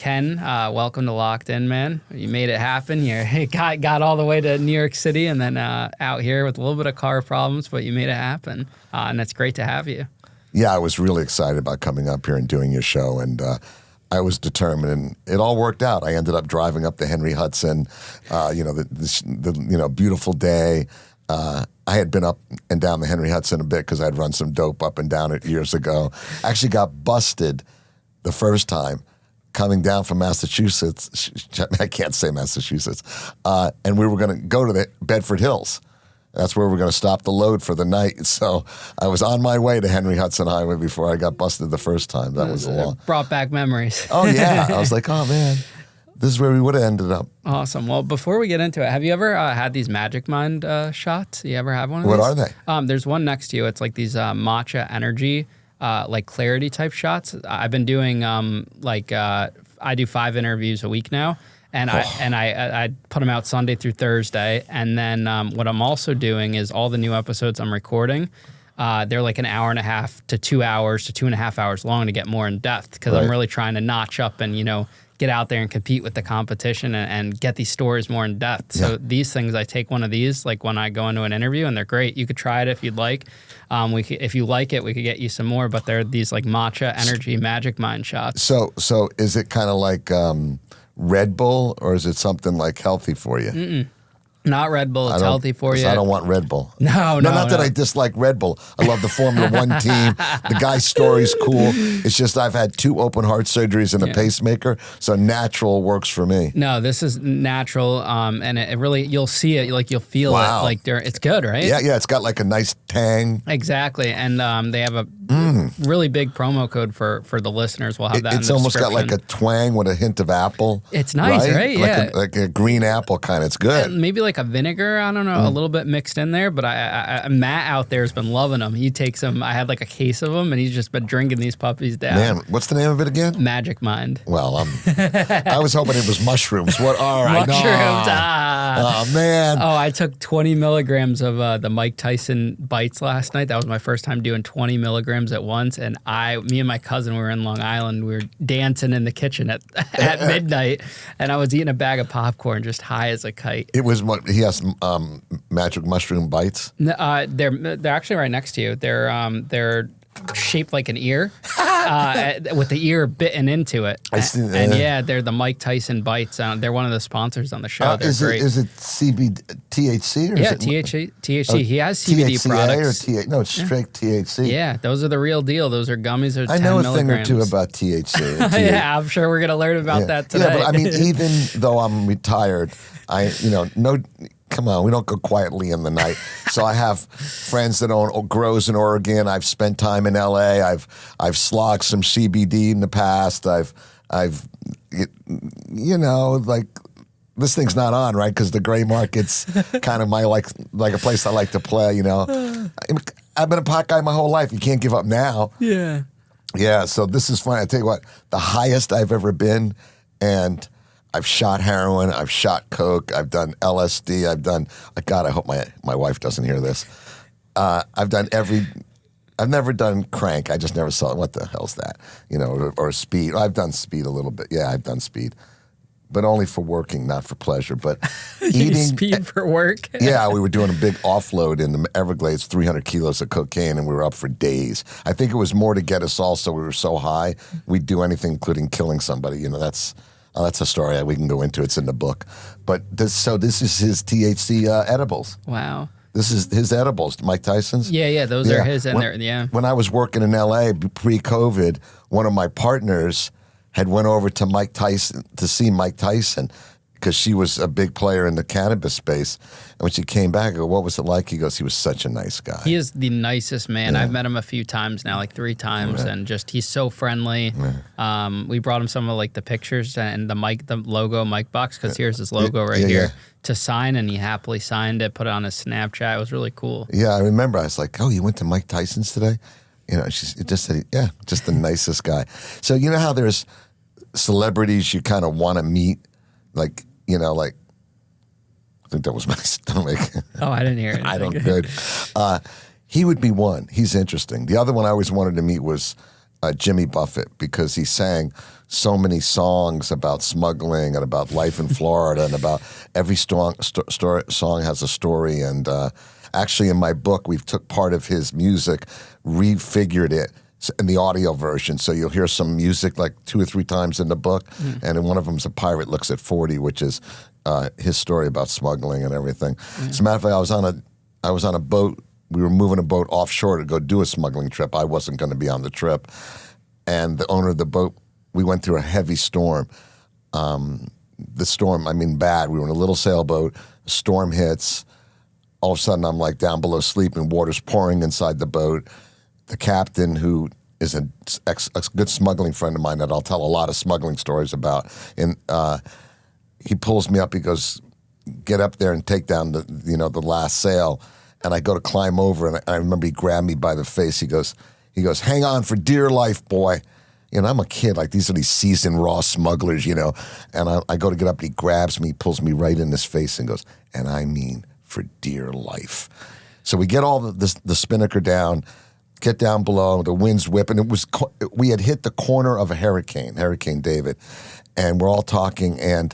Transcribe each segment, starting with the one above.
Ken, welcome to Locked In, man. You made it happen. You got all the way to New York City and then out here with a little bit of car problems, but you made it happen. And it's great to have you. Yeah, I was really excited about coming up here and doing your show, and I was determined, and it all worked out. I ended up driving up the Henry Hudson, the beautiful day. I had been up and down the Henry Hudson a bit because I'd run some dope up and down it years ago. Actually got busted the first time coming down from Massachusetts. I can't say Massachusetts. And we were going to go to the Bedford Hills. That's where we're going to stop the load for the night. So I was on my way to Henry Hudson Highway before I got busted the first time. That was a long. Brought back memories. Oh, yeah. I was like, oh, man, this is where we would have ended up. Awesome. Well, before we get into it, have you ever had these Magic Mind shots? You ever have one of these? What are they? There's one next to you. It's like these matcha energy, like clarity type shots. I've been doing I do 5 interviews a week now. And I put them out Sunday through Thursday. And then what I'm also doing is all the new episodes I'm recording, they're like an hour and a half to 2 hours to 2.5 hours long to get more in depth because I'm really trying to notch up and, get out there and compete with the competition and get these stories more in depth. So these things, I take one of these like when I go into an interview and they're great. You could try it if you'd like. If you like it, we could get you some more, but they're these like matcha energy Magic Mind shots. So is it kind of like Red Bull, or is it something like healthy for you? Mm-mm. Not Red Bull. It's healthy for you. I don't want Red Bull. No. Not that I dislike Red Bull. I love the Formula One team. The guy's story's cool. It's just I've had 2 open heart surgeries and a pacemaker, so natural works for me. No, this is natural, and it really, you'll see it, like you'll feel it. Like it's good, right? Yeah, it's got like a nice tang. Exactly, and they have a really big promo code for the listeners. We'll have that in the It's almost got like a twang with a hint of apple. It's nice, right? Yeah. Like a green apple kind. It's good. And maybe like a vinegar, I don't know, a little bit mixed in there, but Matt out there has been loving them. He takes them, I had like a case of them, and he's just been drinking these puppies down. Man, what's the name of it again? Magic Mind. Well, I was hoping it was mushrooms. What? All right. Mushrooms. Oh, man. Oh, I took 20 milligrams of the Mike Tyson bites last night. That was my first time doing 20 milligrams at once, and me and my cousin, we were in Long Island. We were dancing in the kitchen at midnight, and I was eating a bag of popcorn just high as a kite. It was what he has magic mushroom bites. They're actually right next to you. They're shaped like an ear, with the ear bitten into it. They're the Mike Tyson bites. They're one of the sponsors on the show. They're great. Is it THC? Or yeah, is it THC. He has CBD THCA products. No, it's straight THC. Yeah, those are the real deal. Those are gummies. Or 10 I know a milligrams. thing or two about THC. Yeah, I'm sure we're gonna learn about that today. Yeah, but I mean, even though I'm retired, come on, we don't go quietly in the night. So I have friends that own grows in Oregon. I've spent time in LA. I've slogged some CBD in the past. This thing's not on, right? Because the gray market's kind of my like a place I like to play. I've been a pot guy my whole life. You can't give up now. Yeah. Yeah. So this is fun. I tell you what, the highest I've ever been, and I've shot heroin, I've shot coke, I've done LSD, God, I hope my wife doesn't hear this. I've never done crank. I just never saw it. What the hell's that? Or speed. I've done speed a little bit. Yeah, I've done speed. But only for working, not for pleasure. But eating. Speed for work? Yeah, we were doing a big offload in the Everglades, 300 kilos of cocaine, and we were up for days. I think it was more to get us all so we were so high, we'd do anything, including killing somebody. That's a story we can go into. It's in the book. But this is his THC edibles. Wow. This is his edibles, Mike Tyson's? Yeah, those are his. When I was working in L.A. pre-COVID, one of my partners had went over to Mike Tyson to see Mike Tyson because she was a big player in the cannabis space. And when she came back, I go, what was it like? He goes, he was such a nice guy. He is the nicest man. Yeah. I've met him a few times now, like 3 times, and just he's so friendly. Yeah. We brought him some of like the pictures and the logo Mike box, because here's his logo here to sign, and he happily signed it, put it on his Snapchat. It was really cool. Yeah, I remember. I was like, oh, you went to Mike Tyson's today? She just said, just the nicest guy. So you know how there's celebrities you kind of want to meet, like, I think that was my stomach. Oh, I didn't hear it. I don't good. He would be one. He's interesting. The other one I always wanted to meet was Jimmy Buffett because he sang so many songs about smuggling and about life in Florida and about every song has a story. And actually in my book, we've took part of his music, refigured it in the audio version. So you'll hear some music like 2 or 3 times in the book. And in one of them's A Pirate Looks at 40, which is his story about smuggling and everything. As a matter of fact, I was on a boat. We were moving a boat offshore to go do a smuggling trip. I wasn't going to be on the trip. And the owner of the boat, we went through a heavy storm. The storm, I mean bad. We were in a little sailboat. A storm hits. All of a sudden, I'm like down below sleeping. Water's pouring inside the boat. The captain, who is a good smuggling friend of mine that I'll tell a lot of smuggling stories about, and he pulls me up. He goes, "Get up there and take down the last sail." And I go to climb over, and I remember he grabbed me by the face. He goes, "Hang on for dear life, boy." I'm a kid. Like, these are these seasoned raw smugglers, And I go to get up, and he grabs me, pulls me right in his face, and goes, "And I mean for dear life." So we get all the spinnaker down, get down below, the wind's whipping. We had hit the corner of a Hurricane David, and we're all talking, and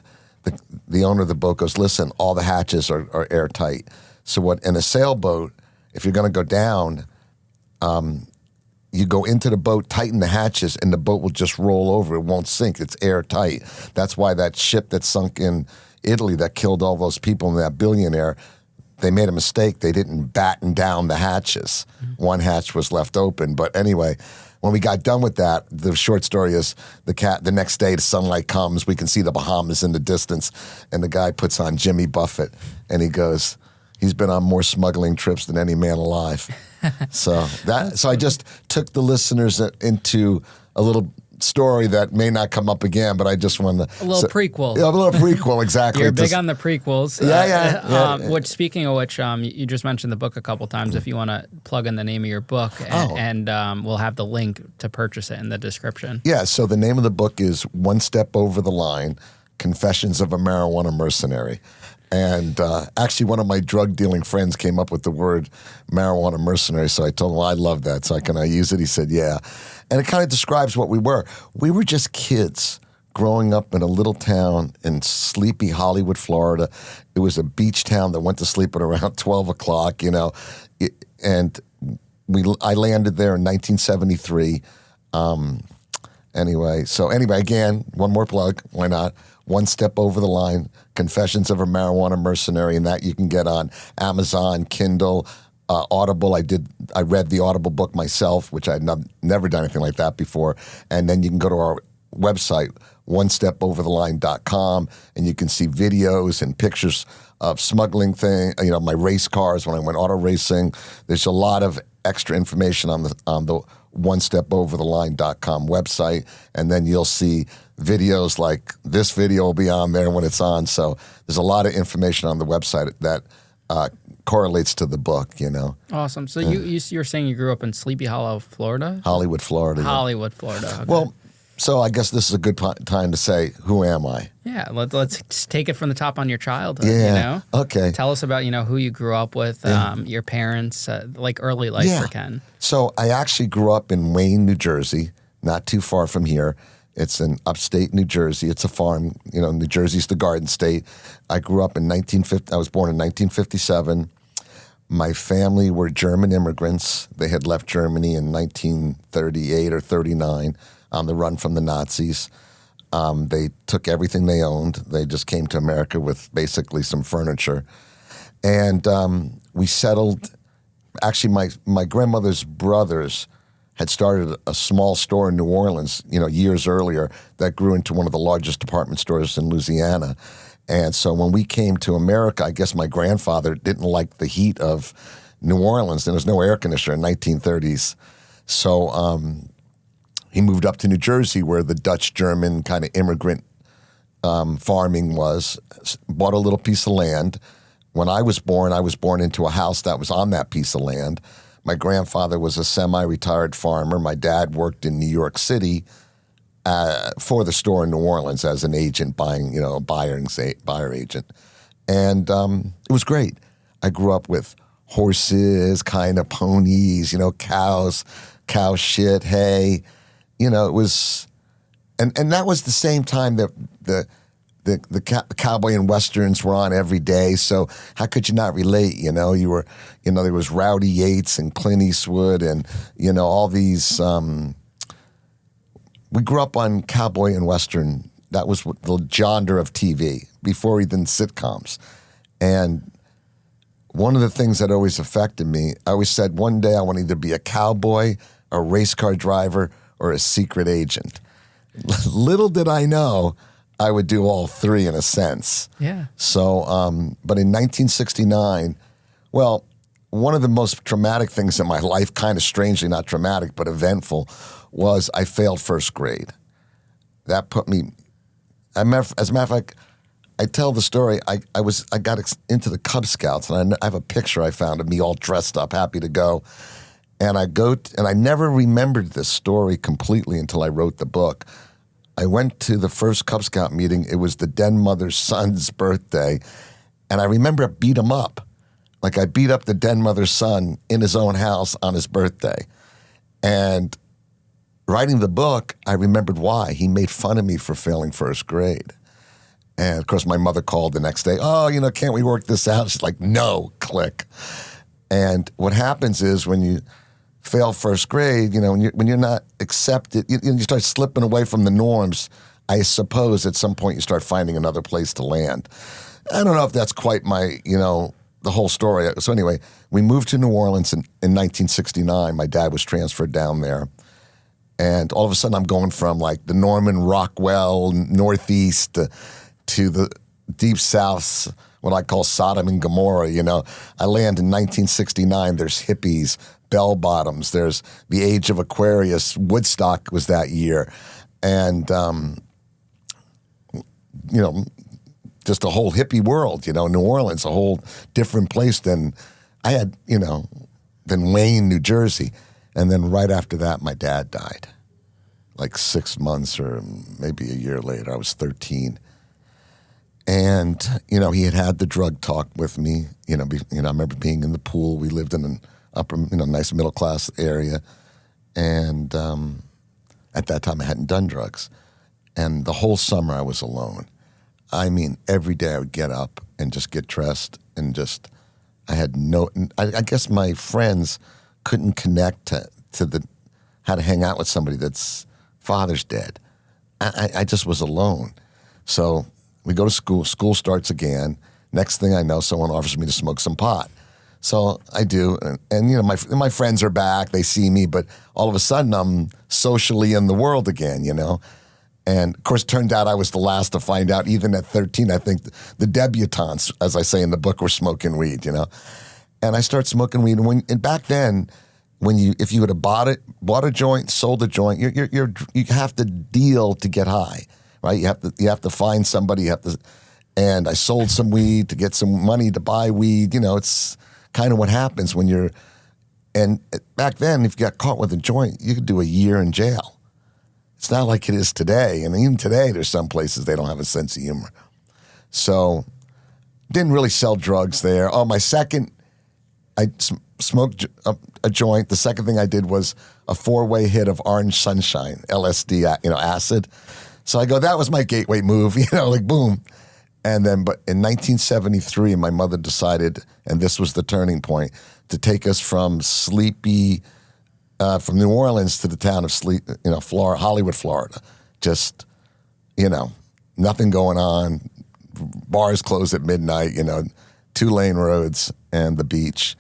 the owner of the boat goes, "Listen, all the hatches are airtight." So in a sailboat, if you're going to go down, you go into the boat, tighten the hatches, and the boat will just roll over. It won't sink. It's airtight. That's why that ship that sunk in Italy that killed all those people and that billionaire, they made a mistake. They didn't batten down the hatches. One hatch was left open. But anyway, when we got done with that, the short story is the next day the sunlight comes. We can see the Bahamas in the distance, and the guy puts on Jimmy Buffett, and he goes, "He's been on more smuggling trips than any man alive." So I just took the listeners into a little story that may not come up again, but I just wanted to... A little prequel. Yeah, a little prequel, exactly. You're big on the prequels. Yeah. Which, speaking of which, you just mentioned the book a couple times. If you want to plug in the name of your book, and we'll have the link to purchase it in the description. Yeah, so the name of the book is One Step Over the Line, Confessions of a Marijuana Mercenary. And actually, one of my drug dealing friends came up with the word marijuana mercenary. So I told him, "Well, I love that. So can I use it?" He said, "Yeah." And it kind of describes what we were. We were just kids growing up in a little town in sleepy Hollywood, Florida. It was a beach town that went to sleep at around 12 o'clock, and I landed there in 1973. Anyway, again, one more plug. Why not? One Step Over the Line, Confessions of a Marijuana Mercenary, and that you can get on Amazon, Kindle, Audible. I read the Audible book myself, which I had never done anything like that before. And then you can go to our website, onestepovertheline.com, and you can see videos and pictures of smuggling my race cars when I went auto racing. There's a lot of extra information on the onestepovertheline.com website, and then you'll see videos like this video will be on there when it's on. So there's a lot of information on the website that correlates to the book, Awesome. So you're saying you grew up in Sleepy Hollow, Florida? Hollywood, Florida. Hollywood, Florida. Okay. Well, so I guess this is a good time to say, who am I? Yeah, let's take it from the top on your childhood. Yeah. Okay. Tell us about who you grew up with, your parents, like early life for Ken. So I actually grew up in Wayne, New Jersey, not too far from here. It's in upstate New Jersey. It's a farm. New Jersey's the Garden State. I grew up in 1950. I was born in 1957. My family were German immigrants. They had left Germany in 1938 or 39 on the run from the Nazis. They took everything they owned. They just came to America with basically some furniture. And we settled. Actually, my grandmother's brothers had started a small store in New Orleans, years earlier, that grew into one of the largest department stores in Louisiana. And so when we came to America, I guess my grandfather didn't like the heat of New Orleans. There was no air conditioner in the 1930s. So he moved up to New Jersey, where the Dutch-German kind of immigrant farming was, bought a little piece of land. When I was born into a house that was on that piece of land. My grandfather was a semi-retired farmer. My dad worked in New York City for the store in New Orleans as an agent, buying, buyer agent. And it was great. I grew up with horses, kind of ponies, cows, cow shit, hay. it was, and that was the same time that the cowboy and westerns were on every day. So how could you not relate? You were, there was Rowdy Yates and Clint Eastwood and, all these, we grew up on cowboy and western. That was the genre of TV before even sitcoms. And one of the things that always affected me, I always said one day I want to either be a cowboy, a race car driver, or a secret agent. Little did I know I would do all three in a sense. Yeah. So, but in 1969, well, one of the most traumatic things in my life, kind of strangely not traumatic, but eventful, was I failed first grade. That put me, as a matter of fact, I tell the story, I got into the Cub Scouts, and I have a picture I found of me all dressed up, happy to go. And and I never remembered this story completely until I wrote the book. I went to the first Cub Scout meeting. It was the den mother's son's birthday. And I remember I beat him up. Like I beat up the den mother's son in his own house on his birthday. And writing the book, I remembered why. He made fun of me for failing first grade. And of course, my mother called the next day. Oh, can't we work this out? She's like, no, click. And what happens is when you fail first grade, when you're not accepted, you start slipping away from the norms. I suppose at some point you start finding another place to land. I don't know if that's quite my, the whole story. So anyway, we moved to New Orleans in 1969. My dad was transferred down there. And all of a sudden I'm going from like the Norman Rockwell Northeast to the Deep South, what I call Sodom and Gomorrah. I land in 1969. There's hippies, bell bottoms. There's the age of Aquarius. Woodstock was that year. And, just a whole hippie world, New Orleans, a whole different place than I had, than Wayne, New Jersey. And then right after that, my dad died. Like 6 months or maybe a year later. I was 13. And, he had the drug talk with me. I remember being in the pool. We lived in an upper, nice middle class area. And at that time I hadn't done drugs. And the whole summer I was alone. I mean, every day I would get up and just get dressed and I had I guess my friends couldn't connect to how to hang out with somebody that's father's dead. I just was alone. So we go to school starts again. Next thing I know, someone offers me to smoke some pot. So I do, and my friends are back, they see me, but all of a sudden I'm socially in the world again, And of course, it turned out I was the last to find out. Even at 13, I think the debutantes, as I say in the book, were smoking weed, And I started smoking weed, and back then, if you would have bought a joint, sold a joint, you have to deal to get high, right? You have to find somebody. And I sold some weed to get some money to buy weed. It's kind of what happens when you're. And back then, if you got caught with a joint, you could do a year in jail. It's not like it is today. And even today, there's some places they don't have a sense of humor. So, didn't really sell drugs there. Oh, I smoked a joint. The second thing I did was a 4-way hit of Orange Sunshine, LSD, acid. So I go, that was my gateway move, like boom. And then, but in 1973, my mother decided, and this was the turning point, to take us from sleepy, from New Orleans to the town of Florida, Hollywood, Florida. Just, nothing going on. Bars close at midnight, 2-lane roads and the beach.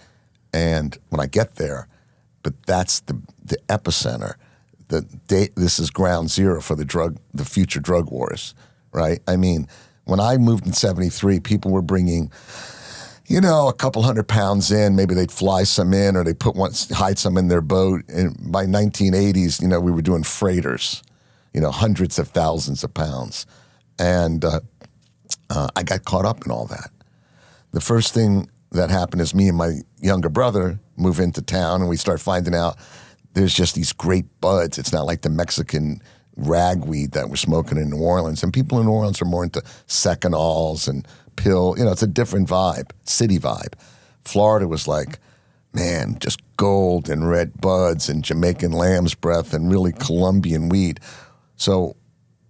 And when I get there, but that's the epicenter. This is ground zero for the future drug wars, right? I mean, when I moved in 73, people were bringing, a couple 100 pounds in. Maybe they'd fly some in or they hide some in their boat. And by 1980s, we were doing freighters, hundreds of thousands of pounds. And I got caught up in all that. The first thing that happened is me and my younger brother move into town and we start finding out there's just these great buds. It's not like the Mexican ragweed that we're smoking in New Orleans. And people in New Orleans are more into secanols and pill. It's a different vibe, city vibe. Florida was like, man, just gold and red buds and Jamaican lamb's breath and really Colombian weed. So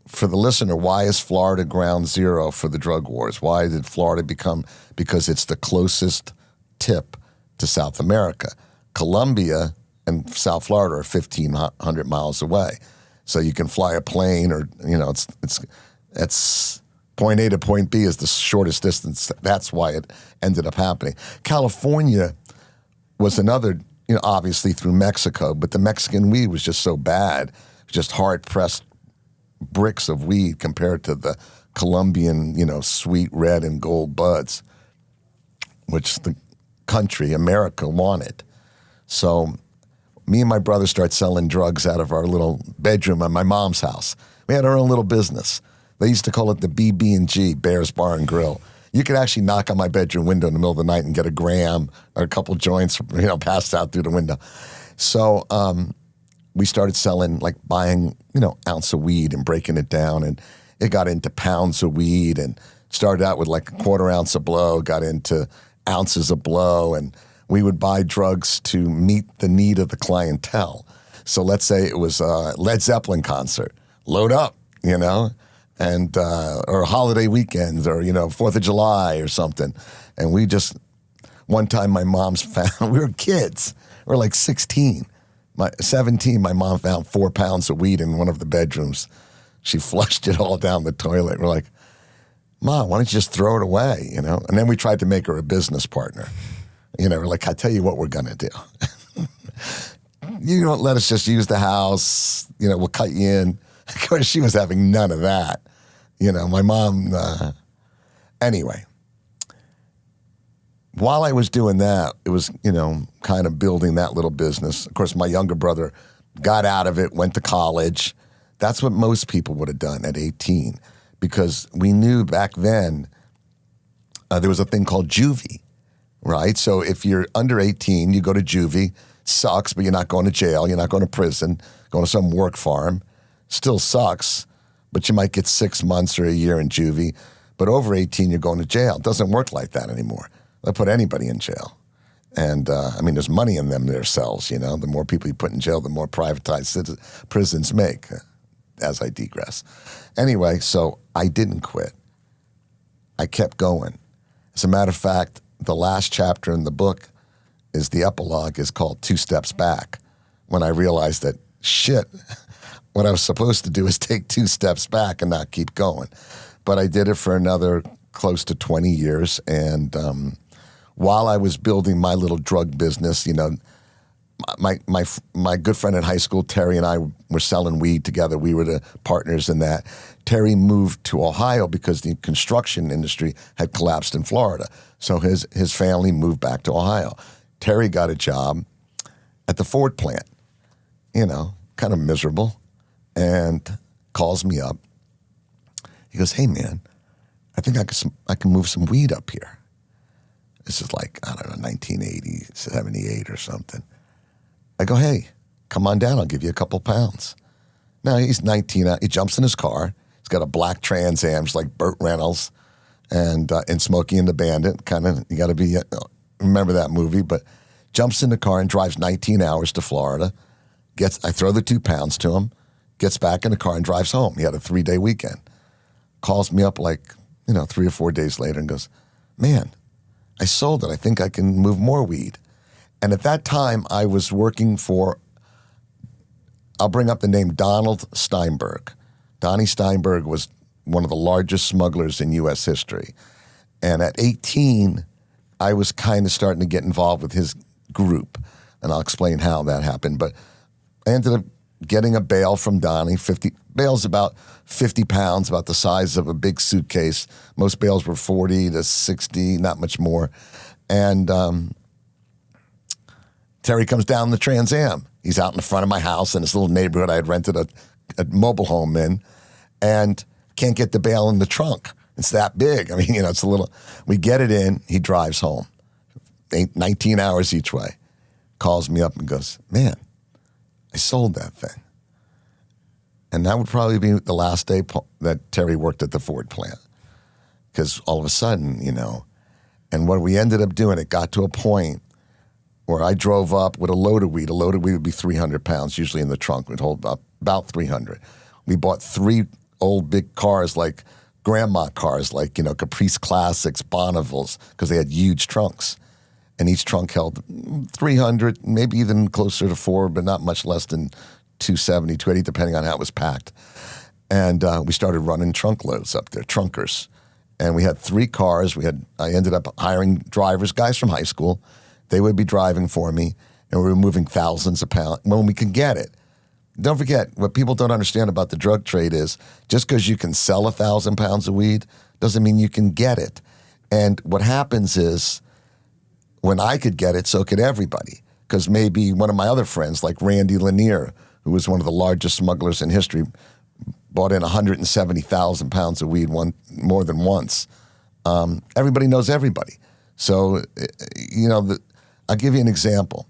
for the listener, why is Florida ground zero for the drug wars? Why did Florida become? Because it's the closest tip to South America. Colombia and South Florida are 1,500 miles away. So you can fly a plane or, it's point A to point B is the shortest distance. That's why it ended up happening. California was another, obviously through Mexico, but the Mexican weed was just so bad, just hard-pressed bricks of weed compared to the Colombian, sweet red and gold buds, which the country, America, wanted. So me and my brother start selling drugs out of our little bedroom at my mom's house. We had our own little business. They used to call it the BB&G, Behr's Bar and Grill. You could actually knock on my bedroom window in the middle of the night and get a gram or a couple joints, passed out through the window. So we started selling, buying, ounce of weed and breaking it down. And it got into pounds of weed and started out with a quarter ounce of blow, got into ounces of blow. And we would buy drugs to meet the need of the clientele. So let's say it was a Led Zeppelin concert. Load up, and or holiday weekends or, 4th of July or something. And we just, one time my mom's found, we were kids. We were 16. 17, my mom found 4 pounds of weed in one of the bedrooms. She flushed it all down the toilet. We're like, Mom, why don't you just throw it away, And then we tried to make her a business partner. We're like, I tell you what we're going to do. You don't let us just use the house. We'll cut you in. Of course, she was having none of that. My mom, anyway. While I was doing that, it was, kind of building that little business. Of course, my younger brother got out of it, went to college. That's what most people would have done at 18 because we knew back then there was a thing called juvie, right? So if you're under 18, you go to juvie. Sucks, but you're not going to jail. You're not going to prison, going to some work farm. Still sucks, but you might get 6 months or a year in juvie. But over 18, you're going to jail. It doesn't work like that anymore. They'll put anybody in jail. And, there's money in their cells, The more people you put in jail, the more privatized prisons make, as I digress. Anyway, so I didn't quit. I kept going. As a matter of fact, the last chapter in the book is the epilogue is called 2 Steps Back, when I realized that, shit, what I was supposed to do is take 2 steps back and not keep going. But I did it for another close to 20 years. And while I was building my little drug business, my good friend in high school, Terry, and I were selling weed together. We were the partners in that. Terry moved to Ohio because the construction industry had collapsed in Florida. So his family moved back to Ohio. Terry got a job at the Ford plant, kind of miserable, and calls me up. He goes, hey, man, I think I can move some weed up here. This is 1980, 78 or something. I go, hey, come on down. I'll give you a couple pounds. Now, he's 19. He jumps in his car. He's got a black Trans Am, just like Burt Reynolds and Smokey and the Bandit. Kind of, you got to be, remember that movie, but jumps in the car and drives 19 hours to Florida. I throw the 2 pounds to him, gets back in the car and drives home. He had a 3-day weekend. Calls me up 3 or 4 days later and goes, man, I sold it. I think I can move more weed. And at that time, I was working for, I'll bring up the name Donald Steinberg. Donnie Steinberg was one of the largest smugglers in U.S. history. And at 18, I was kind of starting to get involved with his group. And I'll explain how that happened. But I ended up getting a bail from Donnie. Bail's about 50 pounds, about the size of a big suitcase. Most bails were 40 to 60, not much more. And Terry comes down the Trans Am. He's out in the front of my house in this little neighborhood I had rented a mobile home in, and can't get the bail in the trunk. It's that big. It's a little. We get it in. He drives home. 19 hours each way. Calls me up and goes, man, I sold that thing. And that would probably be the last day that Terry worked at the Ford plant. Because all of a sudden, and what we ended up doing, it got to a point or I drove up with a load of weed. A load of weed would be 300 pounds, usually in the trunk. We'd hold up about 300. We bought 3 old big cars, like grandma cars, like, Caprice Classics, Bonnevilles, because they had huge trunks. And each trunk held 300, maybe even closer to 4, but not much less than 270, 280, depending on how it was packed. And we started running trunk loads up there, trunkers. And we had 3 cars. I ended up hiring drivers, guys from high school. They would be driving for me, and we were moving thousands of pounds when we could get it. Don't forget, what people don't understand about the drug trade is just because you can sell 1,000 pounds of weed doesn't mean you can get it. And what happens is when I could get it, so could everybody. Because maybe one of my other friends, like Randy Lanier, who was one of the largest smugglers in history, bought in 170,000 pounds of weed more than once. Everybody knows everybody. So, I'll give you an example.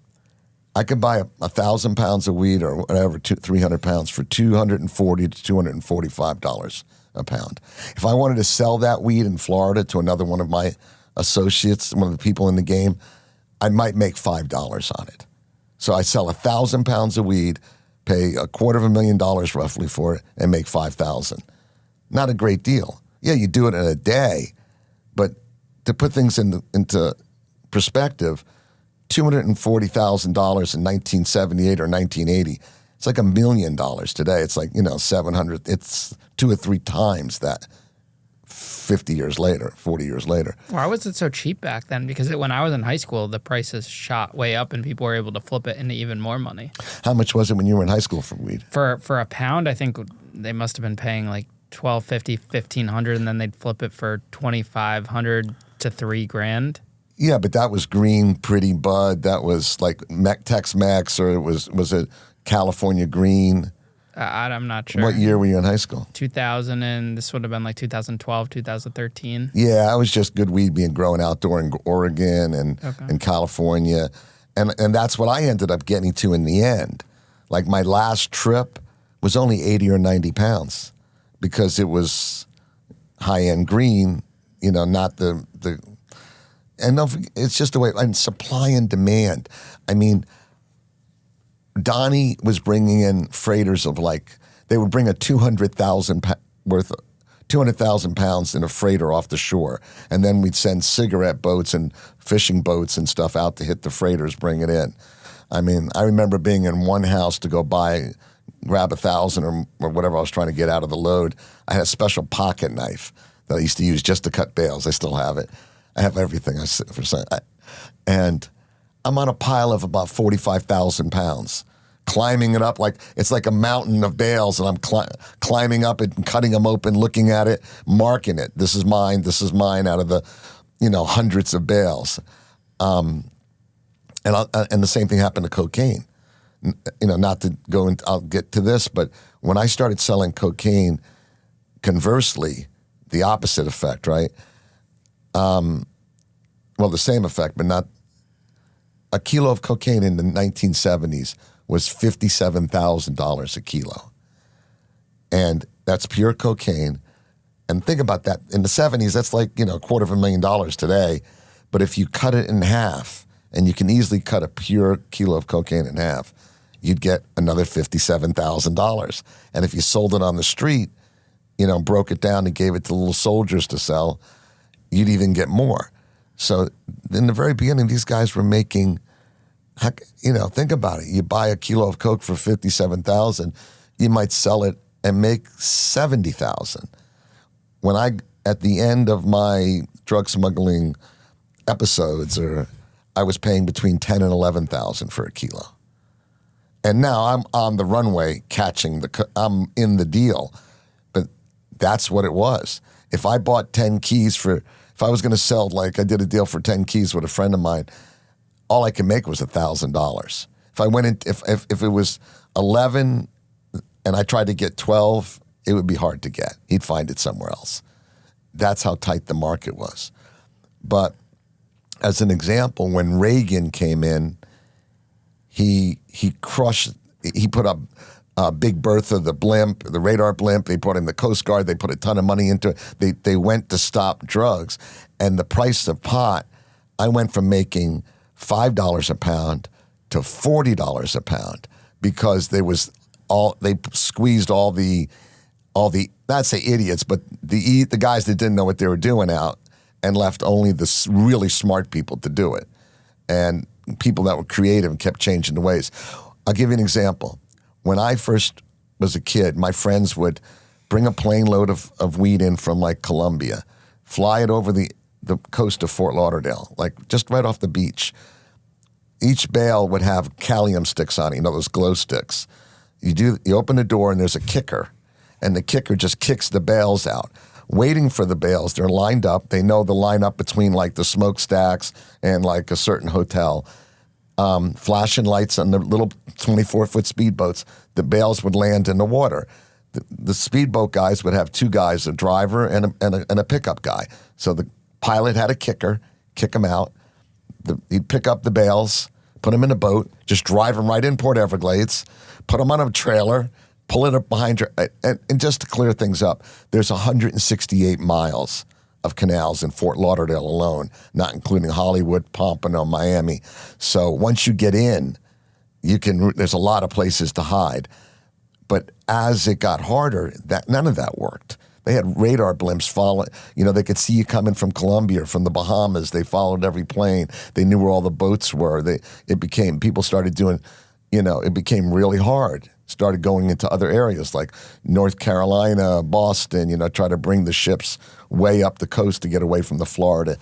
I could buy 1,000 pounds of weed or whatever, 300 pounds for $240 to $245 a pound. If I wanted to sell that weed in Florida to another one of my associates, one of the people in the game, I might make $5 on it. So I sell 1,000 pounds of weed, pay $250,000 roughly for it, and make $5,000. Not a great deal. Yeah, you do it in a day, but to put things into perspective, $240,000 in 1978 or 1980, it's like $1 million today. It's like, 700, it's 2 or 3 times that 50 years later, 40 years later. Why was it so cheap back then? Because when I was in high school, the prices shot way up and people were able to flip it into even more money. How much was it when you were in high school for weed? For a pound, I think they must have been paying like $1,250, $1,500, and then they'd flip it for $2,500 to $3,000. Yeah, but that was green, pretty bud. That was like Tex-Mex, or was it California green? I'm not sure. What year were you in high school? 2000, and this would have been like 2012, 2013. Yeah, I was just good weed being grown outdoor in Oregon and in California. And that's what I ended up getting to in the end. Like my last trip was only 80 or 90 pounds because it was high-end green, not the and it's just the way, and supply and demand. I mean, Donnie was bringing in freighters of they would bring a 200,000 pounds in a freighter off the shore. And then we'd send cigarette boats and fishing boats and stuff out to hit the freighters, bring it in. I mean, I remember being in one house to go grab 1,000 or whatever I was trying to get out of the load. I had a special pocket knife that I used to use just to cut bales. I still have it. I have everything. And I'm on a pile of about 45,000 pounds, climbing it up it's like a mountain of bales, and I'm climbing up it and cutting them open, looking at it, marking it. This is mine, out of the, hundreds of bales. And the same thing happened to cocaine. Not to go into, I'll get to this, but when I started selling cocaine, conversely, the opposite effect, right? Well, the same effect, but not. A kilo of cocaine in the 1970s was $57,000 a kilo. And that's pure cocaine. And think about that. In the 70s, that's like, $250,000 today. But if you cut it in half, and you can easily cut a pure kilo of cocaine in half, you'd get another $57,000. And if you sold it on the street, broke it down and gave it to little soldiers to sell, you'd even get more. So in the very beginning, these guys were making, think about it. You buy a kilo of coke for $57,000, you might sell it and make $70,000. When at the end of my drug smuggling episodes, I was paying between $10,000 and $11,000 for a kilo. And now I'm on the runway I'm in the deal. But that's what it was. If I bought 10 keys if I was going to sell, I did a deal for 10 keys with a friend of mine, all I could make was $1,000. If I went in, if it was 11 and I tried to get 12, it would be hard to get. He'd find it somewhere else. That's how tight the market was. But as an example, when Reagan came in, he put up Big Bertha, the blimp, the radar blimp. They put in the Coast Guard. They put a ton of money into it. They went to stop drugs. And the price of pot, I went from making $5 a pound to $40 a pound because they squeezed all the not say idiots, but the guys that didn't know what they were doing out and left only the really smart people to do it. And people that were creative and kept changing the ways. I'll give you an example. When I first was a kid, my friends would bring a plane load of weed in from like Colombia, fly it over the coast of Fort Lauderdale, like just right off the beach. Each bale would have Calium sticks on it, those glow sticks. You open the door and there's a kicker, and the kicker just kicks the bales out. Waiting for the bales, they're lined up. They know the lineup between like the smokestacks and like a certain hotel. Flashing lights on the little 24-foot speedboats. The bales would land in the water. The speedboat guys would have two guys, a driver and a pickup guy. So the pilot had a kicker, kick them out. He'd pick up the bales, put them in a boat, just drive them right in Port Everglades, put them on a trailer, pull it up behind you. And just to clear things up, there's 168 miles of canals in Fort Lauderdale alone, not including Hollywood, Pompano, Miami. So once you get in, there's a lot of places to hide. But as it got harder, none of that worked. They had radar blimps follow. They could see you coming from Colombia or from the Bahamas. They followed every plane. They knew where all the boats were. People started doing, it became really hard. Started going into other areas like North Carolina, Boston, try to bring the ships way up the coast to get away from the Florida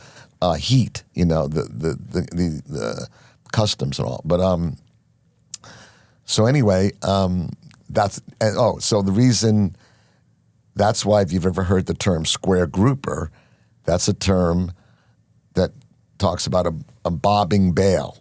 heat, the customs and all. But so anyway, so the reason, that's why if you've ever heard the term square grouper, that's a term that talks about a bobbing bale,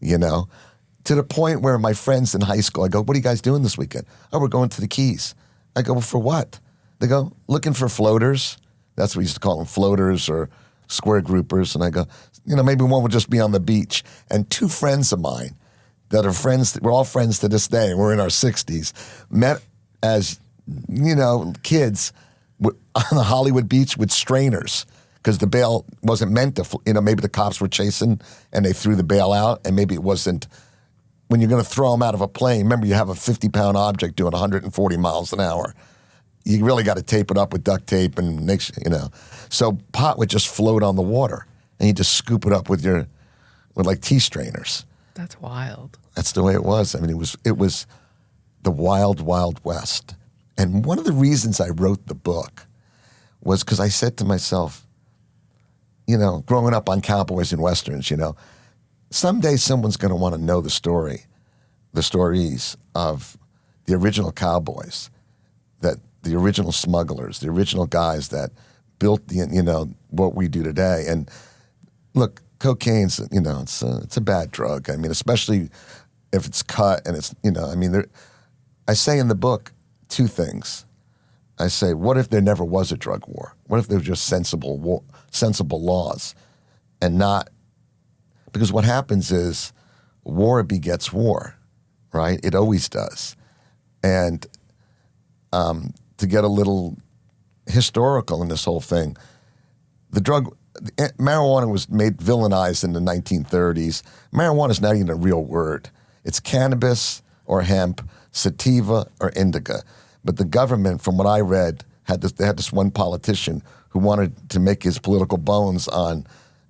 to the point where my friends in high school, I go, what are you guys doing this weekend? Oh, we're going to the Keys. I go, well, for what? They go, looking for floaters. That's what we used to call them, floaters or square groupers. And I go, maybe one would just be on the beach. And two friends of mine that are friends, we're all friends to this day, and we're in our 60s, met as, kids on the Hollywood beach with strainers because the bail wasn't meant to, maybe the cops were chasing and they threw the bail out, and maybe it wasn't. When you're going to throw them out of a plane, remember you have a 50-pound object doing 140 miles an hour. You really got to tape it up with duct tape and make sure, So pot would just float on the water, and you just scoop it up with like tea strainers. That's wild. That's the way it was. I mean, it was the wild, wild west. And one of the reasons I wrote the book was because I said to myself, growing up on cowboys and westerns, someday someone's going to want to know the stories of the original cowboys, that the original smugglers, the original guys that built what we do today. And look, cocaine's, it's a bad drug. I mean, especially if it's cut and it's, I say in the book two things. I say, what if there never was a drug war? What if there were just sensible laws and not, because what happens is war begets war, right? It always does. And to get a little historical in this whole thing, marijuana was made villainized in the 1930s. Marijuana is not even a real word. It's cannabis or hemp, sativa or indica. But the government, from what I read, they had this one politician who wanted to make his political bones on,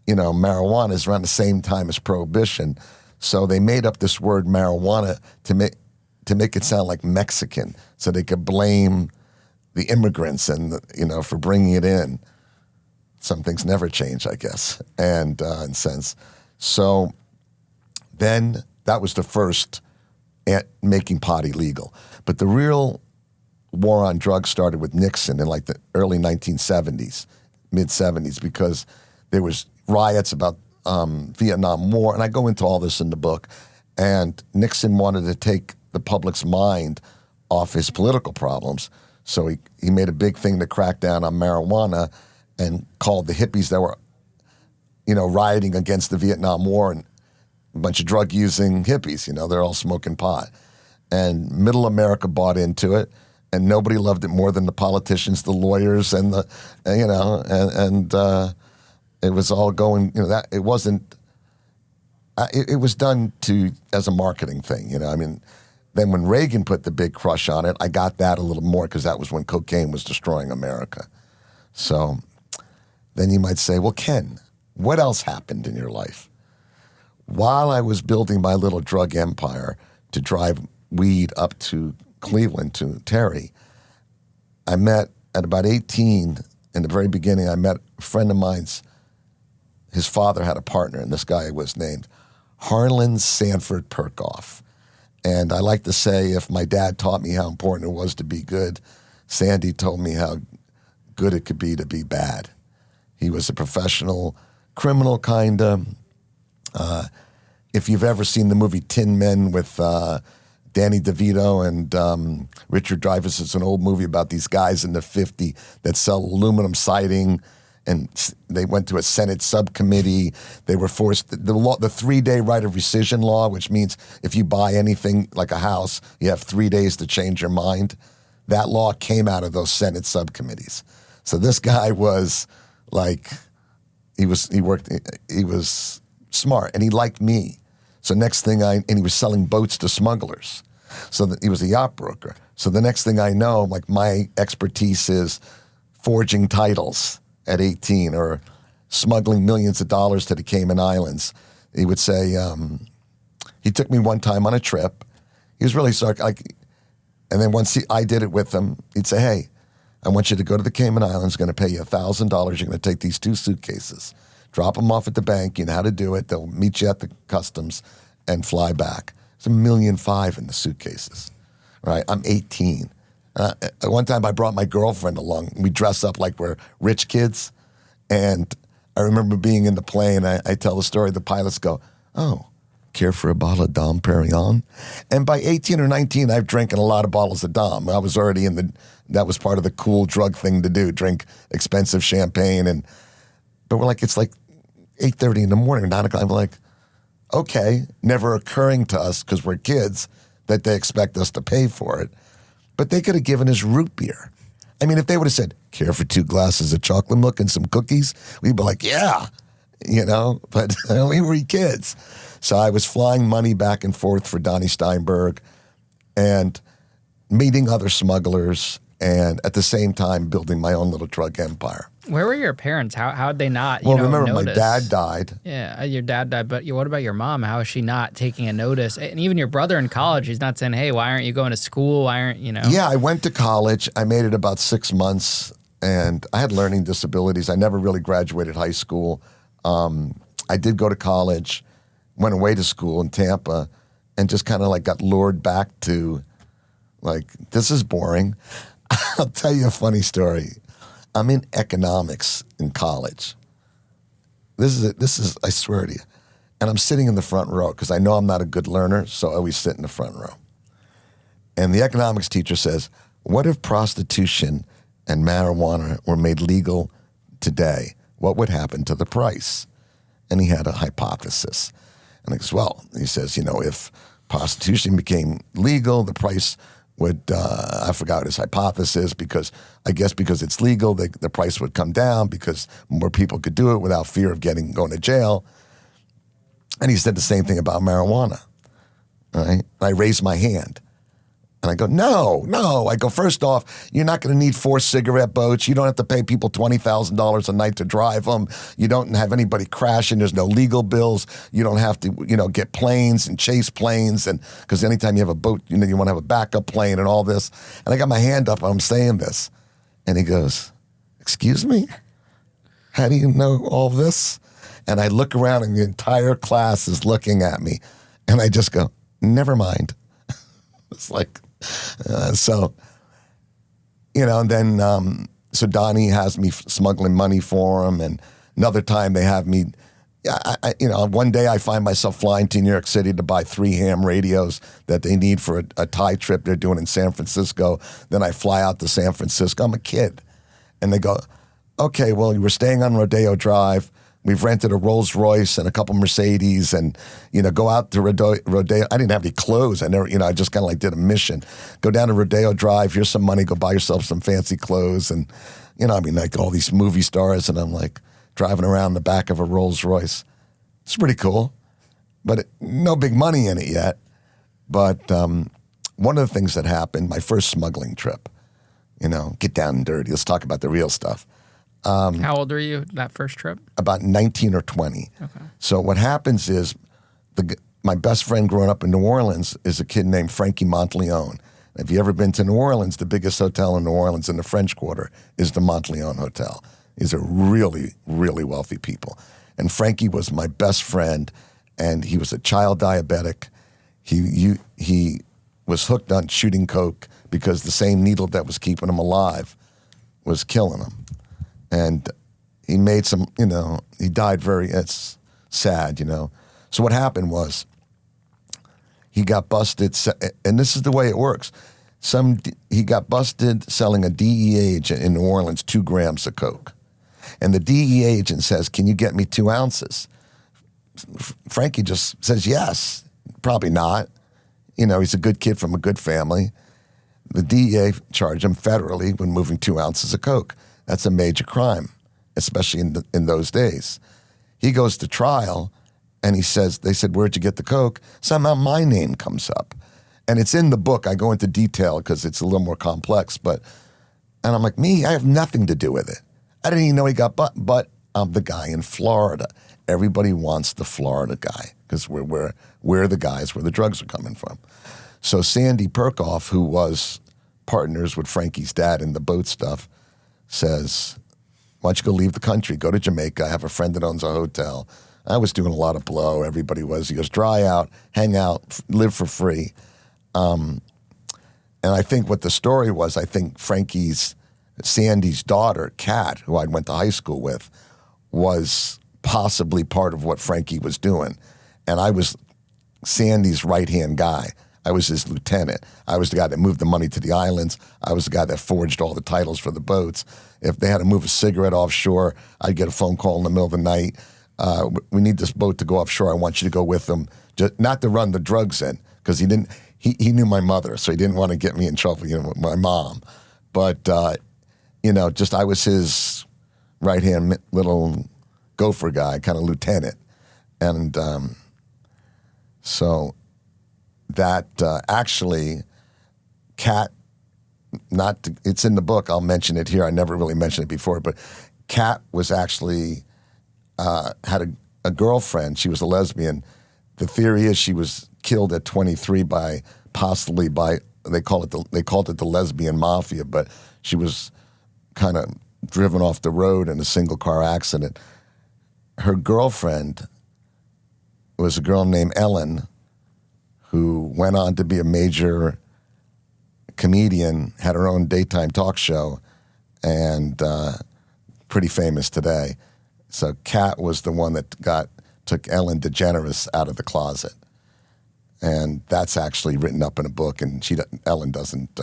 marijuana is around the same time as prohibition. So they made up this word marijuana to make it sound like Mexican, so they could blame the immigrants and for bringing it in. Some things never change, I guess, and in sense. So then that was the first at making pot illegal. But the real war on drugs started with Nixon in like the early 1970s, mid-70s, because there was riots about Vietnam War, and I go into all this in the book, and Nixon wanted to take the public's mind off his political problems, so he made a big thing to crack down on marijuana and called the hippies that were, rioting against the Vietnam War and a bunch of drug-using hippies, they're all smoking pot. And middle America bought into it, and nobody loved it more than the politicians, the lawyers, and it was all going, that it wasn't it was done as a marketing thing, you know. I mean, then when Reagan put the big crush on it, I got that a little more because that was when cocaine was destroying America. So then you might say, well, Ken, what else happened in your life? While I was building my little drug empire to drive weed up to Cleveland to Terry, I met at about 18, in the very beginning, I met a friend of mine's, his father had a partner, and this guy was named Harlan Sanford Perkoff. And I like to say, if my dad taught me how important it was to be good, Sandy told me how good it could be to be bad. He was a professional criminal, kind of. If you've ever seen the movie Tin Men with Danny DeVito and Richard Dreyfuss, it's an old movie about these guys in the 50s that sell aluminum siding, and they went to a Senate subcommittee. They were forced, the 3-day right of rescission law, which means if you buy anything like a house, you have 3 days to change your mind. That law came out of those Senate subcommittees. So this guy was like, he was smart, and he liked me. So next thing and he was selling boats to smugglers. So he was a yacht broker. So the next thing I know, like, my expertise is forging titles at 18 or smuggling millions of dollars to the Cayman Islands. He would say, he took me one time on a trip. He was really sarcastic. And then once I did it with him, he'd say, hey, I want you to go to the Cayman Islands, going to pay you $1,000. You're going to take these 2 suitcases, drop them off at the bank. You know how to do it. They'll meet you at the customs and fly back. It's $1.5 million in the suitcases, right? I'm 18. One time I brought my girlfriend along. We dress up like we're rich kids. And I remember being in the plane. I tell the story. The pilots go, oh, care for a bottle of Dom Perignon? And by 18 or 19, I've drinking a lot of bottles of Dom. I was already that was part of the cool drug thing to do, drink expensive champagne. But we're like, it's like 8:30 in the morning, 9 o'clock. I'm like, okay, never occurring to us because we're kids that they expect us to pay for it. But they could have given us root beer. I mean, if they would have said, care for 2 glasses of chocolate milk and some cookies, we'd be like, yeah, you know, but we were kids. So I was flying money back and forth for Donnie Steinberg and meeting other smugglers and at the same time building my own little drug empire. Where were your parents? How'd they not, remember, notice? My dad died. Yeah, your dad died, but what about your mom? How is she not taking a notice? And even your brother in college, he's not saying, hey, why aren't you going to school? Why aren't, Yeah, I went to college. I made it about 6 months, and I had learning disabilities. I never really graduated high school. I did go to college, went away to school in Tampa, and just kind of like got lured back to, like, this is boring. I'll tell you a funny story. I'm in economics in college. This is, I swear to you. And I'm sitting in the front row because I know I'm not a good learner, so I always sit in the front row. And the economics teacher says, what if prostitution and marijuana were made legal today? What would happen to the price? And he had a hypothesis. And I goes, well, he says, if prostitution became legal, the price would, I forgot his hypothesis, because it's legal, the price would come down because more people could do it without fear of going to jail. And he said the same thing about marijuana. All right? I raised my hand. And I go, no. I go, first off, you're not going to need 4 cigarette boats. You don't have to pay people $20,000 a night to drive them. You don't have anybody crashing. There's no legal bills. You don't have to, get planes and chase planes. And because anytime you have a boat, you want to have a backup plane and all this. And I got my hand up and I'm saying this. And he goes, excuse me? How do you know all this? And I look around and the entire class is looking at me. And I just go, never mind. It's like, so Donnie has me smuggling money for him, and another time they have me, one day I find myself flying to New York City to buy 3 ham radios that they need for a Thai trip they're doing in San Francisco. Then I fly out to San Francisco. I'm a kid. And they go, okay, well, we're staying on Rodeo Drive. We've rented a Rolls Royce and a couple Mercedes, and go out to Rodeo. I didn't have any clothes. I just kind of like did a mission. Go down to Rodeo Drive. Here's some money. Go buy yourself some fancy clothes, and like all these movie stars. And I'm like driving around the back of a Rolls Royce. It's pretty cool. but no big money in it yet. But one of the things that happened, my first smuggling trip, get down and dirty. Let's talk about the real stuff. How old were you that first trip? About 19 or 20. Okay. So what happens is my best friend growing up in New Orleans is a kid named Frankie Monteleone. If you ever been to New Orleans, the biggest hotel in New Orleans in the French Quarter is the Monteleone Hotel. These are really, really wealthy people. And Frankie was my best friend, and he was a child diabetic. He was hooked on shooting coke because the same needle that was keeping him alive was killing him. And he made some, he died it's sad, So what happened was he got busted, and this is the way it works. He got busted selling a DEA agent in New Orleans 2 grams of coke. And the DEA agent says, "Can you get me 2 ounces?" Frankie just says, "Yes." Probably not. He's a good kid from a good family. The DEA charged him federally when moving 2 ounces of coke. That's a major crime, especially in those days. He goes to trial, and they said, "Where'd you get the coke?" Somehow my name comes up. And it's in the book. I go into detail because it's a little more complex. And I'm like, me? I have nothing to do with it. I didn't even know he got but I'm the guy in Florida. Everybody wants the Florida guy because we're the guys where the drugs are coming from. So Sandy Perkoff, who was partners with Frankie's dad in the boat stuff, says, "Why don't you go leave the country? Go to Jamaica. I have a friend that owns a hotel." I was doing a lot of blow. Everybody was. He goes, "Dry out, hang out, live for free." And I think what the story was, I think Sandy's daughter, Kat, who I went to high school with, was possibly part of what Frankie was doing. And I was Sandy's right-hand guy. I was his lieutenant. I was the guy that moved the money to the islands. I was the guy that forged all the titles for the boats. If they had to move a cigarette offshore, I'd get a phone call in the middle of the night. "We need this boat to go offshore. I want you to go with them." Just, not to run the drugs in, because he knew my mother, so he didn't want to get me in trouble, with my mom. But, just I was his right-hand little gopher guy, kind of lieutenant. And so that actually, Kat, it's in the book, I'll mention it here. I never really mentioned it before, but Kat was actually, had a girlfriend. She was a lesbian. The theory is she was killed at 23 possibly by they called it the lesbian mafia, but she was kind of driven off the road in a single car accident. Her girlfriend was a girl named Ellen, who went on to be a major comedian, had her own daytime talk show, and pretty famous today. So Kat was the one that took Ellen DeGeneres out of the closet. And that's actually written up in a book, and Ellen doesn't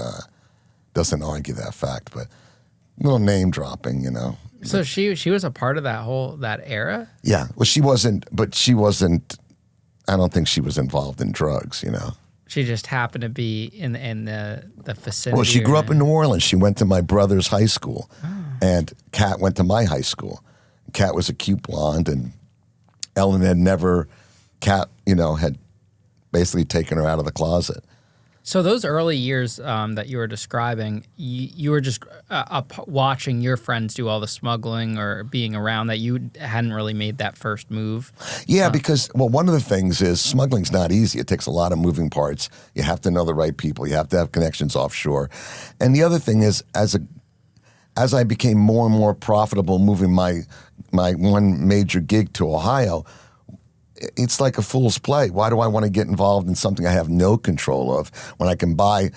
argue that fact, but a little name dropping, So she was a part of that era? Yeah. Well, she wasn't, I don't think she was involved in drugs, She just happened to be in the vicinity. Well, she grew up in New Orleans. She went to my brother's high school, and Kat went to my high school. Kat was a cute blonde, and Ellen Kat, had basically taken her out of the closet. So those early years that you were describing, you were just watching your friends do all the smuggling or being around, that you hadn't really made that first move? Yeah, because, one of the things is smuggling's not easy. It takes a lot of moving parts. You have to know the right people. You have to have connections offshore. And the other thing is, as I became more and more profitable moving my one major gig to Ohio, it's like a fool's play. Why do I want to get involved in something I have no control of when I can buy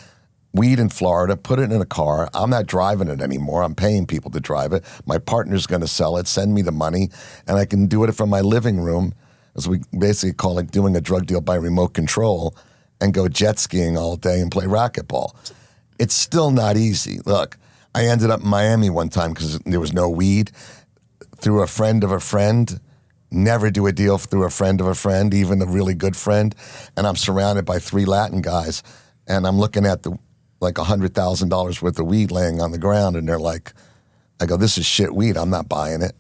weed in Florida, put it in a car? I'm not driving it anymore. I'm paying people to drive it. My partner's going to sell it, send me the money, and I can do it from my living room, as we basically call it, doing a drug deal by remote control, and go jet skiing all day and play racquetball. It's still not easy. Look, I ended up in Miami one time because there was no weed. Through a friend of a friend. Never do a deal through a friend of a friend, even a really good friend. And I'm surrounded by 3 Latin guys, and I'm looking at $100,000 worth of weed laying on the ground, and they're like, I go, "This is shit weed. I'm not buying it."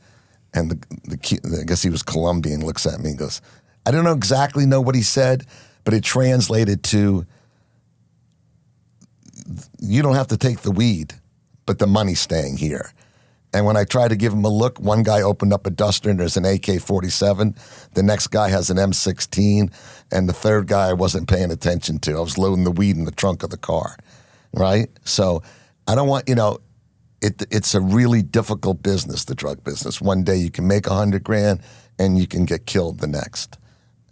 And I guess he was Colombian, looks at me and goes, I don't exactly know what he said, but it translated to, you don't have to take the weed, but the money's staying here. And when I tried to give him a look, one guy opened up a duster and there's an AK-47. The next guy has an M16. And the third guy I wasn't paying attention to. I was loading the weed in the trunk of the car, right? So I don't want, it's a really difficult business, the drug business. One day you can make $100,000 and you can get killed the next.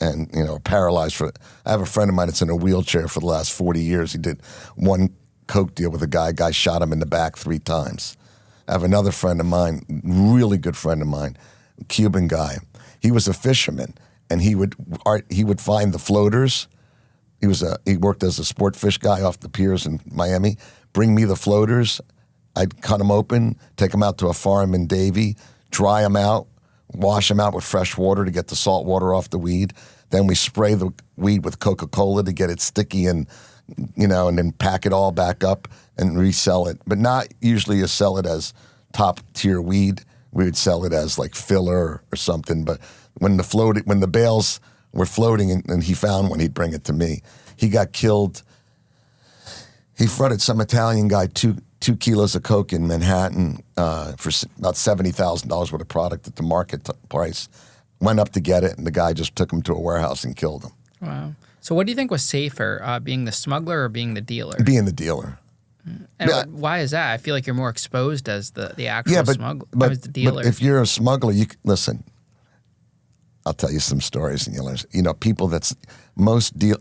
And, paralyzed I have a friend of mine that's in a wheelchair for the last 40 years. He did one coke deal with a guy shot him in the back 3 times. I have another friend of mine, really good friend of mine, Cuban guy. He was a fisherman, and he would find the floaters. He worked as a sport fish guy off the piers in Miami. Bring me the floaters. I'd cut them open, take them out to a farm in Davie, dry them out, wash them out with fresh water to get the salt water off the weed. Then we spray the weed with Coca-Cola to get it sticky and then pack it all back up and resell it. But not usually you sell it as top tier weed. We would sell it as like filler or something. But when the bales were floating and he found one, he'd bring it to me. He got killed. He fronted some Italian guy 2 kilos of coke in Manhattan for about $70,000 worth of product at the market price. Went up to get it, and the guy just took him to a warehouse and killed him. Wow. So what do you think was safer, being the smuggler or being the dealer? Being the dealer. And why is that? I feel like you're more exposed as the actual smuggler, as the dealer. But if you're a smuggler, listen. I'll tell you some stories, and you'll learn. People that's most deal.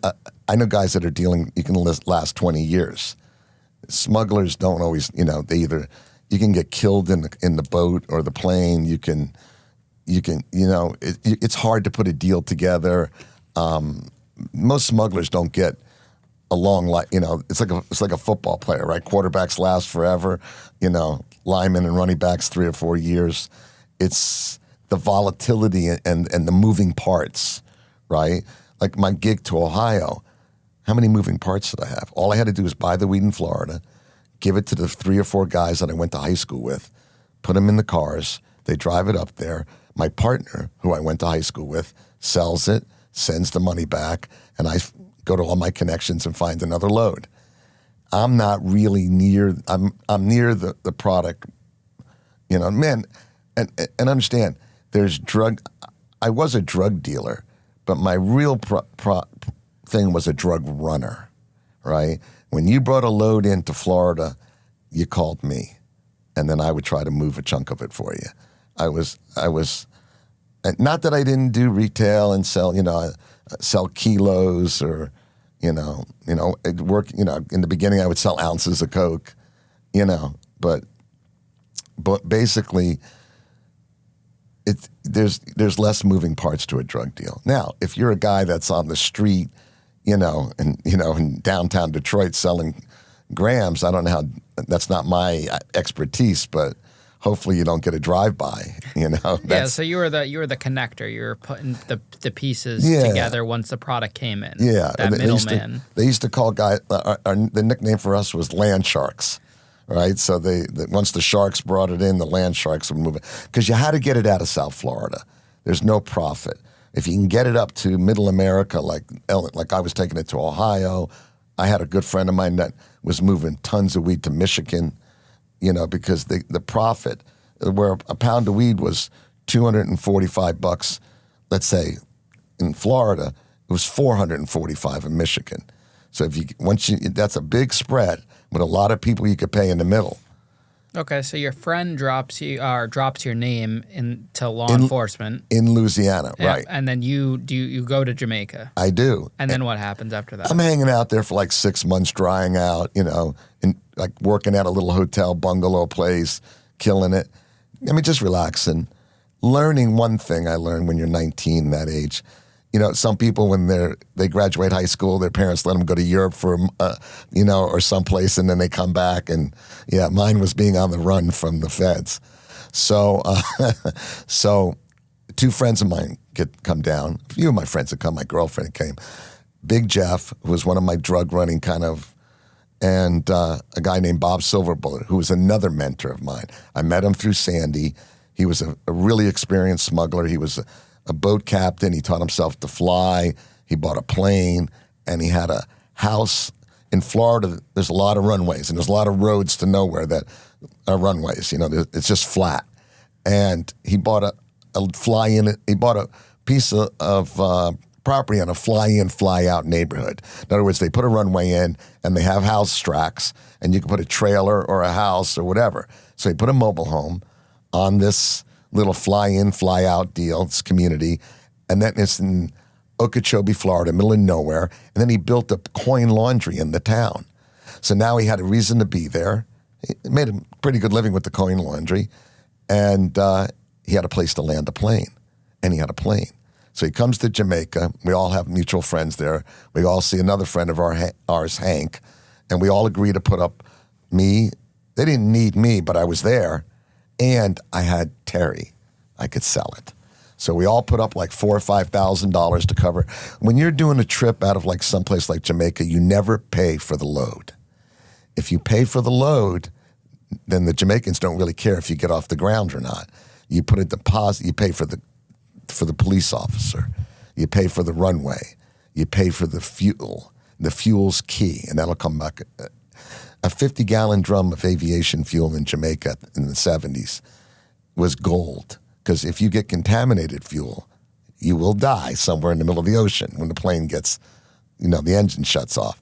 I know guys that are dealing. You can last 20 years. Smugglers don't always. They either you can get killed in the boat or the plane. You can. It's hard to put a deal together. Most smugglers don't get along it's like a football player, right? Quarterbacks last forever, linemen and running backs 3 or 4 years. It's the volatility and the moving parts, right? Like my gig to Ohio, how many moving parts did I have? All I had to do was buy the weed in Florida, give it to the 3 or 4 guys that I went to high school with, put them in the cars, they drive it up there. My partner, who I went to high school with, sells it, sends the money back, and I go to all my connections and find another load. I'm not really near. I'm near the product, man, and understand. There's drug. I was a drug dealer, but my real thing was a drug runner, right? When you brought a load into Florida, you called me, and then I would try to move a chunk of it for you. I was. Not that I didn't do retail and sell, sell kilos or, work. In the beginning I would sell ounces of coke, but basically, there's less moving parts to a drug deal. Now, if you're a guy that's on the street, in downtown Detroit selling grams, I don't know how. That's not my expertise, but. Hopefully you don't get a drive-by, Yeah, so you were the connector. You were putting the pieces together once the product came in. Yeah. That middleman. They used to call guys, the nickname for us was land sharks, right? So once the sharks brought it in, the land sharks would move it. Because you had to get it out of South Florida. There's no profit. If you can get it up to middle America, like I was taking it to Ohio, I had a good friend of mine that was moving tons of weed to Michigan, because the profit, where a pound of weed was $245, let's say, in Florida, it was $445 in Michigan. So that's a big spread with a lot of people you could pay in the middle. Okay, so your friend drops your name into law enforcement in Louisiana, right? And then you go to Jamaica. I do. And then what happens after that? I'm hanging out there for like 6 months, drying out, and like working at a little hotel bungalow place, killing it. Just relaxing, learning. One thing I learned when you're 19, that age. Some people when they graduate high school, their parents let them go to Europe for, or someplace, and then they come back. And mine was being on the run from the feds. So, so 2 friends of mine come down. A few of my friends had come. My girlfriend came. Big Jeff, who was one of my drug running kind of, and a guy named Bob Silverbullet, who was another mentor of mine. I met him through Sandy. He was a really experienced smuggler. He was a boat captain. He taught himself to fly. He bought a plane, and he had a house in Florida. There's a lot of runways, and there's a lot of roads to nowhere that are runways. It's just flat. And he bought a fly-in. He bought a piece of property on a fly-in, fly-out neighborhood. In other words, they put a runway in, and they have house tracks, and you can put a trailer or a house or whatever. So he put a mobile home on this little fly-in, fly-out deal, this community, and then it's in Okeechobee, Florida, middle of nowhere, and then he built a coin laundry in the town. So now he had a reason to be there. He made a pretty good living with the coin laundry, and he had a place to land a plane, and he had a plane. So he comes to Jamaica. We all have mutual friends there. We all see another friend of ours, Hank, and we all agree to put up me. They didn't need me, but I was there, and I had Terry. I could sell it. So we all put up like $4,000 or $5,000 to cover. When you're doing a trip out of like someplace like Jamaica, you never pay for the load. If you pay for the load, then the Jamaicans don't really care if you get off the ground or not. You put a deposit. You pay for the police officer. You pay for the runway. You pay for the fuel. The fuel's key, and that'll come back. A 50-gallon drum of aviation fuel in Jamaica in the 70s was gold, because if you get contaminated fuel, you will die somewhere in the middle of the ocean when the plane gets, the engine shuts off.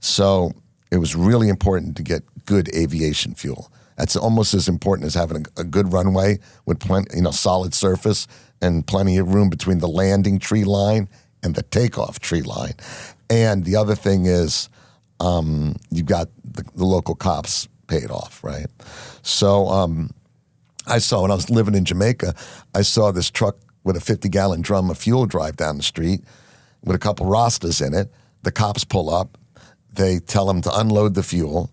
So it was really important to get good aviation fuel. That's almost as important as having a good runway with plenty, solid surface and plenty of room between the landing tree line and the takeoff tree line. And the other thing is, you've got the local cops paid off, right? So I saw, when I was living in Jamaica, I saw this truck with a 50-gallon drum of fuel drive down the street with a couple Rastas in it. The cops pull up. They tell them to unload the fuel,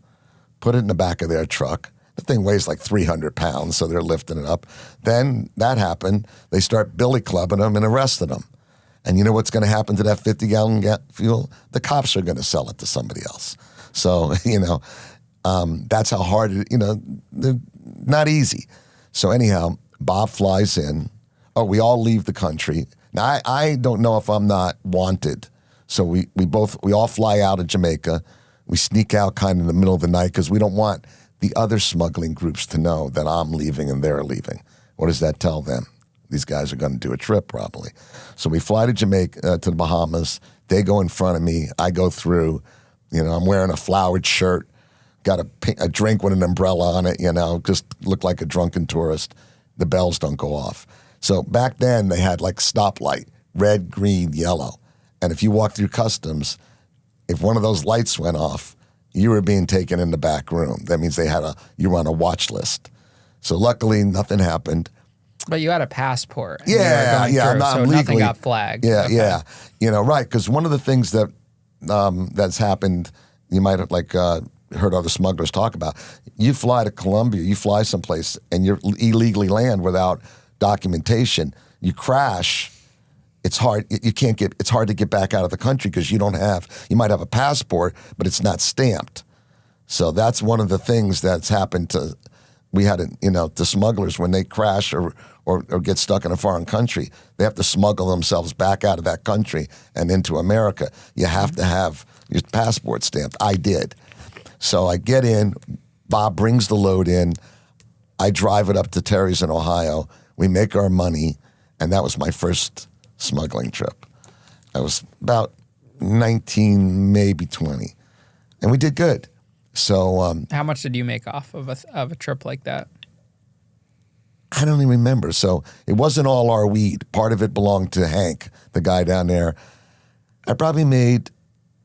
put it in the back of their truck. The thing weighs like 300 pounds, so they're lifting it up. Then that happened. They start billy clubbing them and arresting them. And you know what's going to happen to that 50-gallon fuel? The cops are going to sell it to somebody else. So, that's how hard it, they're not easy. So anyhow, Bob flies in. Oh, we all leave the country. Now, I don't know if I'm not wanted. So we all fly out of Jamaica. We sneak out kind of in the middle of the night because we don't want the other smuggling groups to know that I'm leaving and they're leaving. What does that tell them? These guys are going to do a trip probably. So we fly to Jamaica, to the Bahamas. They go in front of me. I go through. I'm wearing a flowered shirt, got a drink with an umbrella on it, just look like a drunken tourist. The bells don't go off. So back then they had like stoplight, red, green, yellow. And if you walk through customs, if one of those lights went off, you were being taken in the back room. That means you were on a watch list. So luckily nothing happened. But you had a passport. Yeah. So nothing got flagged. Yeah, okay. Yeah. Right, because one of the things that that's happened, you might have heard other smugglers talk about. You fly to Colombia, you fly someplace, and you illegally land without documentation. You crash. It's hard. It's hard to get back out of the country because you might have a passport, but it's not stamped. So that's one of the things that's happened to smugglers when they crash or get stuck in a foreign country. They have to smuggle themselves back out of that country and into America. You have to have your passport stamped. I did. So I get in. Bob brings the load in. I drive it up to Terry's in Ohio. We make our money, and that was my first smuggling trip. I was about 19, maybe 20, and we did good. So how much did you make off of a trip like that? I don't even remember. So it wasn't all our weed. Part of it belonged to Hank, the guy down there. I probably made,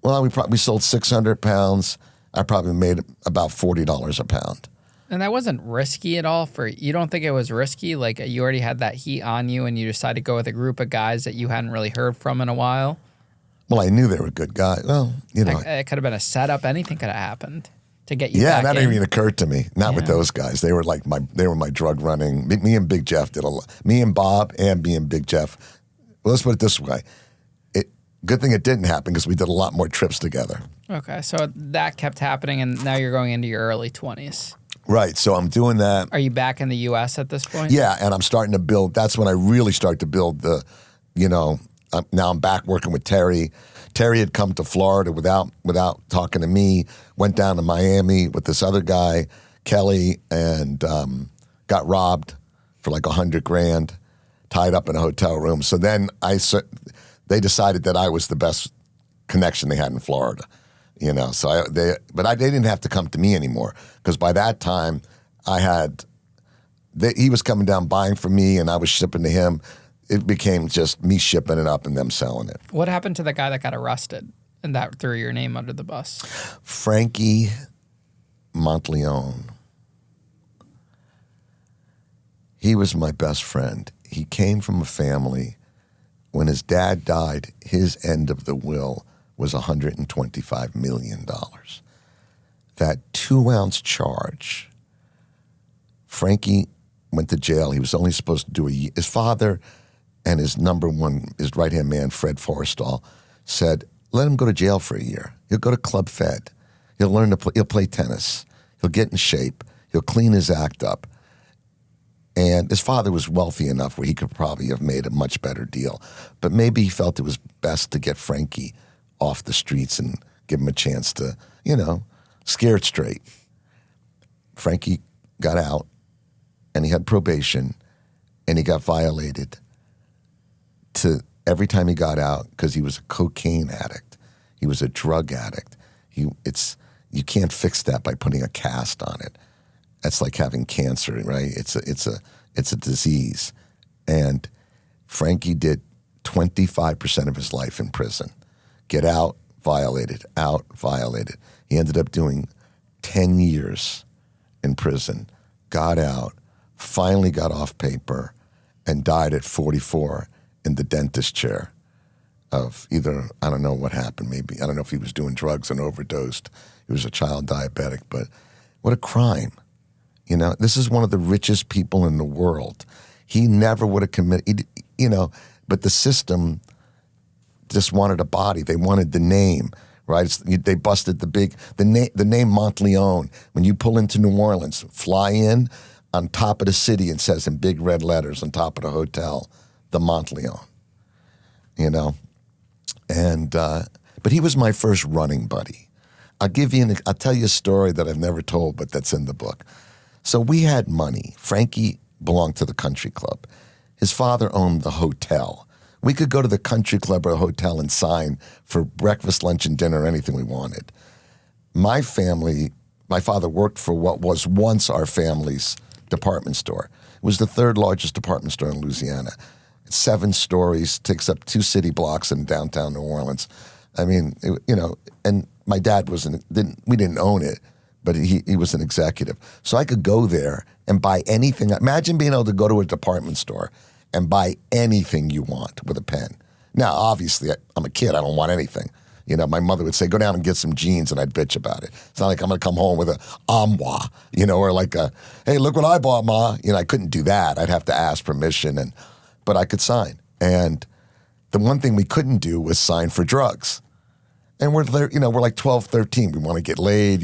we sold 600 pounds. I probably made about $40 a pound. And that wasn't risky at all you don't think it was risky? Like you already had that heat on you and you decided to go with a group of guys that you hadn't really heard from in a while? Well, I knew they were good guys. Well, It could have been a setup. Anything could have happened to get you back that in. didn't even occur to me. Not with those guys. They were my drug running. Me and Big Jeff did a lot. Me and Bob and me and Big Jeff. Well, let's put it this way. Good thing it didn't happen because we did a lot more trips together. Okay, so that kept happening, and now you're going into your early 20s. Right. So I'm doing that. Are you back in the U.S. at this point? Yeah, and I'm starting to build. That's when I really start to build the, now I'm back working with Terry. Terry had come to Florida without talking to me, went down to Miami with this other guy, Kelly, and got robbed for like $100,000, tied up in a hotel room. So then they decided that I was the best connection they had in Florida. So they didn't have to come to me anymore, because by that time he was coming down buying from me and I was shipping to him. It became just me shipping it up and them selling it. What happened to the guy that got arrested and that threw your name under the bus? Frankie Monteleone. He was my best friend. He came from a family. When his dad died, his end of the will was $125 million. That 2-ounce charge, Frankie went to jail. He was only supposed to do a year. His father and his right-hand man, Fred Forrestal, said, let him go to jail for a year. He'll go to Club Fed. He'll learn to he'll play tennis. He'll get in shape. He'll clean his act up. And his father was wealthy enough where he could probably have made a much better deal. But maybe he felt it was best to get Frankie off the streets and give him a chance to, scare it straight. Frankie got out, and he had probation, and he got violated every time he got out, because he was a cocaine addict. He was a drug addict. You can't fix that by putting a cast on it. That's like having cancer, right? It's a disease. And Frankie did 25% of his life in prison. Get out, violated, out, violated. He ended up doing 10 years in prison, got out, finally got off paper, and died at 44 in the dentist chair of either, I don't know what happened, maybe. I don't know if he was doing drugs and overdosed. He was a child diabetic, but what a crime. This is one of the richest people in the world. He never would have committed, but the system just wanted a body. They wanted the name, right? They busted the name Monteleone. When you pull into New Orleans, fly in, on top of the city, it says in big red letters on top of the hotel, the Monteleone, And, but he was my first running buddy. I'll tell you a story that I've never told, but that's in the book. So we had money. Frankie belonged to the country club. His father owned the hotel. We could go to the country club or the hotel and sign for breakfast, lunch, and dinner, anything we wanted. My father worked for what was once our family's department store. It was the third largest department store in Louisiana. It's 7 stories, takes up 2 city blocks in downtown New Orleans. I mean, and my dad we didn't own it, but he was an executive. So I could go there and buy anything. Imagine being able to go to a department store and buy anything you want with a pen. Now, obviously, I'm a kid. I don't want anything. My mother would say, go down and get some jeans, and I'd bitch about it. It's not like I'm going to come home with a armoire, or like hey, look what I bought, Ma. I couldn't do that. I'd have to ask permission, but I could sign. And the one thing we couldn't do was sign for drugs. And we're there, we're like 12, 13. We want to get laid.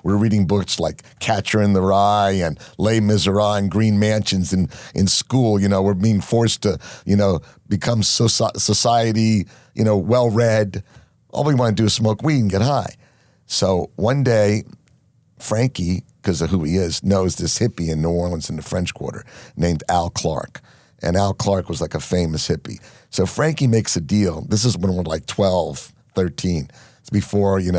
We're reading books like Catcher in the Rye and Les Miserables and Green Mansions in school. We're being forced to, become society, well-read. All we want to do is smoke weed and get high. So one day, Frankie, because of who he is, knows this hippie in New Orleans in the French Quarter named Al Clark. And Al Clark was like a famous hippie. So Frankie makes a deal. This is when we're like 12, 13. It's before, he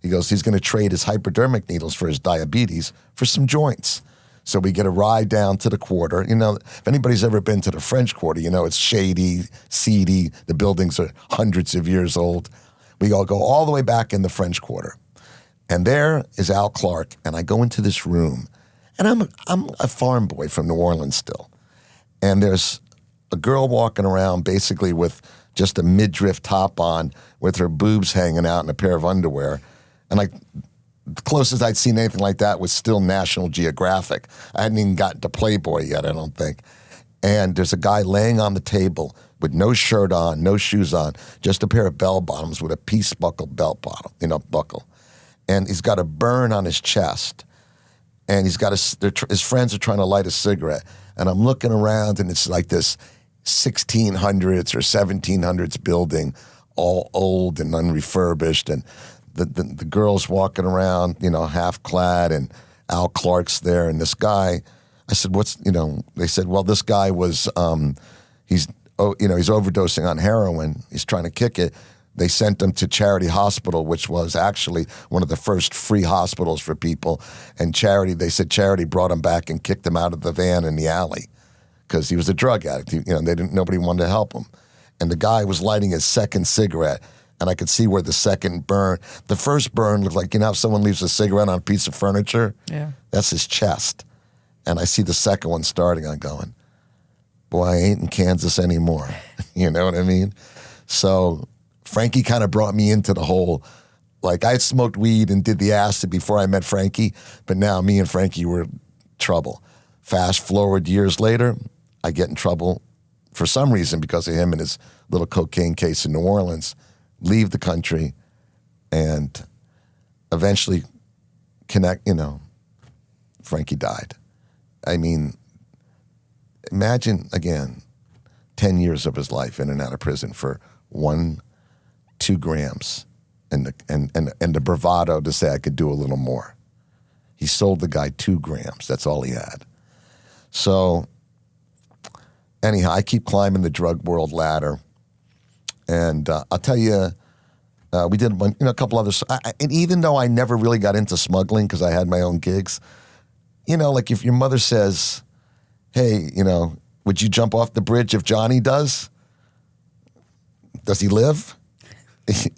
goes, he's going to trade his hypodermic needles for his diabetes for some joints. So we get a ride down to the Quarter. If anybody's ever been to the French Quarter, it's shady, seedy. The buildings are hundreds of years old. We all go all the way back in the French Quarter. And there is Al Clark, and I go into this room, and I'm a farm boy from New Orleans still. And there's a girl walking around basically with just a midriff top on with her boobs hanging out and a pair of underwear. And the closest I'd seen anything like that was still National Geographic. I hadn't even gotten to Playboy yet, I don't think. And there's a guy laying on the table with no shirt on, no shoes on, just a pair of bell bottoms with a piece buckle belt bottom, buckle. And he's got a burn on his chest. and he's got his friends are trying to light a cigarette, and I'm looking around, and it's like this 1600s or 1700s building, all old and unrefurbished, and the girls walking around, half clad, and Al Clark's there, and this guy. I said, they said, well, this guy was, he's overdosing on heroin. He's trying to kick it. They sent him to Charity Hospital, which was actually one of the first free hospitals for people. And they said Charity brought him back and kicked him out of the van in the alley because he was a drug addict. Nobody wanted to help him. And the guy was lighting his second cigarette, and I could see where the second burn, the first burn looked like, how someone leaves a cigarette on a piece of furniture? Yeah. That's his chest. And I see the second one starting. I'm going, boy, I ain't in Kansas anymore. You know what I mean? So Frankie kind of brought me into the whole, like I had smoked weed and did the acid before I met Frankie, but now me and Frankie were trouble. Fast forward years later, I get in trouble for some reason because of him and his little cocaine case in New Orleans, leave the country, and eventually Frankie died. I mean, imagine, again, 10 years of his life in and out of prison for 2 grams and the bravado to say I could do a little more. He sold the guy 2 grams. That's all he had. So anyhow, I keep climbing the drug world ladder. And I'll tell you, we did a couple others. And even though I never really got into smuggling because I had my own gigs, like if your mother says, hey, would you jump off the bridge if Johnny does? Does he live?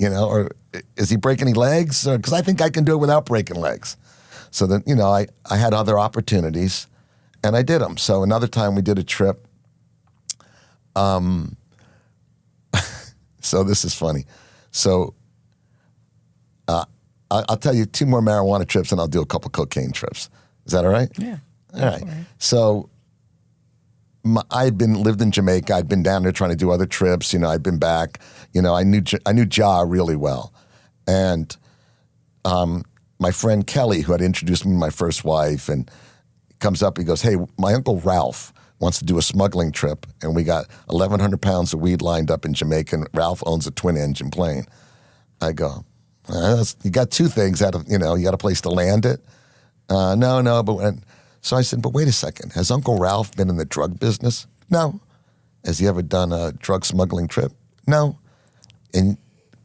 Or is he breaking any legs? Because I think I can do it without breaking legs. So then, I had other opportunities, and I did them. So another time we did a trip. So this is funny. So I'll tell you 2 more marijuana trips, and I'll do a couple cocaine trips. Is that all right? Yeah. All right. So I had lived in Jamaica. I'd been down there trying to do other trips. I'd been back. I knew Ja really well. And my friend Kelly, who had introduced me to my first wife, and comes up, he goes, hey, my Uncle Ralph wants to do a smuggling trip, and we got 1,100 pounds of weed lined up in Jamaica, and Ralph owns a twin-engine plane. I go, you got 2 things out of, you got a place to land it? No, but so I said, but wait a second. Has Uncle Ralph been in the drug business? No. Has he ever done a drug smuggling trip? No. And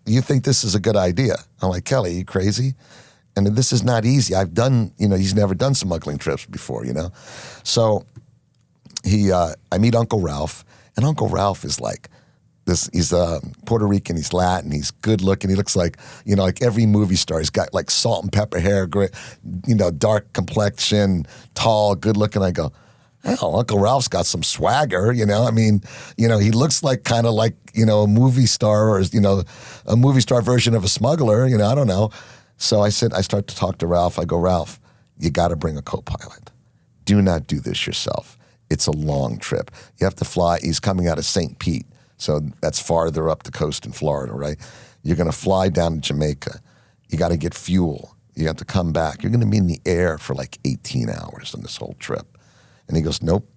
you think this is a good idea? I'm like, Kelly, you crazy? And this is not easy. I've done, he's never done smuggling trips before, So I meet Uncle Ralph, and Uncle Ralph is like this. He's Puerto Rican. He's Latin. He's good looking. He looks like, like every movie star. He's got like salt and pepper hair, great, dark complexion, tall, good looking. I go, hell, Uncle Ralph's got some swagger, he looks like kind of like, a movie star, or, a movie star version of a smuggler, I don't know. So I start to talk to Ralph. I go, Ralph, you got to bring a co-pilot. Do not do this yourself. It's a long trip. You have to fly. He's coming out of St. Pete. So that's farther up the coast in Florida, right? You're going to fly down to Jamaica. You got to get fuel. You have to come back. You're going to be in the air for like 18 hours on this whole trip. And he goes, nope.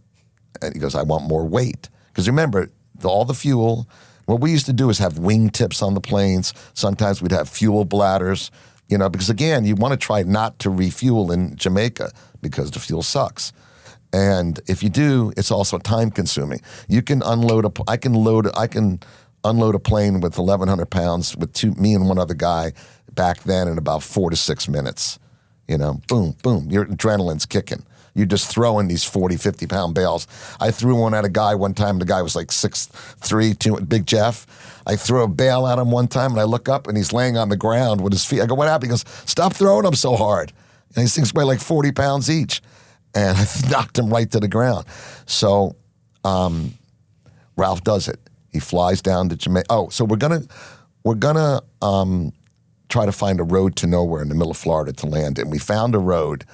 And he goes, I want more weight. Because remember, all the fuel, what we used to do is have wingtips on the planes. Sometimes we'd have fuel bladders, because again, you want to try not to refuel in Jamaica because the fuel sucks. And if you do, it's also time consuming. You can I can unload a plane with 1,100 pounds with me and one other guy back then in about 4 to 6 minutes. Boom, boom, your adrenaline's kicking. You're just throwing these 40, 50-pound bales. I threw one at a guy one time. The guy was like 6'3", Big Jeff. I threw a bale at him one time, and I look up, and he's laying on the ground with his feet. I go, what happened? He goes, stop throwing them so hard. And these things weigh like 40 pounds each. And I knocked him right to the ground. So Ralph does it. He flies down to Jamaica. Oh, so we're gonna try to find a road to nowhere in the middle of Florida to land. And we found a road,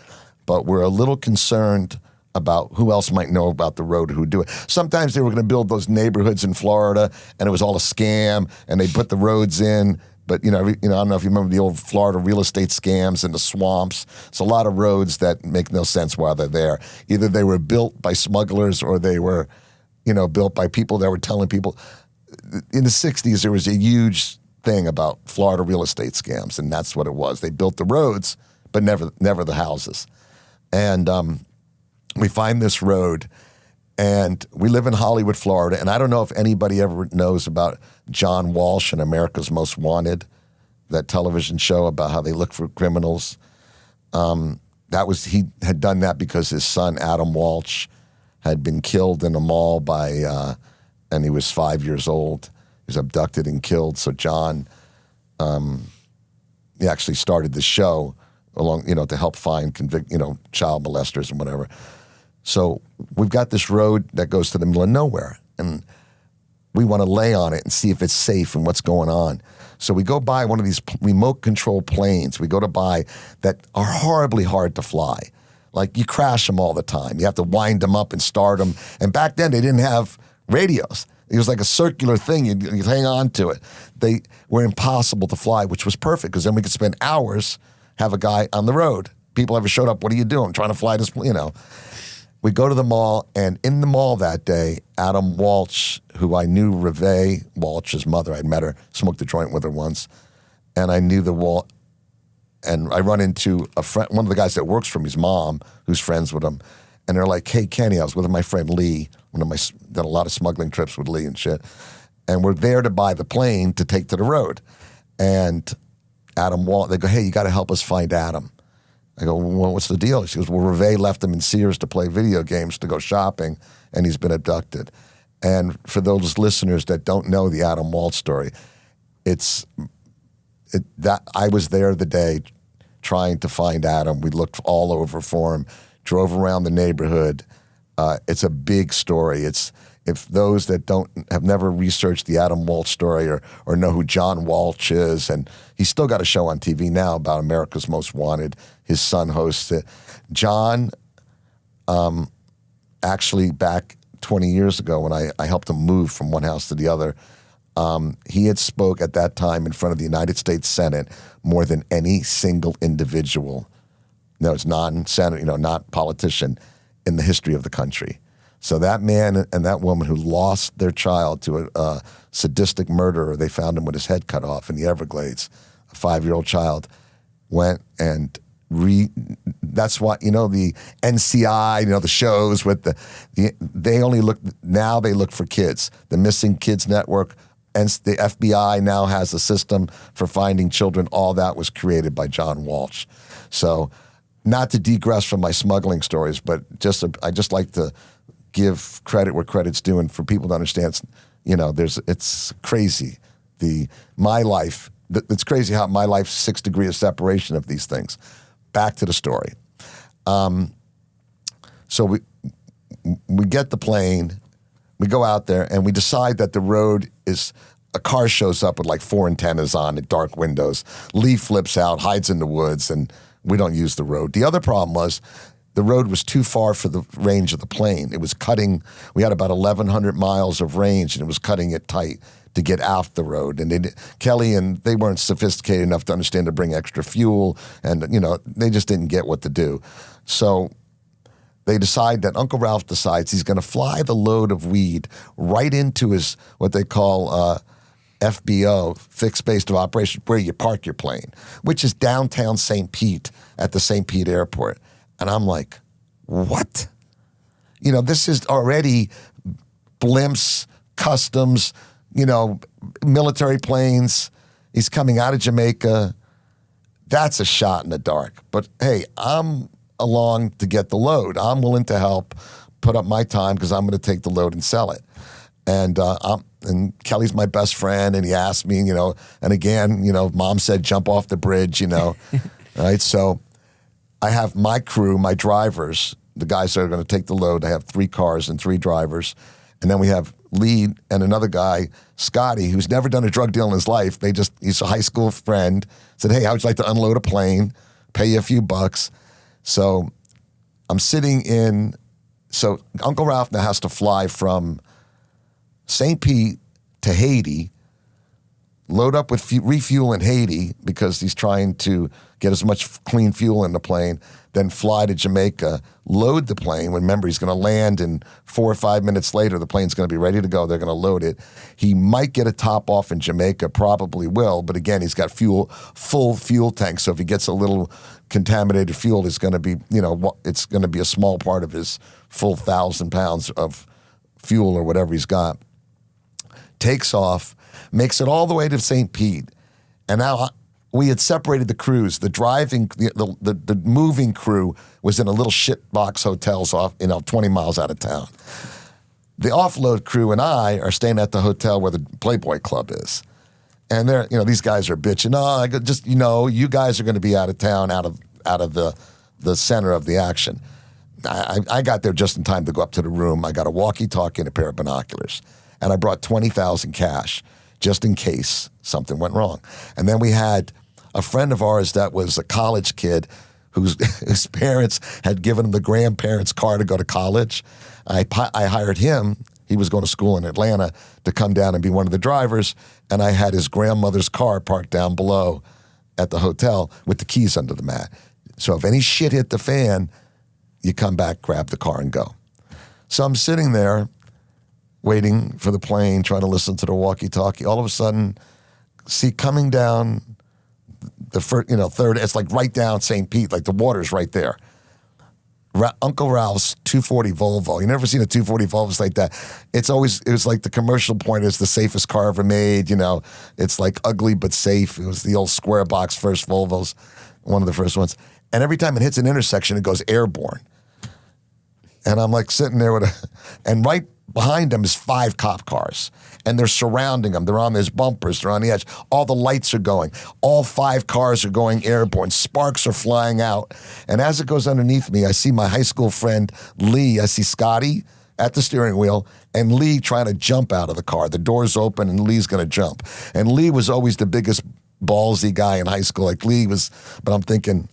but we're a little concerned about who else might know about the road, who do it. Sometimes they were going to build those neighborhoods in Florida, and it was all a scam, and they put the roads in, But, I don't know if you remember the old Florida real estate scams in the swamps. It's a lot of roads that make no sense while they're there. Either they were built by smugglers or they were, built by people that were telling people. In the 60s, there was a huge thing about Florida real estate scams, and that's what it was. They built the roads, but never the houses. And we find this road, and we live in Hollywood, Florida, and I don't know if anybody ever knows about John Walsh and America's Most Wanted, that television show about how they look for criminals. He had done that because his son, Adam Walsh, had been killed in a mall and he was 5 years old. He was abducted and killed. So John, he actually started the show along, to help find child molesters and whatever. So we've got this road that goes to the middle of nowhere, and we want to lay on it and see if it's safe and what's going on. So we go buy one of these remote control planes. We go to buy that are horribly hard to fly. Like, you crash them all the time. You have to wind them up and start them. And back then they didn't have radios. It was like a circular thing. You'd hang on to it. They were impossible to fly, which was perfect because then we could spend hours, have a guy on the road. People ever showed up, what are you doing? Trying to fly this, We go to the mall, and in the mall that day, Adam Walsh, who I knew Reve Walsh's mother, I'd met her, smoked a joint with her once, and I knew and I run into a friend, one of the guys that works for me's mom, who's friends with him, and they're like, "Hey, Kenny," I was with my friend Lee, done a lot of smuggling trips with Lee and shit, and we're there to buy the plane to take to the road, and Adam Walsh, they go, "Hey, you got to help us find Adam." I go, "Well, what's the deal?" She goes, "Well, Reve left him in Sears to play video games, to go shopping, and he's been abducted." And for those listeners that don't know the Adam Walsh story, that I was there the day trying to find Adam. We looked all over for him, drove around the neighborhood. It's a big story. If those that have never researched the Adam Walsh story or know who John Walsh is, and he's still got a show on TV now about America's Most Wanted. His son hosts it. John, actually back 20 years ago when I helped him move from one house to the other, he had spoke at that time in front of the United States Senate more than any single individual. No, it's non-Senate, not politician in the history of the country. So that man and that woman who lost their child to a sadistic murderer, they found him with his head cut off in the Everglades, a 5-year-old child, went and that's why, the NCI, the shows with they only look for kids. The Missing Kids Network, and the FBI now has a system for finding children. All that was created by John Walsh. So not to digress from my smuggling stories, but I just like to give credit where credit's due, and for people to understand, it's crazy. My life, it's crazy how my life's 6 degrees of separation of these things. Back to the story. So we get the plane, we go out there, and we decide that the road a car shows up with like 4 antennas on it, dark windows. Lee flips out, hides in the woods, and we don't use the road. The other problem was the road was too far for the range of the plane. It was cutting, we had about 1,100 miles of range, and it was cutting it tight to get off the road. And Kelly and they weren't sophisticated enough to understand to bring extra fuel, and they just didn't get what to do. So Uncle Ralph decides he's going to fly the load of weed right into his, what they call FBO, fixed base of operation, where you park your plane, which is downtown St. Pete at the St. Pete airport. And I'm like, what? This is already blimps, customs, military planes. He's coming out of Jamaica. That's a shot in the dark. But hey, I'm along to get the load. I'm willing to help put up my time because I'm going to take the load and sell it. And Kelly's my best friend, and he asked me, and again, Mom said jump off the bridge, right? So I have my crew, my drivers, the guys that are going to take the load. I have 3 cars and 3 drivers. And then we have Lee and another guy, Scotty, who's never done a drug deal in his life. He's a high school friend, said, "Hey, how would you like to unload a plane? Pay you a few bucks." So I'm sitting so Uncle Ralph now has to fly from St. Pete to Haiti, load up with refuel in Haiti because he's trying to get as much clean fuel in the plane, then fly to Jamaica, load the plane. Remember, he's going to land, and 4 or 5 minutes later, the plane's going to be ready to go. They're going to load it. He might get a top off in Jamaica, probably will, but again, he's got full fuel tank. So if he gets a little contaminated fuel, it's going to be, it's going to be a small part of his full 1,000 pounds of fuel or whatever he's got. Takes off, makes it all the way to St. Pete, and now we had separated the crews. The driving, the moving crew was in a little shitbox hotels off, 20 miles out of town. The offload crew and I are staying at the hotel where the Playboy Club is, and they're, these guys are bitching. You guys are going to be out of town, out of the center of the action. I got there just in time to go up to the room. I got a walkie-talkie and a pair of binoculars, and I brought $20,000 cash just in case something went wrong. And then we had a friend of ours that was a college kid whose parents had given him the grandparents' car to go to college. I hired him. He was going to school in Atlanta to come down and be one of the drivers. And I had his grandmother's car parked down below at the hotel with the keys under the mat. So if any shit hit the fan, you come back, grab the car, and go. So I'm sitting there waiting for the plane, trying to listen to the walkie-talkie. All of a sudden, see coming down the first, third, it's like right down St. Pete, like the water's right there. Uncle Ralph's 240 Volvo. You never seen a 240 Volvo? It's like that. It was like the commercial point is the safest car ever made. It's like ugly but safe. It was the old square box first Volvos, one of the first ones. And every time it hits an intersection, it goes airborne. And I'm like sitting there and right behind them is 5 cop cars, and they're surrounding them. They're on these bumpers. They're on the edge. All the lights are going. All 5 cars are going airborne. Sparks are flying out. And as it goes underneath me, I see my high school friend, Lee. I see Scotty at the steering wheel, and Lee trying to jump out of the car. The door's open, and Lee's going to jump. And Lee was always the biggest ballsy guy in high school. Like Lee was, but I'm thinking,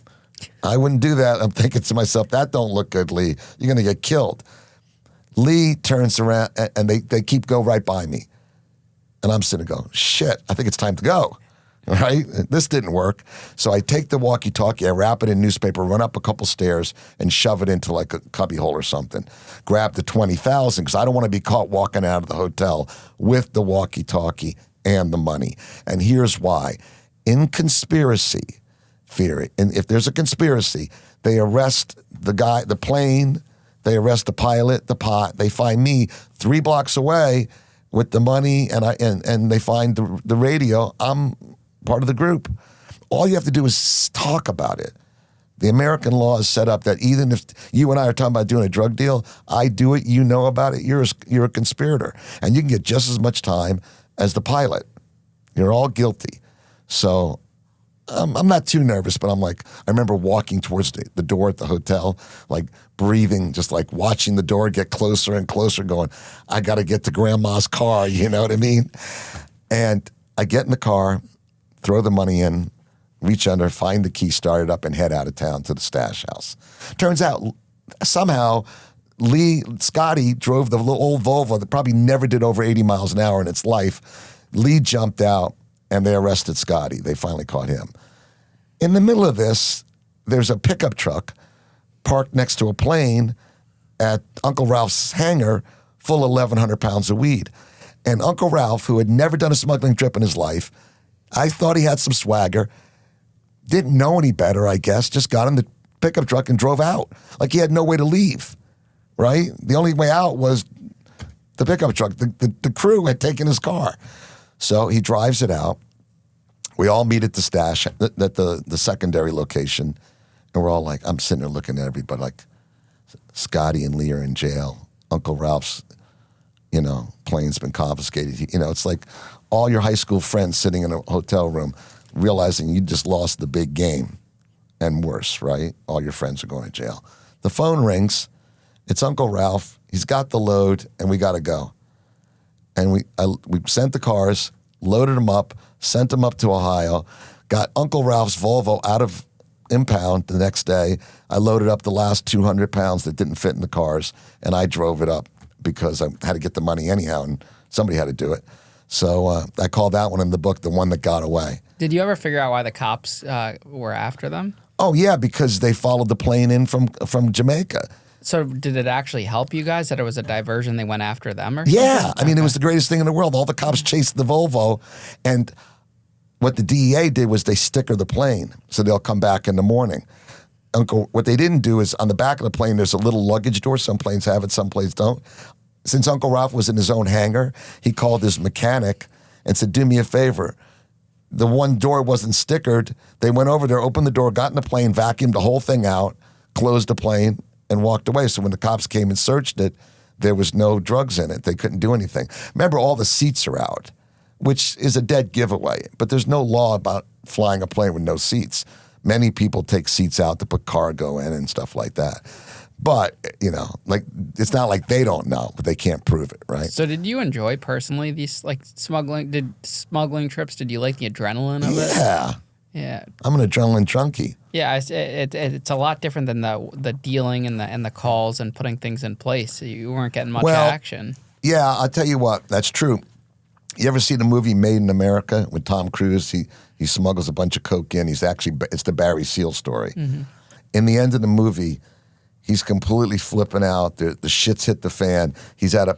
I wouldn't do that. I'm thinking to myself, that don't look good, Lee. You're going to get killed. Lee turns around, and they keep go right by me. And I'm sitting there going, shit, I think it's time to go, right? This didn't work. So I take the walkie-talkie, I wrap it in newspaper, run up a couple stairs, and shove it into like a cubby hole or something. Grab the $20,000, because I don't want to be caught walking out of the hotel with the walkie-talkie and the money. And here's why. In conspiracy theory, and if there's a conspiracy, they arrest the guy, the plane, they arrest the pilot, the pot. They find me 3 blocks away with the money, and they find the radio. I'm part of the group. All you have to do is talk about it. The American law is set up that even if you and I are talking about doing a drug deal, I do it, you know about it, you're a conspirator. And you can get just as much time as the pilot. You're all guilty. So I'm not too nervous, but I remember walking towards the door at the hotel, like breathing, just like watching the door get closer and closer, going, I got to get to grandma's car, you know what I mean? And I get in the car, throw the money in, reach under, find the key, start it up, and head out of town to the stash house. Turns out, somehow, Scotty drove the little old Volvo that probably never did over 80 miles an hour in its life. Lee jumped out, and they arrested Scotty. They finally caught him. In the middle of this, there's a pickup truck parked next to a plane at Uncle Ralph's hangar full of 1,100 pounds of weed. And Uncle Ralph, who had never done a smuggling trip in his life, I thought he had some swagger, didn't know any better, I guess, just got in the pickup truck and drove out. Like he had no way to leave, right? The only way out was the pickup truck. The crew had taken his car. So he drives it out. We all meet at the stash, at the secondary location, and we're all like, I'm sitting there looking at everybody like, Scotty and Lee are in jail. Uncle Ralph's, plane's been confiscated. It's like all your high school friends sitting in a hotel room realizing you just lost the big game, and worse, right? All your friends are going to jail. The phone rings. It's Uncle Ralph. He's got the load, and we got to go. And we sent the cars, loaded them up, sent them up to Ohio, got Uncle Ralph's Volvo out of impound the next day. I loaded up the last 200 pounds that didn't fit in the cars, and I drove it up because I had to get the money anyhow, and somebody had to do it. So I call that one in the book the one that got away. Did you ever figure out why the cops were after them? Oh, yeah, because they followed the plane in from Jamaica. So did it actually help you guys that it was a diversion? They went after them or Yeah. something? I mean, it was the greatest thing in the world. All the cops chased the Volvo. And what the DEA did was they sticker the plane so they'll come back in the morning. What they didn't do is on the back of the plane, there's a little luggage door. Some planes have it, some planes don't. Since Uncle Ralph was in his own hangar, he called his mechanic and said, do me a favor. The one door wasn't stickered. They went over there, opened the door, got in the plane, vacuumed the whole thing out, closed the plane, and walked away. So when the cops came and searched it, there was no drugs in it. They couldn't do anything. Remember, all the seats are out, which is a dead giveaway. But there's no law about flying a plane with no seats. Many people take seats out to put cargo in and stuff like that. But, like it's not like they don't know, but they can't prove it, right? So did you enjoy personally these smuggling trips? Did you like the adrenaline of it? Yeah. Yeah. I'm an adrenaline junkie. Yeah, it's a lot different than the dealing and the calls and putting things in place. You weren't getting much action. Yeah, I'll tell you what, that's true. You ever see the movie Made in America with Tom Cruise? He smuggles a bunch of coke in. It's the Barry Seal story. Mm-hmm. In the end of the movie, he's completely flipping out. The shit's hit the fan. He's at a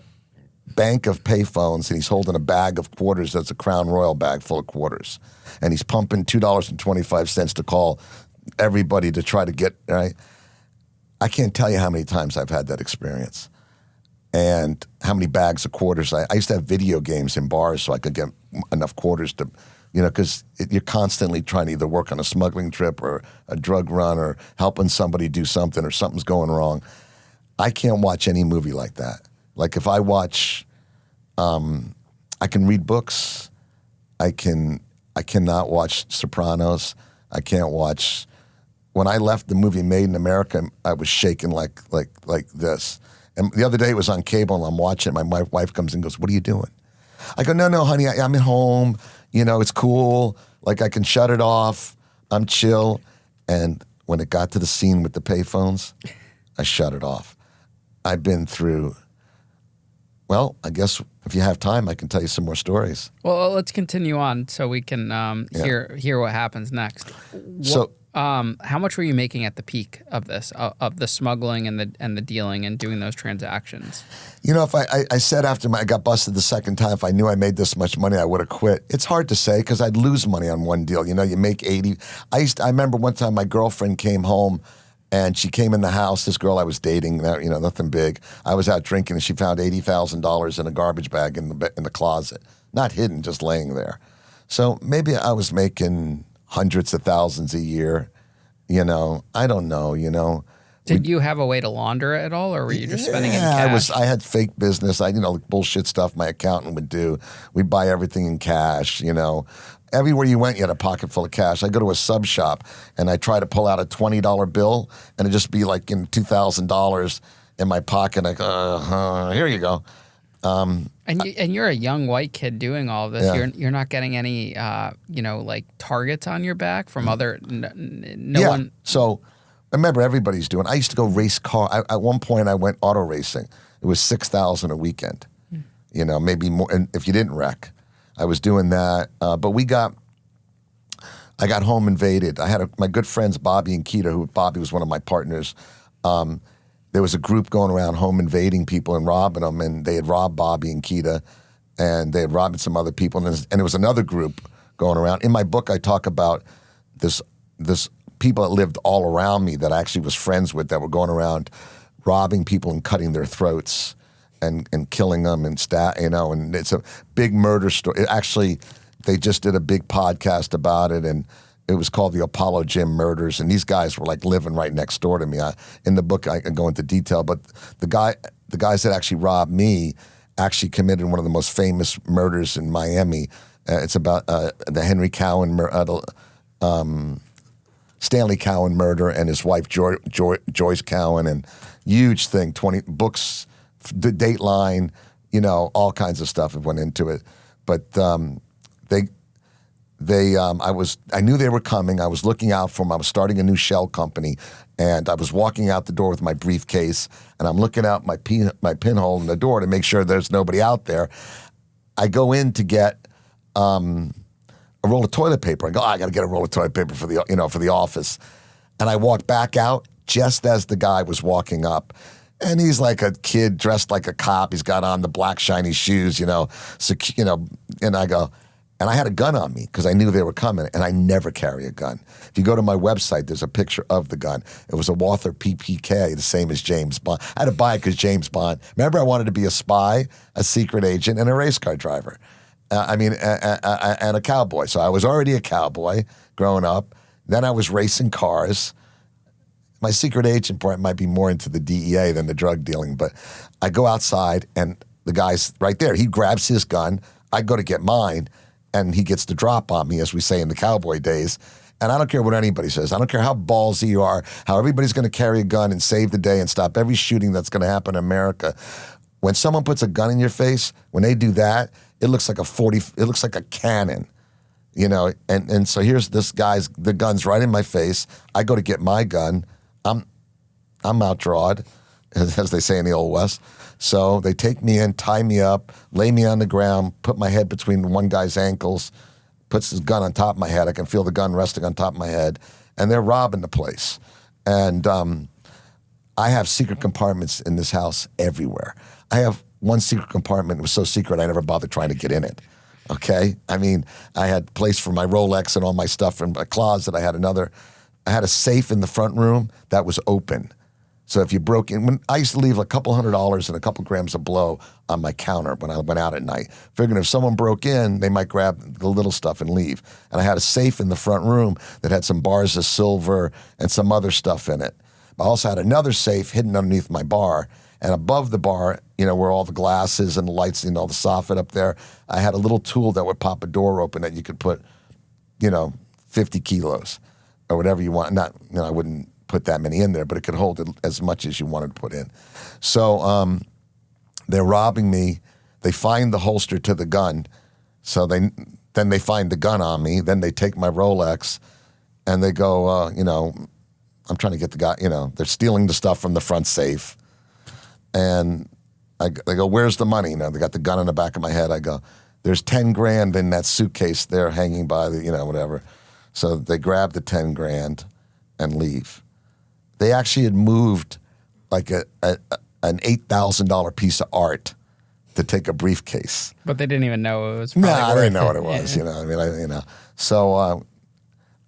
bank of payphones, and he's holding a bag of quarters that's a Crown Royal bag full of quarters. And he's pumping $2.25 to call everybody to try to get, right? I can't tell you how many times I've had that experience and how many bags of quarters. I used to have video games in bars so I could get enough quarters to, because you're constantly trying to either work on a smuggling trip or a drug run or helping somebody do something or something's going wrong. I can't watch any movie like that. Like if I watch, I can read books. I cannot watch Sopranos. I can't watch. When I left the movie Made in America, I was shaking like this. And the other day it was on cable and I'm watching it. My wife comes in and goes, "What are you doing?" I go, "No, honey, I'm at home. It's cool. Like I can shut it off. I'm chill." And when it got to the scene with the payphones, I shut it off. I've been through. Well, I guess if you have time, I can tell you some more stories. Well, let's continue on so we can hear what happens next. How much were you making at the peak of this, of the smuggling and the dealing and doing those transactions? If I said after I got busted the second time, if I knew I made this much money, I would have quit. It's hard to say because I'd lose money on one deal. You make 80. I remember one time my girlfriend came home. And she came in the house, this girl I was dating, nothing big. I was out drinking, and she found $80,000 in a garbage bag in the closet. Not hidden, just laying there. So maybe I was making hundreds of thousands a year. I don't know, Did you have a way to launder it at all, or were you just spending it in cash? I had fake business. Bullshit stuff my accountant would do. We'd buy everything in cash, Everywhere you went, you had a pocket full of cash. I go to a sub shop, and I try to pull out a $20 bill, and it'd just be like $2,000 in my pocket. Here you go. And you're a young white kid doing all of this. Yeah. You're not getting any, targets on your back from other no one. So remember, everybody's doing. I used to go race car. At one point, I went auto racing. It was $6,000 a weekend. Maybe more. And if you didn't wreck. I was doing that, but I got home invaded. I had my good friends Bobby and Keita, Bobby was one of my partners. There was a group going around home invading people and robbing them, and they had robbed Bobby and Keita, and they had robbed some other people, and there was another group going around. In my book, I talk about this people that lived all around me that I actually was friends with that were going around robbing people and cutting their throats. And killing them and and it's a big murder story. Actually, they just did a big podcast about it, and it was called the Apollo Gym Murders. And these guys were like living right next door to me. In the book, I can go into detail, but the guys that actually robbed me actually committed one of the most famous murders in Miami. It's about the Henry Cowan, Stanley Cowan murder, and his wife Joyce Cowan, and huge thing. 20 books. The Dateline, all kinds of stuff went into it. But I knew they were coming. I was looking out for them. I was starting a new shell company, and I was walking out the door with my briefcase, and I'm looking out my pinhole in the door to make sure there's nobody out there. I go in to get a roll of toilet paper. I go, I got to get a roll of toilet paper for the office. And I walk back out just as the guy was walking up. And he's like a kid dressed like a cop. He's got on the black shiny shoes, and I go, and I had a gun on me because I knew they were coming, and I never carry a gun. If you go to my website, there's a picture of the gun. It was a Walther PPK, the same as James Bond. I had to buy it because James Bond. Remember, I wanted to be a spy, a secret agent, and a race car driver. And a cowboy. So I was already a cowboy growing up. Then I was racing cars. My secret agent part might be more into the DEA than the drug dealing, but I go outside and the guy's right there. He grabs his gun. I go to get mine, and he gets the drop on me, as we say in the cowboy days. And I don't care what anybody says. I don't care how ballsy you are, how everybody's going to carry a gun and save the day and stop every shooting that's going to happen in America. When someone puts a gun in your face, when they do that, it looks like it looks like a cannon. And so here's the gun's right in my face. I go to get my gun. I'm outdrawed, as they say in the Old West. So they take me in, tie me up, lay me on the ground, put my head between one guy's ankles, puts his gun on top of my head. I can feel the gun resting on top of my head. And they're robbing the place. And I have secret compartments in this house everywhere. I have one secret compartment. It was so secret I never bothered trying to get in it. Okay? I mean, I had place for my Rolex and all my stuff in a closet. I had a safe in the front room that was open. So if you broke in, I used to leave a couple $100 and a couple grams of blow on my counter when I went out at night, figuring if someone broke in, they might grab the little stuff and leave. And I had a safe in the front room that had some bars of silver and some other stuff in it. I also had another safe hidden underneath my bar. And above the bar, where all the glasses and the lights, all the soffit up there, I had a little tool that would pop a door open that you could put, 50 kilos or whatever you want. Not, I wouldn't put that many in there, but it could hold as much as you wanted to put in. So they're robbing me. They find the holster to the gun. So then they find the gun on me. Then they take my Rolex and they go, I'm trying to get the guy, they're stealing the stuff from the front safe. And they go, where's the money? They got the gun in the back of my head. I go, there's 10 grand in that suitcase there hanging by the, whatever. So they grab the 10 grand and leave. They actually had moved like an $8,000 piece of art to take a briefcase. But they didn't even know it was. No, I didn't know what it was. Yeah. So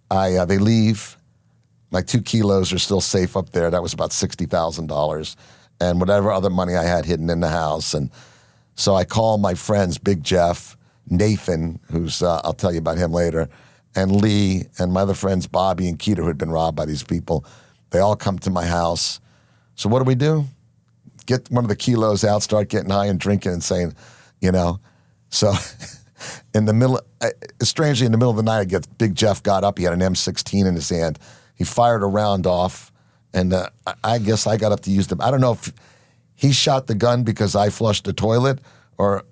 they leave. My 2 kilos are still safe up there. That was about $60,000, and whatever other money I had hidden in the house. And so I call my friends, Big Jeff, Nathan, who's I'll tell you about him later, and Lee, and my other friends, Bobby and Keita, who had been robbed by these people. They all come to my house. So what do? Get one of the kilos out, start getting high and drinking and saying, So in the middle, strangely, in the middle of the night, Big Jeff got up. He had an M16 in his hand. He fired a round off, and I guess I got up to use them. I don't know if he shot the gun because I flushed the toilet, or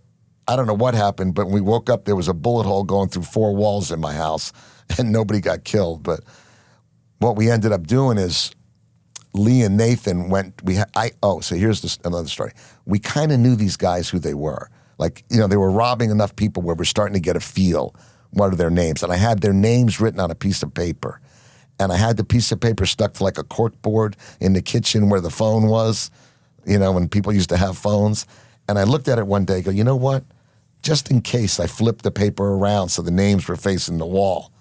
I don't know what happened, but when we woke up, there was a bullet hole going through 4 walls in my house, and nobody got killed. But what we ended up doing is Lee and Nathan went. So here's another story. We kind of knew these guys who they were. Like, they were robbing enough people where we're starting to get a feel. What are their names? And I had their names written on a piece of paper. And I had the piece of paper stuck to like a cork board in the kitchen where the phone was, when people used to have phones. And I looked at it one day and go, you know what? Just in case, I flipped the paper around so the names were facing the wall,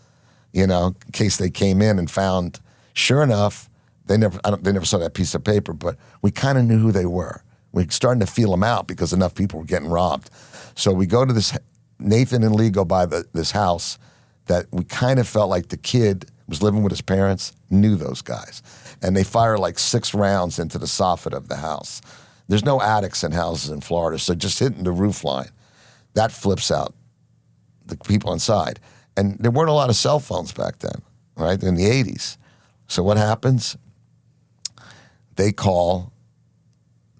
in case they came in and found. Sure enough, they never saw that piece of paper, but we kind of knew who they were. We were starting to feel them out because enough people were getting robbed. So we go to this, Nathan and Lee go by this house that we kind of felt like the kid was living with his parents, knew those guys. And they fire like 6 rounds into the soffit of the house. There's no attics in houses in Florida, so just hitting the roof line, that flips out the people inside. And there weren't a lot of cell phones back then, right, in the 80s. So what happens? They call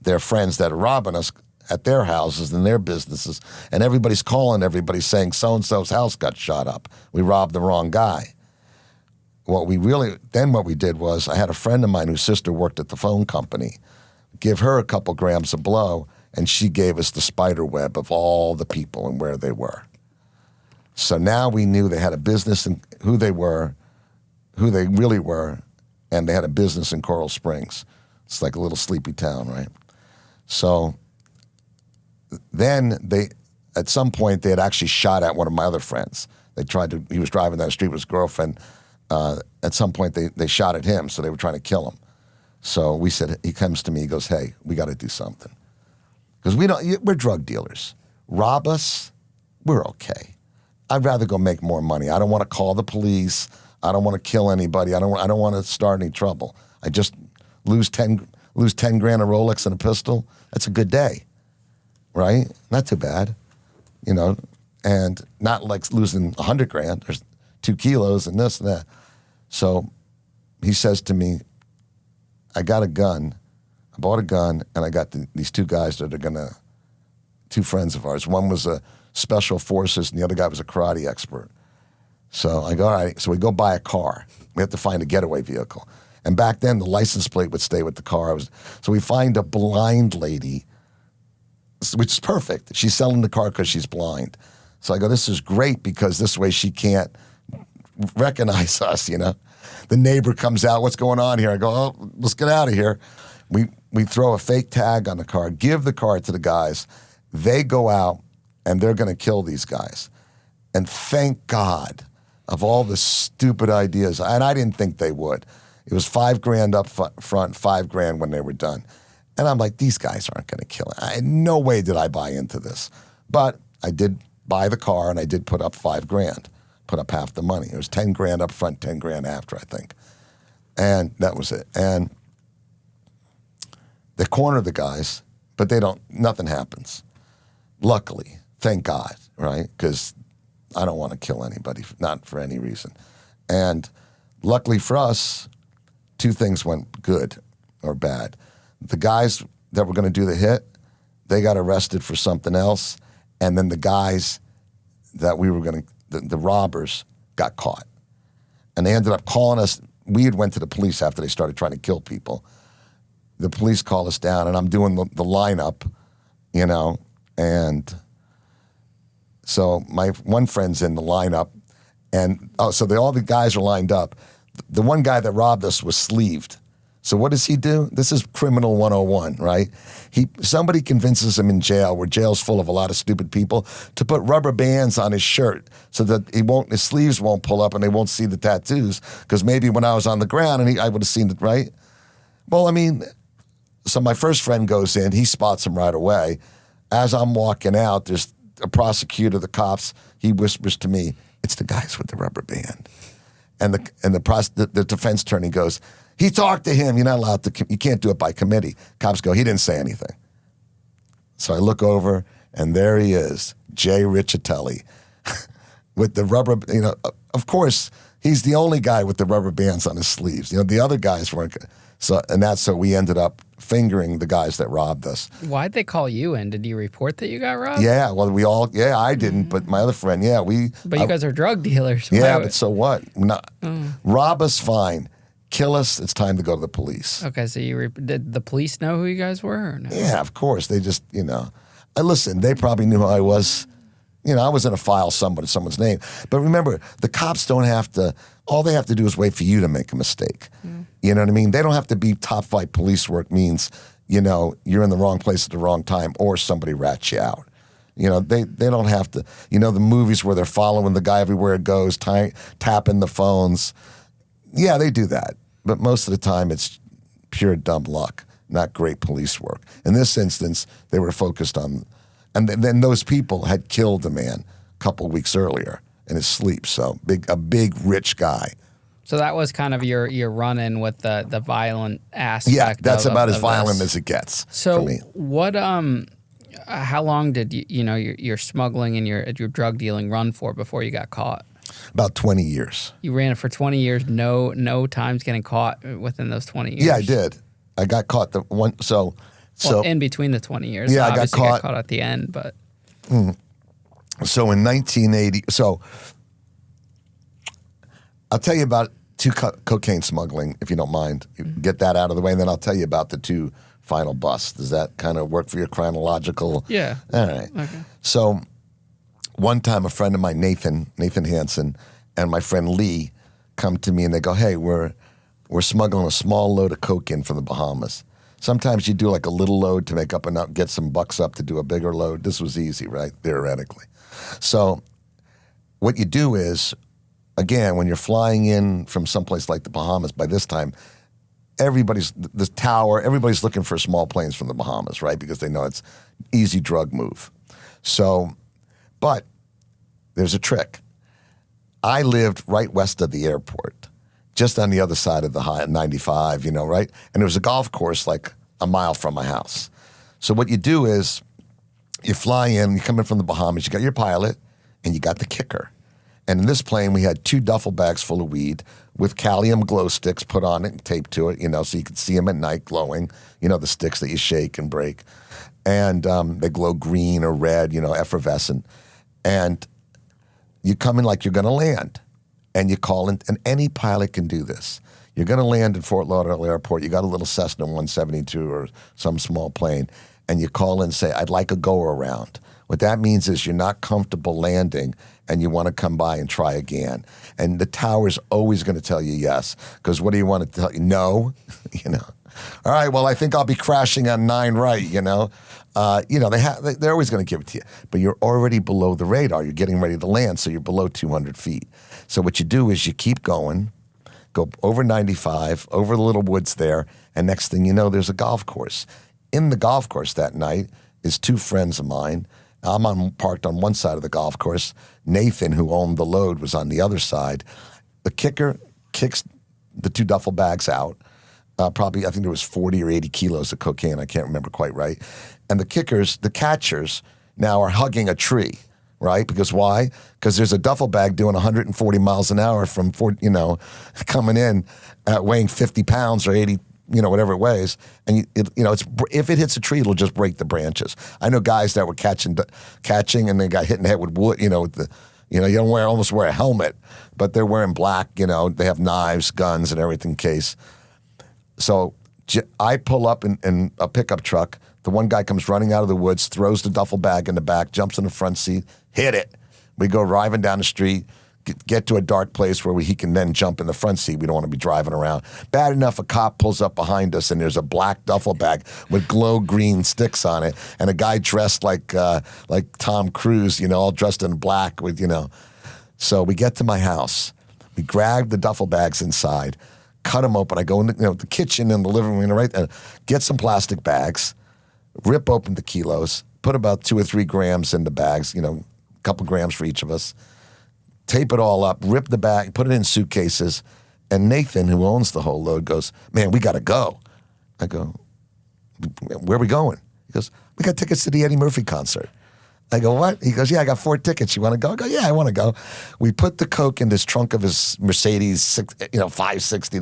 their friends that are robbing us at their houses and their businesses, and everybody's calling everybody saying so-and-so's house got shot up. We robbed the wrong guy. What we did was I had a friend of mine whose sister worked at the phone company, give her a couple grams of blow, and she gave us the spider web of all the people and where they were. So now we knew they had a business and who they were, who they really were, and they had a business in Coral Springs. It's like a little sleepy town, right? So then at some point, they had actually shot at one of my other friends. He was driving down the street with his girlfriend. At some point, they shot at him, so they were trying to kill him. So we said, he comes to me, he goes, hey, we got to do something. Because we're drug dealers. Rob us, we're okay. I'd rather go make more money. I don't want to call the police. I don't want to kill anybody. I don't want to start any trouble. I just lose 10 grand a Rolex and a pistol. That's a good day, right? Not too bad, and not like losing 100 grand. There's 2 kilos and this and that. So he says to me, I got a gun. I bought a gun, and I got these 2 guys that are 2 friends of ours. One was a special forces, and the other guy was a karate expert. So I go, all right. So we go buy a car. We have to find a getaway vehicle. And back then, the license plate would stay with the car. So we find a blind lady, which is perfect. She's selling the car because she's blind. So I go, this is great because this way she can't recognize us, The neighbor comes out, what's going on here? I go, oh, let's get out of here. We throw a fake tag on the car, give the car to the guys. They go out, and they're going to kill these guys. And thank God of all the stupid ideas, and I didn't think they would. It was $5 grand up front, $5 grand when they were done. And I'm like, these guys aren't going to kill it. No way did I buy into this. But I did buy the car, and I did put up $5 grand, put up half the money. It was 10 grand up front, 10 grand after, I think. And that was it. And they corner the guys, but nothing happens. Luckily, thank God, right? Because I don't want to kill anybody, not for any reason. And luckily for us, 2 things went good or bad. The guys that were going to do the hit, they got arrested for something else. And then the guys that we were going to, the robbers, got caught. And they ended up calling us. We had went to the police after they started trying to kill people. The police called us down, and I'm doing the lineup, and so my one friend's in the lineup, and all the guys are lined up. The one guy that robbed us was sleeved. So what does he do? This is criminal 101, right? Somebody convinces him in jail, where jail's full of a lot of stupid people, to put rubber bands on his shirt so that his sleeves won't pull up and they won't see the tattoos. Because maybe when I was on the ground, I would have seen it, right? Well, so my first friend goes in, he spots him right away. As I'm walking out, there's a prosecutor, the cops, he whispers to me, it's the guys with the rubber band. And the defense attorney goes, he talked to him, you're not allowed to, you can't do it by committee. Cops go, he didn't say anything. So I look over, and there he is, Jay Riccitelli, with the rubber, of course, he's the only guy with the rubber bands on his sleeves. The other guys weren't. So we ended up fingering the guys that robbed us. Why'd they call you in? Did you report that you got robbed? Yeah, well, I didn't, but my other friend, But you guys are drug dealers. Yeah, but so what? Rob us, fine. Kill us, it's time to go to the police. Okay, so did the police know who you guys were? Or no? Yeah, of course. They just, listen, they probably knew who I was. I was in a file someone's name. But remember, the cops don't have to, all they have to do is wait for you to make a mistake. You know what I mean? They don't have to be top flight police work means, you're in the wrong place at the wrong time or somebody rats you out. They don't have to, the movies where they're following the guy everywhere it goes, tapping the phones. Yeah, they do that. But most of the time it's pure dumb luck, not great police work. In this instance, they were focused on, and then those people had killed a man a couple weeks earlier in his sleep. So a big rich guy. So that was kind of your run-in with the violent aspect. Yeah, that's about as violent this. as it gets. So for me. What? How long did your smuggling and your drug dealing run for before you got caught? About 20 years. You ran it for 20 years. No times getting caught within those 20 years. Yeah, I did. I got caught the one. So in between the 20 years. Yeah, I got caught at the end, but. So in 1980, I'll tell you about 2 cocaine smuggling, if you don't mind. Get that out of the way, and then I'll tell you about the 2 final bust. Does that kind of work for your chronological? Yeah. All right. Okay. So one time a friend of mine, Nathan Hansen, and my friend Lee come to me and they go, hey, we're smuggling a small load of coke in from the Bahamas. Sometimes you do like a little load to make up enough, get some bucks up to do a bigger load. This was easy, right? Theoretically. So what you do is, again, when you're flying in from someplace like the Bahamas, by this time, everybody's looking for small planes from the Bahamas, right? Because they know it's easy drug move. So, but there's a trick. I lived right west of the airport, just on the other side of the 95, right? And there was a golf course like a mile from my house. So what you do is you fly in, you come in from the Bahamas, you got your pilot, and you got the kicker. And in this plane, we had 2 duffel bags full of weed with calcium glow sticks put on it and taped to it, so you could see them at night glowing, the sticks that you shake and break. And they glow green or red, effervescent. And you come in like you're going to land. And you call in, and any pilot can do this. You're going to land in Fort Lauderdale Airport. You got a little Cessna 172 or some small plane, and you call in and say, I'd like a go-around. What that means is you're not comfortable landing, and you want to come by and try again. And the tower's always going to tell you yes, because what do you want to tell you? No, All right, well, I think I'll be crashing on 9 right, they're always going to give it to you. But you're already below the radar. You're getting ready to land, so you're below 200 feet. So what you do is you keep going, go over 95, over the little woods there, and next thing you know, there's a golf course. In the golf course that night is 2 friends of mine. I'm parked on one side of the golf course. Nathan, who owned the load, was on the other side. The kicker kicks the 2 duffel bags out. Probably, I think there was 40 or 80 kilos of cocaine. I can't remember quite right. And the catchers now are hugging a tree, right? Because why? Because there's a duffel bag doing 140 miles an hour from, coming in weighing 50 pounds or 80, whatever it weighs. And, if it hits a tree, it'll just break the branches. I know guys that were catching and they got hit in the head with wood, you don't almost wear a helmet, but they're wearing black, they have knives, guns, and everything in case. So I pull up in a pickup truck. The one guy comes running out of the woods, throws the duffel bag in the back, jumps in the front seat, hit it. We go driving down the street, get to a dark place where he can then jump in the front seat. We don't want to be driving around. Bad enough, a cop pulls up behind us, and there's a black duffel bag with glow green sticks on it, and a guy dressed like Tom Cruise, all dressed in black with. So we get to my house. We grab the duffel bags inside, cut them open. I go in the kitchen and the living room, right, and get some plastic bags, rip open the kilos, put about 2 or 3 grams in the bags, a couple grams for each of us, tape it all up, rip the bag, put it in suitcases, and Nathan, who owns the whole load, goes, man, we got to go. I go, where are we going? He goes, we got tickets to the Eddie Murphy concert. I go, what? He goes, yeah, I got 4 tickets. You want to go? I go, yeah, I want to go. We put the coke in this trunk of his Mercedes, 560,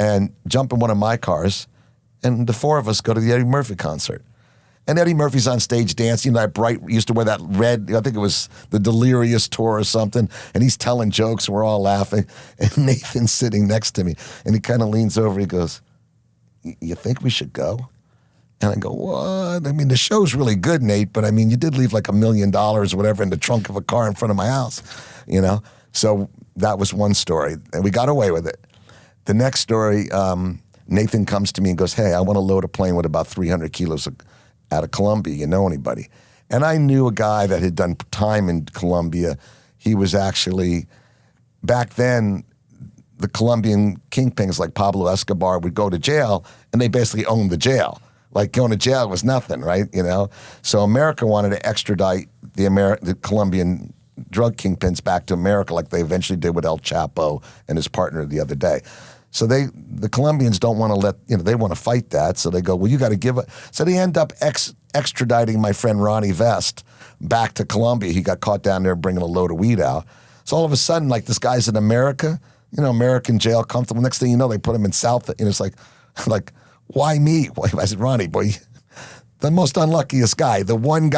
and jump in one of my cars, and the 4 of us go to the Eddie Murphy concert. And Eddie Murphy's on stage dancing. That bright, used to wear that red, I think it was the Delirious tour or something, and he's telling jokes, and we're all laughing. And Nathan's sitting next to me, and he kind of leans over, he goes, you think we should go? And I go, what? I mean, the show's really good, Nate, but I mean, you did leave like $1 million or whatever in the trunk of a car in front of my house, So that was one story, and we got away with it. The next story, Nathan comes to me and goes, hey, I want to load a plane with about 300 kilos out of Colombia. You know anybody? And I knew a guy that had done time in Colombia. He was actually, back then, the Colombian kingpins like Pablo Escobar would go to jail, and they basically owned the jail. Like going to jail was nothing, right? So America wanted to extradite the Colombian drug kingpins back to America, like they eventually did with El Chapo and his partner the other day. So the Colombians don't want to they want to fight that. So they go, well, you got to give it. So they end up extraditing my friend Ronnie Vest back to Colombia. He got caught down there bringing a load of weed out. So all of a sudden, like this guy's in America, American jail, comfortable. Next thing you know, they put him in South. It's like, why me? I said, Ronnie, boy, the most unluckiest guy, the one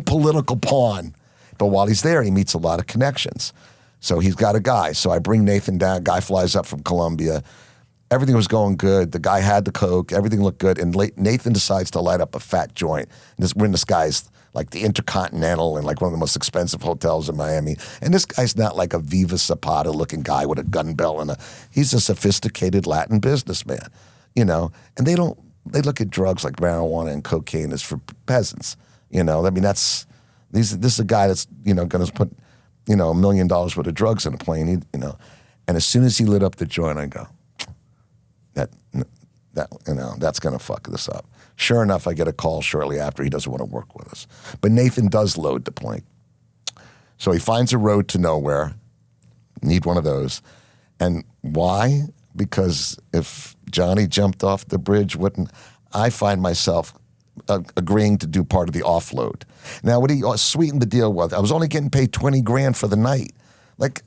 political pawn. But while he's there, he meets a lot of connections. So he's got a guy. So I bring Nathan down. Guy flies up from Colombia. everything was going good. The guy had the coke. Everything looked good. And Nathan decides to light up a fat joint. And we're in this guy's, like the Intercontinental and like one of the most expensive hotels in Miami. And this guy's not like a Viva Zapata looking guy with a gun belt he's a sophisticated Latin businessman, you know. And they look at drugs like marijuana and cocaine as for peasants, you know. I mean, this is a guy that's, you know, going to put, you know, $1 million worth of drugs in a plane, you know. And as soon as he lit up the joint, I go, that you know, that's going to fuck this up. Sure enough, I get a call shortly after. He doesn't want to work with us. But Nathan does load the plane. So he finds a road to nowhere. Need one of those. And why? Because if Johnny jumped off the bridge, I find myself agreeing to do part of the offload. Now, what he sweetened the deal with, I was only getting paid $20,000 for the night. Like,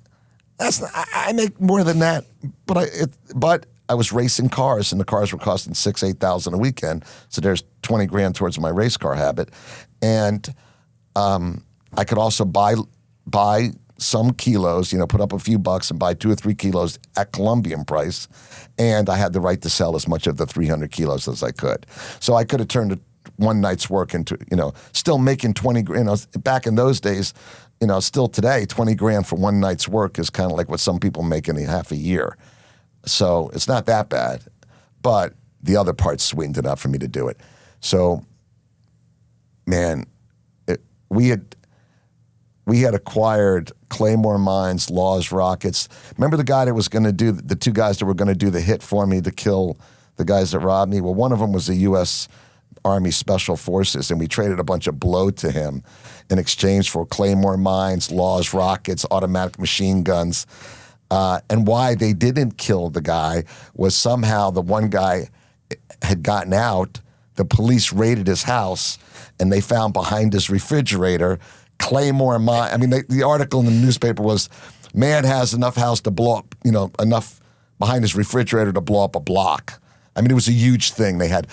I make more than that, but I was racing cars, and the cars were costing $6,000-8,000 a weekend. So there's $20,000 towards my race car habit, and I could also buy some kilos, you know, put up a few bucks and buy 2 or 3 kilos at Colombian price, and I had the right to sell as much of the 300 kilos as I could. So I could have turned one night's work into, you know, still making $20,000. You know, back in those days, you know, still today, $20,000 for one night's work is kind of like what some people make in half a year. So it's not that bad, but the other part sweetened it up for me to do it. So, man, we had acquired Claymore Mines, Laws Rockets. Remember the guy that was going to do, the 2 guys that were going to do the hit for me to kill the guys that robbed me? Well, one of them was the U.S. Army Special Forces, and we traded a bunch of blow to him in exchange for Claymore Mines, Laws Rockets, automatic machine guns. And why they didn't kill the guy was somehow the one guy had gotten out. The police raided his house, and they found behind his refrigerator Claymore Mine. I mean, the article in the newspaper was, man has enough house to blow up, you know, enough behind his refrigerator to blow up a block. I mean, it was a huge thing. They had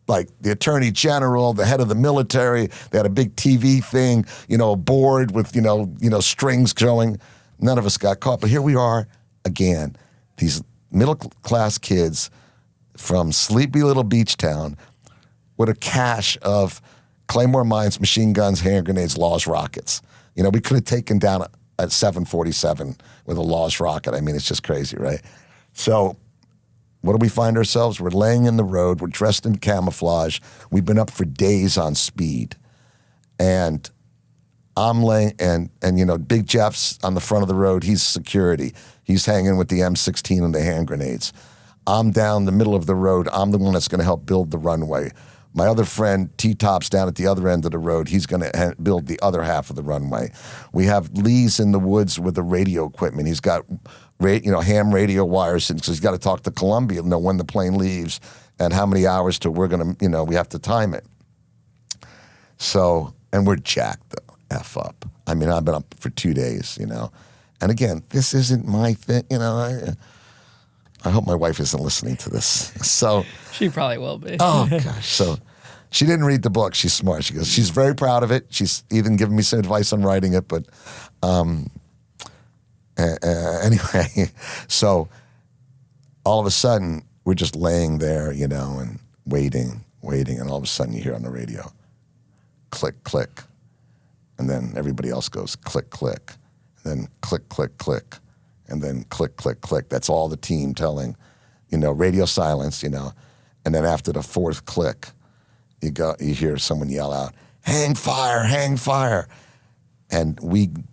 like the attorney general, the head of the military. They had a big TV thing, you know, a board with, you know, strings showing. None of us got caught, but here we are again, these middle-class kids from sleepy little beach town with a cache of Claymore Mines, machine guns, hand grenades, Laws rockets. You know, we could have taken down a 747 with a Laws rocket. I mean, it's just crazy, right? So what do we find ourselves? We're laying in the road. We're dressed in camouflage. We've been up for days on speed. And I'm laying, and you know, Big Jeff's on the front of the road. He's security. He's hanging with the M16 and the hand grenades. I'm down the middle of the road. I'm the one that's going to help build the runway. My other friend, T-Top's down at the other end of the road. He's going to build the other half of the runway. We have Lee's in the woods with the radio equipment. He's got, ham radio wires, and so he's got to talk to Colombia, know when the plane leaves and how many hours till we're going to, we have to time it. So, and we're jacked though. F up. I mean, I've been up for 2 days, And again, this isn't my thing, I hope my wife isn't listening to this. So she probably will be. Oh gosh. So she didn't read the book. She's smart. She goes, she's very proud of it. She's even given me some advice on writing it, but anyway, so all of a sudden we're just laying there, and waiting, and all of a sudden you hear on the radio, click, click. And then everybody else goes click, click, and then click, click, click, and then click, click, click. That's all the team telling, radio silence, and then after the fourth click, you hear someone yell out, hang fire, hang fire. And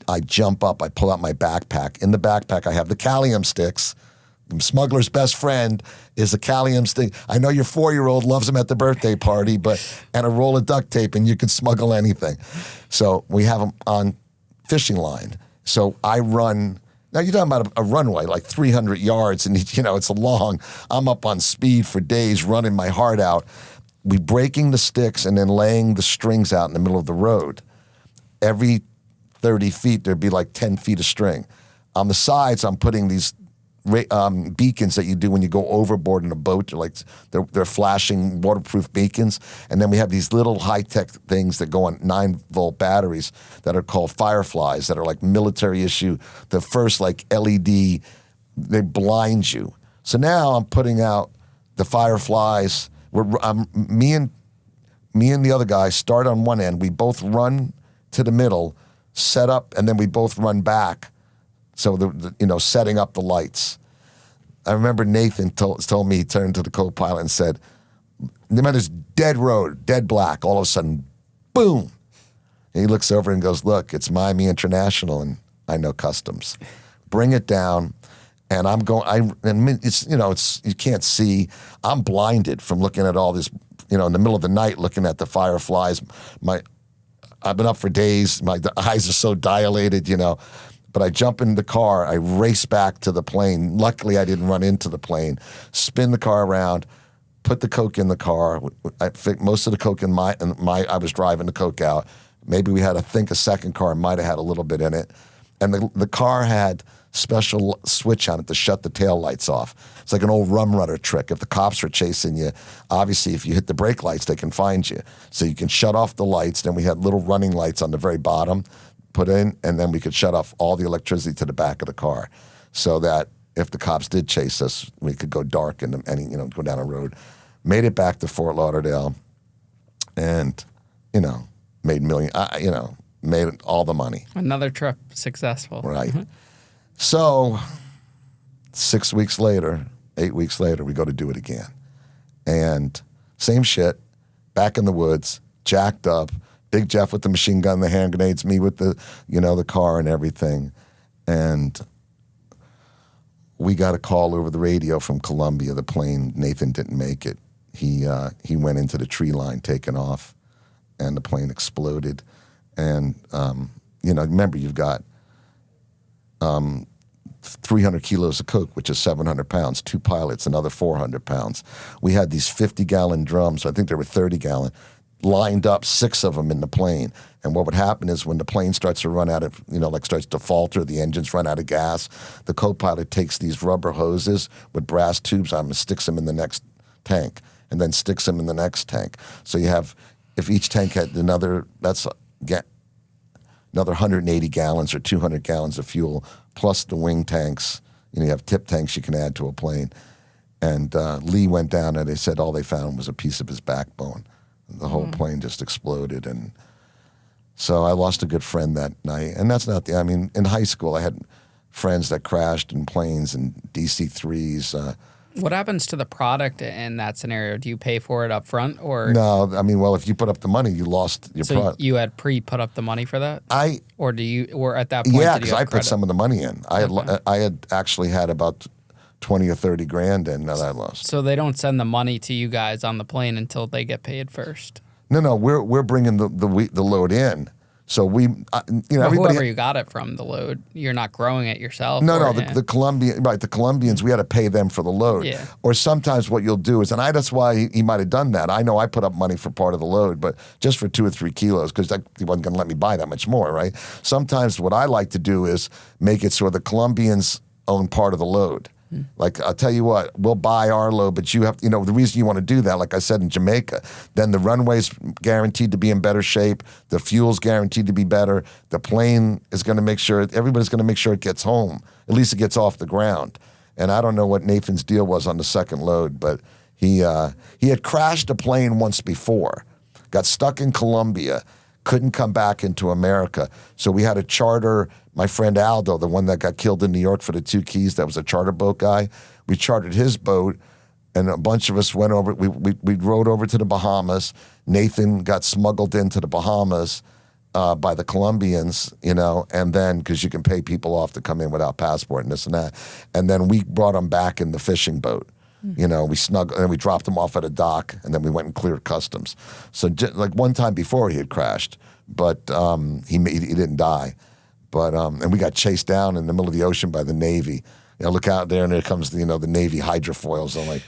I jump up, I pull out my backpack. In the backpack, I have the Callium sticks. The smuggler's best friend is a Callium stick. I know your 4-year-old loves them at the birthday party, and a roll of duct tape, and you can smuggle anything. So we have them on fishing line. So I run. Now you're talking about a runway, like 300 yards, and it's long. I'm up on speed for days, running my heart out. We breaking the sticks and then laying the strings out in the middle of the road. Every 30 feet, there'd be like 10 feet of string. On the sides, I'm putting these beacons that you do when you go overboard in a boat. They're flashing waterproof beacons, and then we have these little high-tech things that go on 9-volt batteries that are called Fireflies, that are like military issue. The first LED, they blind you. So now I'm putting out the Fireflies. Me and the other guy start on one end. We both run to the middle, set up, and then we both run back. So setting up the lights. I remember Nathan told me, he turned to the co-pilot and said, "Remember this dead road, dead black. All of a sudden, boom." And he looks over and goes, "Look, it's Miami International, and I know customs. Bring it down." And I'm going. It's you can't see. I'm blinded from looking at all this. In the middle of the night, looking at the Fireflies. I've been up for days. My eyes are so dilated. But I jump in the car. I race back to the plane. Luckily, I didn't run into the plane. Spin the car around. Put the coke in the car. I think most of the coke in I was driving the coke out. Maybe we had, a second car might have had a little bit in it. And the car had special switch on it to shut the tail lights off. It's like an old rum runner trick. If the cops are chasing you, obviously if you hit the brake lights, they can find you. So you can shut off the lights. Then we had little running lights on the very bottom put in, and then we could shut off all the electricity to the back of the car so that if the cops did chase us, we could go dark and go down a road. Made it back to Fort Lauderdale and, made made all the money. Another trip successful. Right. So 6 weeks later, 8 weeks later, we go to do it again. And same shit, back in the woods, jacked up, Big Jeff with the machine gun, the hand grenades, me with the, the car and everything. And we got a call over the radio from Colombia. The plane, Nathan didn't make it. He went into the tree line taking off, and the plane exploded. And, remember, you've got 300 kilos of coke, which is 700 pounds, 2 pilots, another 400 pounds. We had these 50-gallon drums, I think they were 30-gallon, lined up, 6 of them in the plane. And what would happen is when the plane starts to run out of, starts to falter, the engines run out of gas, the co-pilot takes these rubber hoses with brass tubes on them and sticks them in the next tank, and then sticks them in the next tank. So you have, if each tank had another 180 gallons or 200 gallons of fuel, plus the wing tanks. You have tip tanks you can add to a plane. And Lee went down and they said all they found was a piece of his backbone. The whole plane just exploded. And so I lost a good friend that night. And that's not in high school I had friends that crashed in planes and DC-3s. What happens to the product in that scenario? Do you pay for it up front or? No, if you put up the money, you lost your product. So you had put up the money for that? Or at that point, yeah, because I put some of the money in. I had actually had about 20 or 30 grand in that I lost. So they don't send the money to you guys on the plane until they get paid first? No, we're bringing the load in. So whoever you got it from, the load, you're not growing it yourself. No, the Colombians, we had to pay them for the load. Yeah. Or sometimes what you'll do is, and that's why he might have done that. I know I put up money for part of the load, but just for 2 or 3 kilos, because he wasn't going to let me buy that much more, right? Sometimes what I like to do is make it so the Colombians own part of the load. Like, I'll tell you what, we'll buy our load, but you have, the reason you want to do that, like I said, in Jamaica, then the runway's guaranteed to be in better shape, the fuel's guaranteed to be better, the plane is going to make sure, everybody's going to make sure it gets home, at least it gets off the ground. And I don't know what Nathan's deal was on the second load, but he had crashed a plane once before, got stuck in Colombia, couldn't come back into America. So we had to charter my friend Aldo, the one that got killed in New York for the 2 keys, that was a charter boat guy. We chartered his boat, and a bunch of us went over. We rode over to the Bahamas. Nathan got smuggled into the Bahamas by the Colombians, and then, because you can pay people off to come in without passport and this and that. And then we brought them back in the fishing boat. We snuggled, and we dropped him off at a dock, and then we went and cleared customs. So like one time before he had crashed, but he didn't die. But and we got chased down in the middle of the ocean by the Navy. Look out there, and there comes the Navy hydrofoils. I'm like,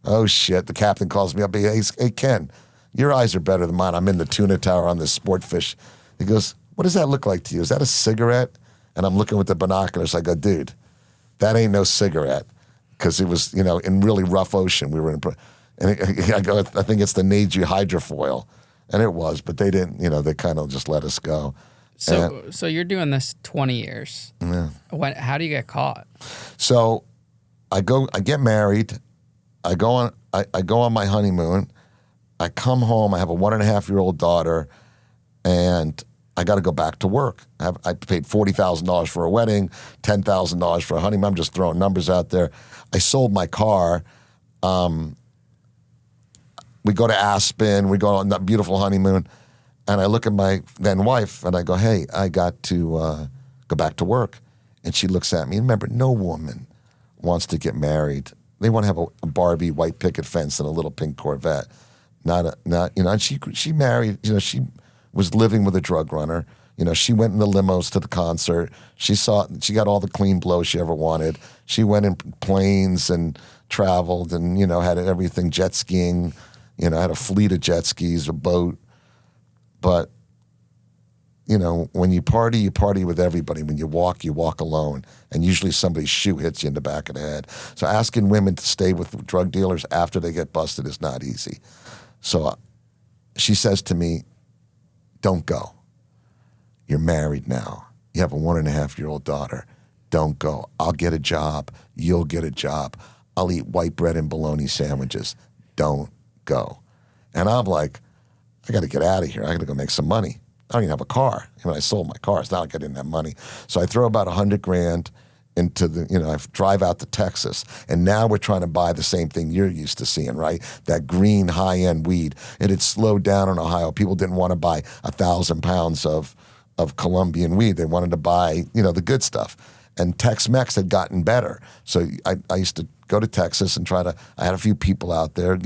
oh shit! The captain calls me up. Hey, Ken, your eyes are better than mine. I'm in the tuna tower on this sport fish. He goes, what does that look like to you? Is that a cigarette? And I'm looking with the binoculars. I go, dude, that ain't no cigarette. Because it was, in really rough ocean. We were in, and I go, I think it's the Navy hydrofoil. And it was, but they didn't, they kind of just let us go. So you're doing this 20 years. Yeah. How do you get caught? So I get married. I go on my honeymoon. I come home. I have a 1.5-year-old daughter, and I got to go back to work. I paid $40,000 for a wedding, $10,000 for a honeymoon. I'm just throwing numbers out there. I sold my car. We go to Aspen. We go on that beautiful honeymoon. And I look at my then wife, and I go, hey, I got to go back to work. And she looks at me. And remember, no woman wants to get married. They want to have a Barbie white picket fence and a little pink Corvette. And she married, she was living with a drug runner. She went in the limos to the concert. She got all the clean blow she ever wanted. She went in planes and traveled and, had everything, jet skiing, had a fleet of jet skis, a boat. But, when you party with everybody. When you walk alone. And usually somebody's shoe hits you in the back of the head. So asking women to stay with drug dealers after they get busted is not easy. So she says to me, don't go. You're married now. You have a 1.5-year-old daughter. Don't go. I'll get a job. You'll get a job. I'll eat white bread and bologna sandwiches. Don't go. And I'm like, I got to get out of here. I got to go make some money. I don't even have a car. I sold my car. It's not like I didn't have money. So I throw about $100,000 into I drive out to Texas. And now we're trying to buy the same thing you're used to seeing, right? That green high-end weed. It had slowed down in Ohio. People didn't want to buy 1,000 pounds of Colombian weed. They wanted to buy, the good stuff. And Tex-Mex had gotten better. So I used to go to Texas and I had a few people out there,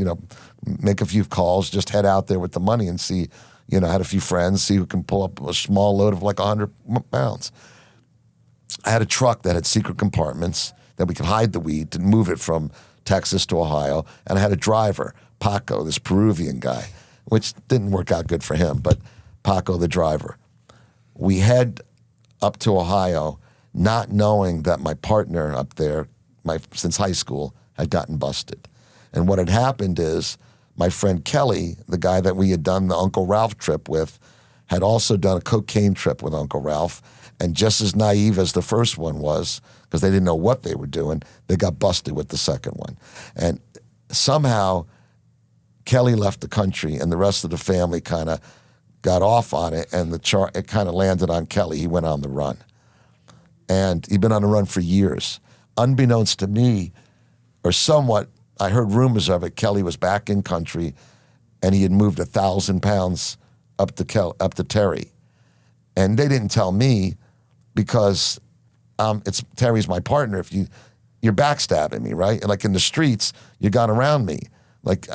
make a few calls, just head out there with the money and see, I had a few friends, see who can pull up a small load of like 100 pounds. I had a truck that had secret compartments that we could hide the weed to move it from Texas to Ohio. And I had a driver, Paco, this Peruvian guy, which didn't work out good for him, but Paco, the driver. We head up to Ohio, not knowing that my partner up there, since high school, had gotten busted. And what had happened is my friend Kelly, the guy that we had done the Uncle Ralph trip with, had also done a cocaine trip with Uncle Ralph. And just as naive as the first one was, because they didn't know what they were doing, they got busted with the second one. And somehow Kelly left the country and the rest of the family kind of got off on it, and it kind of landed on Kelly. He went on the run. And he'd been on the run for years. Unbeknownst to me, or somewhat, I heard rumors of it, Kelly was back in country, and he had moved 1,000 pounds up to Terry. And they didn't tell me because Terry's my partner. If you're backstabbing me, right? And like in the streets, you got around me. Like,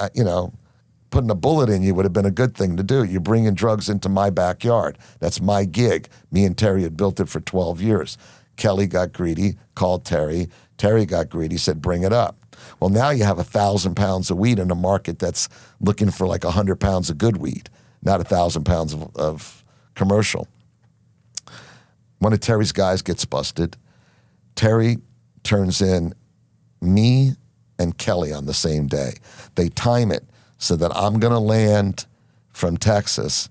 putting a bullet in you would have been a good thing to do. You're bringing drugs into my backyard. That's my gig. Me and Terry had built it for 12 years. Kelly got greedy, called Terry. Terry got greedy, said, bring it up. Well, now you have 1,000 pounds of weed in a market that's looking for like 100 pounds of good weed, not 1,000 pounds of commercial. One of Terry's guys gets busted. Terry turns in me and Kelly on the same day. They time it so that I'm going to land from Texas,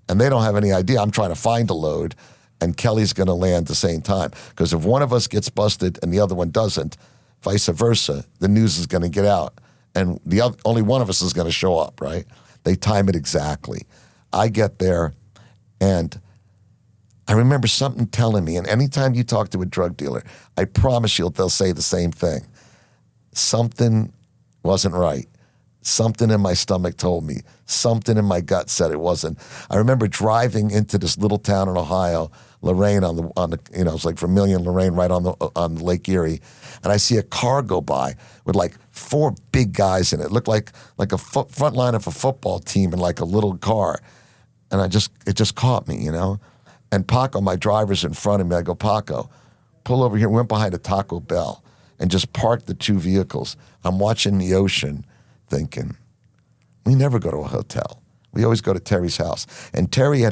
and they don't have any idea. I'm trying to find a load, and Kelly's going to land at the same time. Because if one of us gets busted and the other one doesn't, vice versa, the news is going to get out, and only one of us is going to show up, right? They time it exactly. I get there, and I remember something telling me, and anytime you talk to a drug dealer, I promise you they'll say the same thing. Something wasn't right. Something in my stomach told me. Something in my gut said it wasn't. I remember driving into this little town in Ohio, Lorain on the it's like Vermilion, Lorain, right on Lake Erie, and I see a car go by with like 4 big guys in it. It looked like a front line of a football team in like a little car, and it just caught me, And Paco, my driver's in front of me. I go, Paco, pull over here. We went behind a Taco Bell and just parked the 2 vehicles. I'm watching the ocean, thinking, we never go to a hotel. We always go to Terry's house. And Terry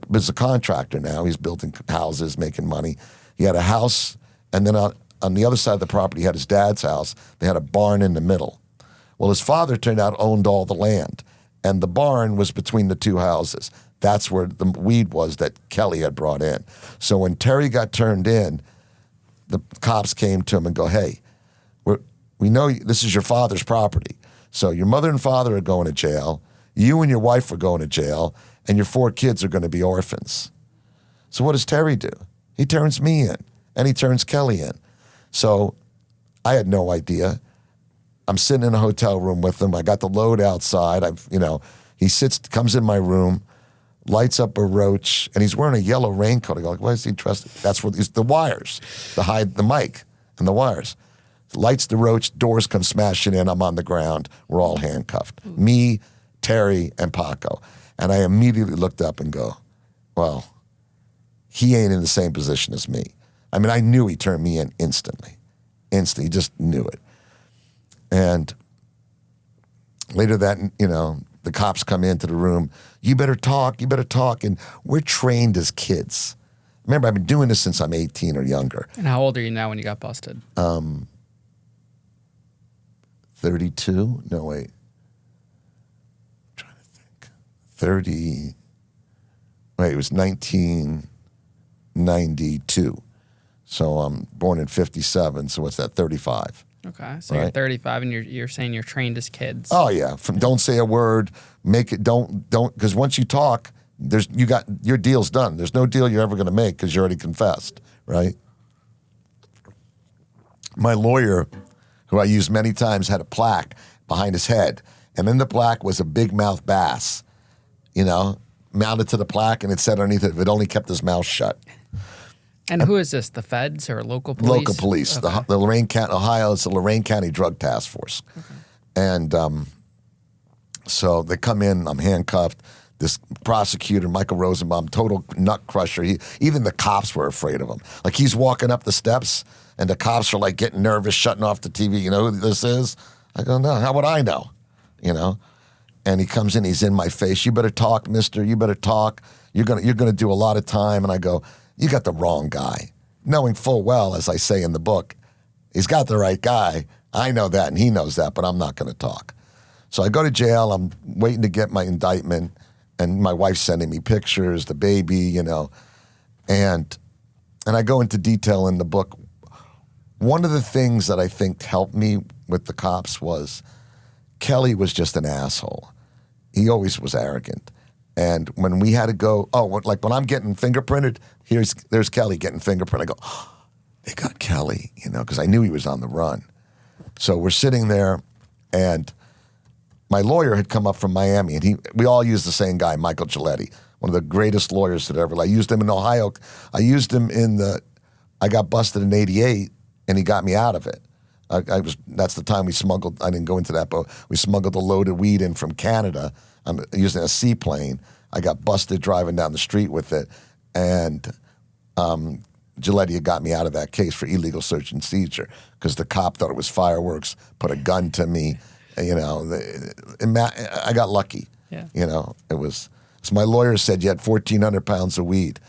was a contractor now. He's building houses, making money. He had a house, and then on the other side of the property, he had his dad's house. They had a barn in the middle. Well, his father turned out owned all the land, and the barn was between the 2 houses. That's where the weed was that Kelly had brought in. So when Terry got turned in, the cops came to him and go, hey, we know this is your father's property. So your mother and father are going to jail. You and your wife are going to jail. And your 4 kids are going to be orphans. So what does Terry do? He turns me in. And he turns Kelly in. So I had no idea. I'm sitting in a hotel room with him. I got the load outside. He comes in my room, lights up a roach, and he's wearing a yellow raincoat. I go, why is he dressed? That's what the wires, to hide the mic and the wires. Lights the roach, doors come smashing in. I'm on the ground. We're all handcuffed. Me, Terry, and Paco. And I immediately looked up and go, well, he ain't in the same position as me. I mean, I knew he turned me in instantly. Instantly. He just knew it. And later that, the cops come into the room. You better talk. And we're trained as kids. Remember, I've been doing this since I'm 18 or younger. And how old are you now when you got busted? 32? No, wait. I'm trying to think. 30. Wait, it was 1992. So I'm born in 57. So what's that, 35? Okay, so right? You're 35 and you're saying you're trained as kids. Oh, yeah. Don't say a word. Make it, don't, because once you talk, your deal's done. There's no deal you're ever going to make because you already confessed, right? My lawyer, who I used many times, had a plaque behind his head. And in the plaque was a big mouth bass, mounted to the plaque, and it said underneath it, if it only kept his mouth shut. And who is this, the feds or local police? Local police. Okay. The Lorain County, Ohio, it's the Lorain County Drug Task Force. Okay. And so they come in, I'm handcuffed. This prosecutor, Michael Rosenbaum, total nut crusher. Even the cops were afraid of him. Like he's walking up the steps, and the cops are like getting nervous, shutting off the TV. You know who this is? I go, no, how would I know? And he comes in, he's in my face. You better talk, mister. You better talk. You're gonna do a lot of time. And I go, you got the wrong guy. Knowing full well, as I say in the book, he's got the right guy. I know that, and he knows that, but I'm not going to talk. So I go to jail. I'm waiting to get my indictment, and my wife's sending me pictures, the baby, and I go into detail in the book. One of the things that I think helped me with the cops was Kelly was just an asshole. He always was arrogant. And when we had to go, like when I'm getting fingerprinted, there's Kelly getting fingerprinted. I go, they got Kelly, because I knew he was on the run. So we're sitting there, and my lawyer had come up from Miami, and we all used the same guy, Michael Giletti, one of the greatest lawyers that ever. I used him in Ohio. I used him I got busted in '88, and he got me out of it. That's the time we smuggled. I didn't go into that, but we smuggled a load of weed in from Canada. I'm using a seaplane. I got busted driving down the street with it, and Giletti had got me out of that case for illegal search and seizure because the cop thought it was fireworks, put a gun to me. I got lucky. Yeah. It was. So my lawyer said you had 1,400 pounds of weed.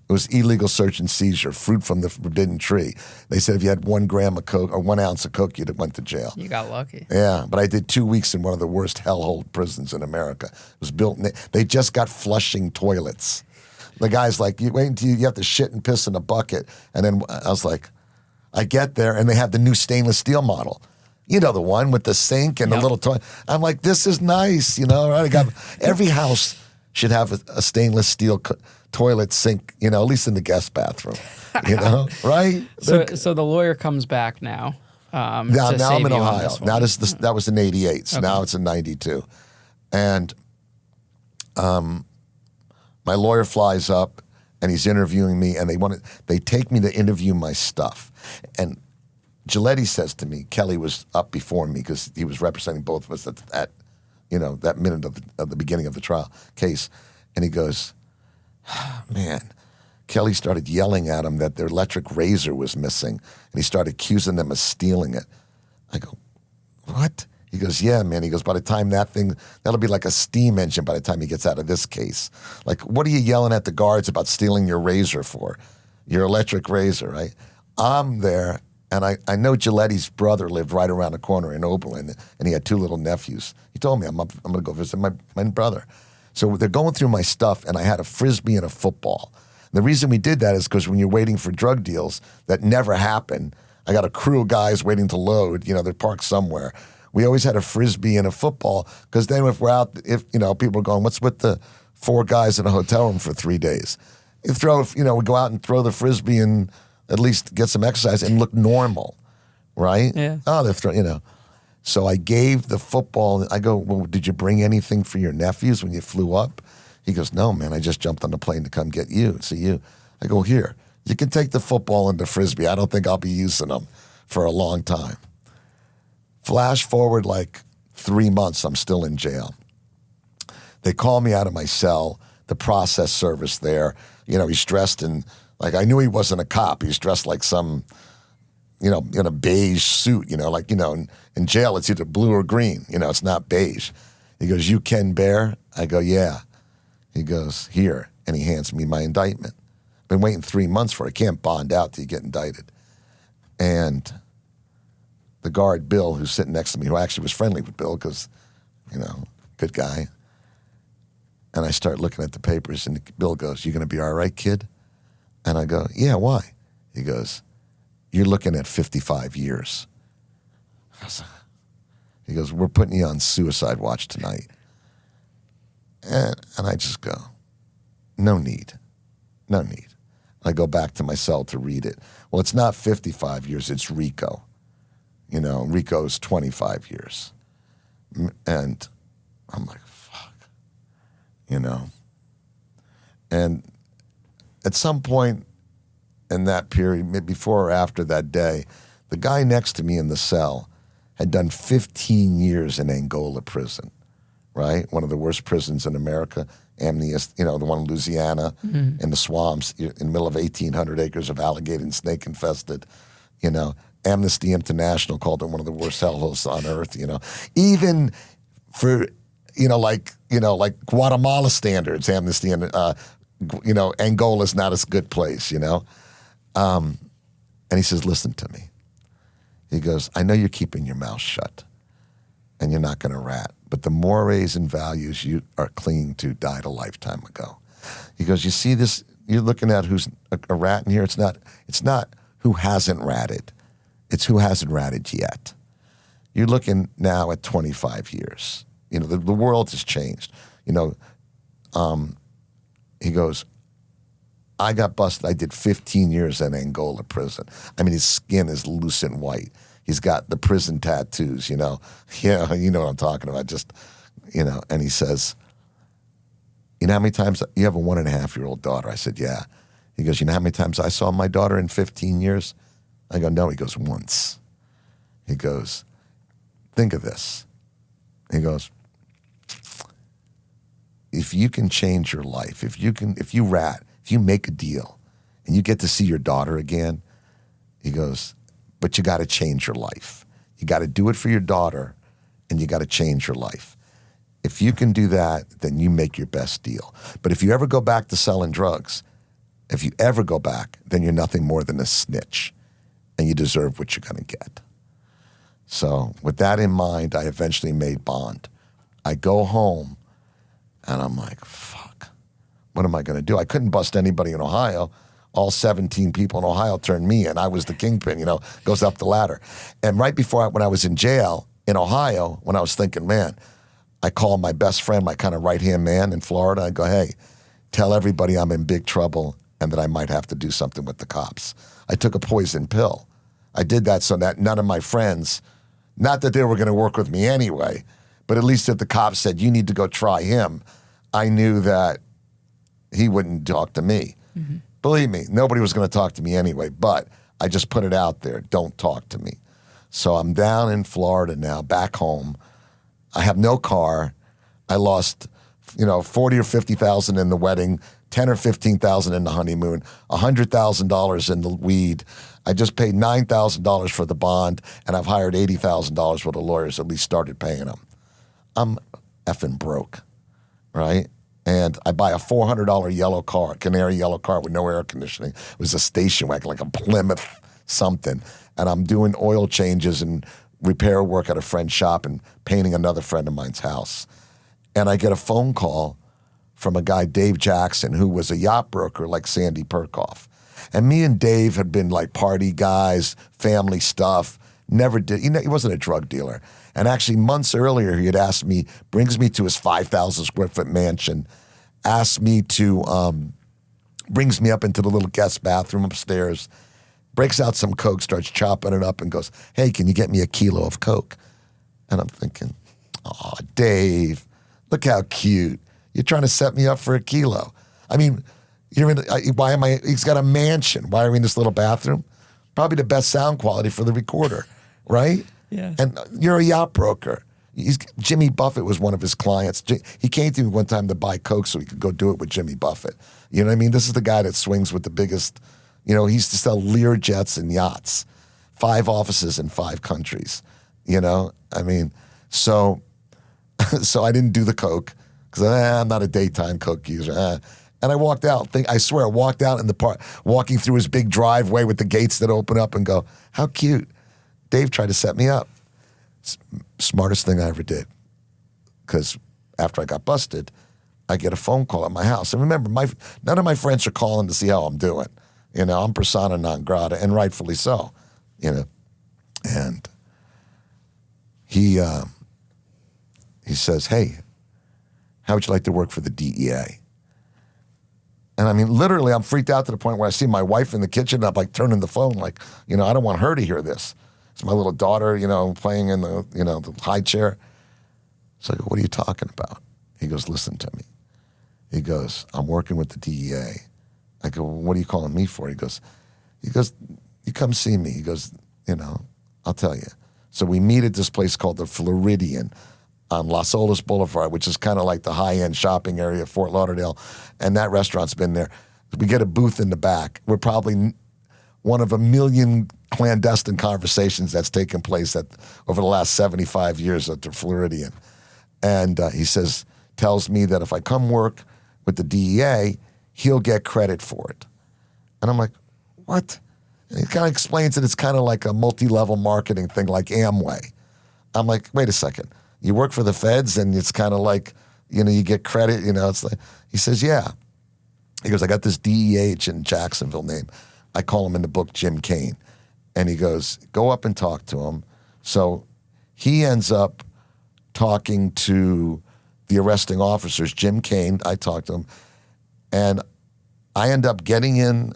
It was illegal search and seizure, fruit from the forbidden tree. They said if you had 1 gram of coke or 1 ounce of coke, you'd have went to jail. You got lucky. Yeah, but I did 2 weeks in one of the worst hellhole prisons in America. It was built. They just got flushing toilets. The guy's like, you wait until you have to shit and piss in a bucket, and then I was like, I get there and they have the new stainless steel model. The one with the sink and the little toilet. I'm like, this is nice, right? I got every house should have a stainless steel toilet sink, at least in the guest bathroom, right? So the lawyer comes back now. Now I'm in Ohio. Now that was in '88. So now it's in '92, and my lawyer flies up and he's interviewing me, and they take me to interview my stuff, and Giletti says to me, Kelly was up before me because he was representing both of us at that minute of the beginning of the trial case, and he goes, man, Kelly started yelling at him that their electric razor was missing, and he started accusing them of stealing it. I go, what? He goes, yeah, man. He goes, by the time that'll be like a steam engine by the time he gets out of this case. Like, what are you yelling at the guards about stealing your razor for? Your electric razor, right? I'm there, and I know Giletti's brother lived right around the corner in Oberlin, and he had 2 little nephews. He told me, I'm going to go visit my brother. So they're going through my stuff, and I had a Frisbee and a football. And the reason we did that is because when you're waiting for drug deals that never happen, I got a crew of guys waiting to load. They're parked somewhere. We always had a Frisbee and a football because then if we're out, people are going, what's with the 4 guys in a hotel room for 3 days? You throw, we go out and throw the Frisbee and at least get some exercise and look normal, right? Yeah. Oh, they're throwing, So I gave the football. I go, well, did you bring anything for your nephews when you flew up? He goes, no, man, I just jumped on the plane to come get you, see you. I go, here, you can take the football and the Frisbee. I don't think I'll be using them for a long time. Flash forward like 3 months, I'm still in jail. They call me out of my cell, the process service there. He's dressed in, like, I knew he wasn't a cop. He's dressed like some, in a beige suit, in jail it's either blue or green. It's not beige. He goes, you Ken Behr? I go, yeah. He goes, here. And he hands me my indictment. Been waiting 3 months for it. I can't bond out till you get indicted. And the guard, Bill, who's sitting next to me, who actually was friendly with Bill because, good guy. And I start looking at the papers, and Bill goes, you going to be all right, kid? And I go, yeah, why? He goes, you're looking at 55 years. He goes, we're putting you on suicide watch tonight. And I just go, no need. No need. I go back to my cell to read it. Well, it's not 55 years, it's RICO. RICO's 25 years. And I'm like, fuck. And at some point in that period, maybe before or after that day, the guy next to me in the cell had done 15 years in Angola prison, right? One of the worst prisons in America. Amnesty, the one in Louisiana, in the swamps, in the middle of 1,800 acres of alligator and snake infested. Amnesty International called it one of the worst hellholes on earth. Even for like Guatemala standards, Amnesty and Angola's not a good place. And he says, listen to me. He goes, I know you're keeping your mouth shut, and you're not going to rat. But the mores and values you are clinging to died a lifetime ago. He goes, you see this, you're looking at who's a rat in here. It's not who hasn't ratted. It's who hasn't ratted yet. You're looking now at 25 years. The world has changed. He goes, I got busted. I did 15 years in Angola prison. I mean, his skin is lucent white. He's got the prison tattoos, Yeah, you know what I'm talking about. Just, and he says, you know how many times you have a 1.5-year-old daughter? I said, yeah. He goes, you know how many times I saw my daughter in 15 years? I go, no. He goes, once. He goes, think of this. He goes, if you can change your life, if you make a deal and you get to see your daughter again, he goes, but you got to change your life. You got to do it for your daughter, and you got to change your life. If you can do that, then you make your best deal. But if you ever go back to selling drugs, then you're nothing more than a snitch, and you deserve what you're going to get. So with that in mind, I eventually made bond. I go home, and I'm like, fuck, what am I going to do? I couldn't bust anybody in Ohio. All 17 people in Ohio turned me in. I was the kingpin, goes up the ladder. And right before, when I was in jail in Ohio, when I was thinking, man, I called my best friend, my kind of right-hand man in Florida. I go, hey, tell everybody I'm in big trouble and that I might have to do something with the cops. I took a poison pill. I did that so that none of my friends, not that they were going to work with me anyway, but at least if the cops said, you need to go try him, I knew that he wouldn't talk to me. Mm-hmm. Believe me, nobody was going to talk to me anyway, but I just put it out there, don't talk to me. So I'm down in Florida now, back home. I have no car. I lost, 40 or 50,000 in the wedding, 10 or 15,000 in the honeymoon, $100,000 in the weed. I just paid $9,000 for the bond, and I've hired $80,000 for the lawyers, at least started paying them. I'm effing broke, right? And I buy a $400 yellow car, canary yellow car with no air conditioning. It was a station wagon, like a Plymouth something. And I'm doing oil changes and repair work at a friend's shop and painting another friend of mine's house. And I get a phone call from a guy, Dave Jackson, who was a yacht broker like Sandy Perkoff. And me and Dave had been like party guys, family stuff. Never did, he wasn't a drug dealer. And actually months earlier, he had asked me, brings me to his 5,000 square foot mansion, asked me to, brings me up into the little guest bathroom upstairs, breaks out some Coke, starts chopping it up and goes, hey, can you get me a kilo of Coke? And I'm thinking, oh, Dave, look how cute. You're trying to set me up for a kilo. I mean, he's got a mansion. Why are we in this little bathroom? Probably the best sound quality for the recorder, right? Yeah. And you're a yacht broker. Jimmy Buffett was one of his clients. He came to me one time to buy Coke so he could go do it with Jimmy Buffett. You know what I mean? This is the guy that swings with the biggest, he used to sell Lear jets and yachts, 5 offices in 5 countries, I mean, so I didn't do the Coke because I'm not a daytime Coke user. And I walked out. I swear, I walked out in the park, walking through his big driveway with the gates that open up and go, how cute. Dave tried to set me up. Smartest thing I ever did. Because after I got busted, I get a phone call at my house. And remember, none of my friends are calling to see how I'm doing. I'm persona non grata, and rightfully so. And he says, hey, how would you like to work for the DEA? And I mean, literally, I'm freaked out to the point where I see my wife in the kitchen, and I'm like turning the phone like, I don't want her to hear this. It's my little daughter, playing in the, the high chair. So I go, what are you talking about? He goes, listen to me. He goes, I'm working with the DEA. I go, well, what are you calling me for? He goes, you come see me. He goes, I'll tell you. So we meet at this place called the Floridian on Las Olas Boulevard, which is kind of like the high-end shopping area of Fort Lauderdale, and that restaurant's been there. We get a booth in the back. We're probably one of a million clandestine conversations that's taken place over the last 75 years at the Floridian. And he tells me that if I come work with the DEA, he'll get credit for it. And I'm like, what? And he kind of explains that it's kind of like a multi-level marketing thing like Amway. I'm like, wait a second. You work for the feds and it's kind of like, you get credit, it's like, he says, yeah. He goes, I got this DEA agent in Jacksonville name. I call him in the book Jim Kane. And he goes, go up and talk to him. So he ends up talking to the arresting officers, Jim Kane, I talked to him, and I end up getting in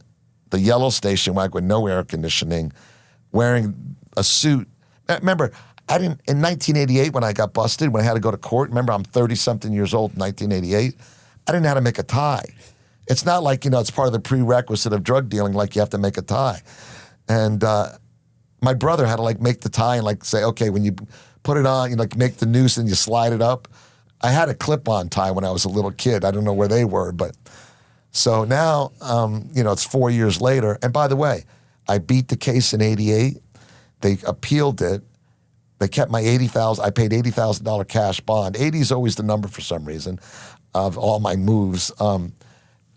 the yellow station wagon with no air conditioning, wearing a suit. Remember, in 1988 when I got busted, when I had to go to court, remember I'm 30-something years old in 1988, I didn't know how to make a tie. It's not like, it's part of the prerequisite of drug dealing, like you have to make a tie. And my brother had to make the tie and say, okay, when you put it on, you make the noose and you slide it up. I had a clip-on tie when I was a little kid. I don't know where they were, but so now, it's 4 years later. And by the way, I beat the case in 88. They appealed it. They kept my $80,000. I paid $80,000 cash bond. 80 is always the number for some reason of all my moves. And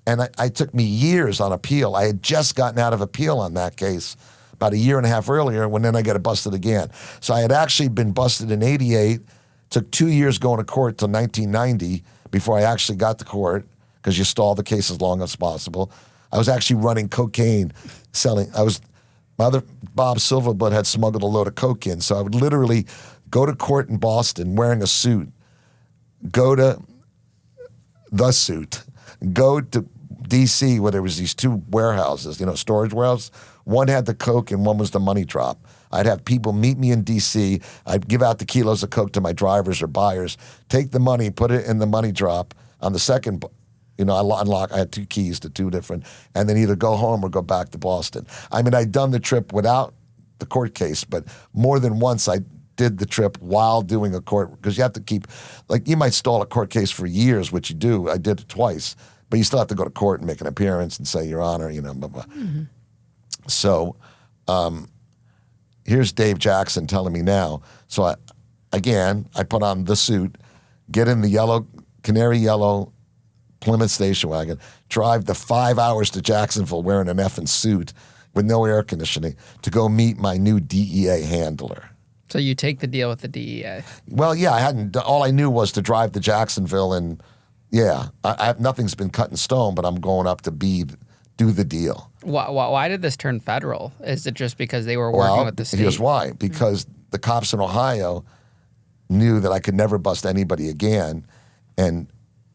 it took me years on appeal. I had just gotten out of appeal on that case about a year and a half earlier when then I got busted again. So I had actually been busted in 88, took 2 years going to court till 1990 before I actually got to court because you stall the case as long as possible. I was actually running cocaine, selling. My other Bob Silverblood had smuggled a load of coke in, so I would literally go to court in Boston wearing a suit, go to D.C. where there was these 2 warehouses, storage warehouses. One had the coke and one was the money drop. I'd have people meet me in D.C. I'd give out the kilos of coke to my drivers or buyers, take the money, put it in the money drop on the second. I had 2 keys to 2 different, and then either go home or go back to Boston. I mean, I'd done the trip without the court case, but more than once I did the trip while doing a court, because you have to keep, you might stall a court case for years, which you do. I did it twice, but you still have to go to court and make an appearance and say, Your Honor, blah, blah. Mm-hmm. So here's Dave Jackson telling me now. So I put on the suit, get in the canary yellow Plymouth station wagon, drive the 5 hours to Jacksonville wearing an effing suit with no air conditioning to go meet my new DEA handler. So you take the deal with the DEA? Well, yeah, I hadn't. All I knew was to drive to Jacksonville, and yeah, nothing's been cut in stone, but I'm going up to be do the deal. Why did this turn federal? Is it just because they were working with the state? Here's why. Because the cops in Ohio knew that I could never bust anybody again. And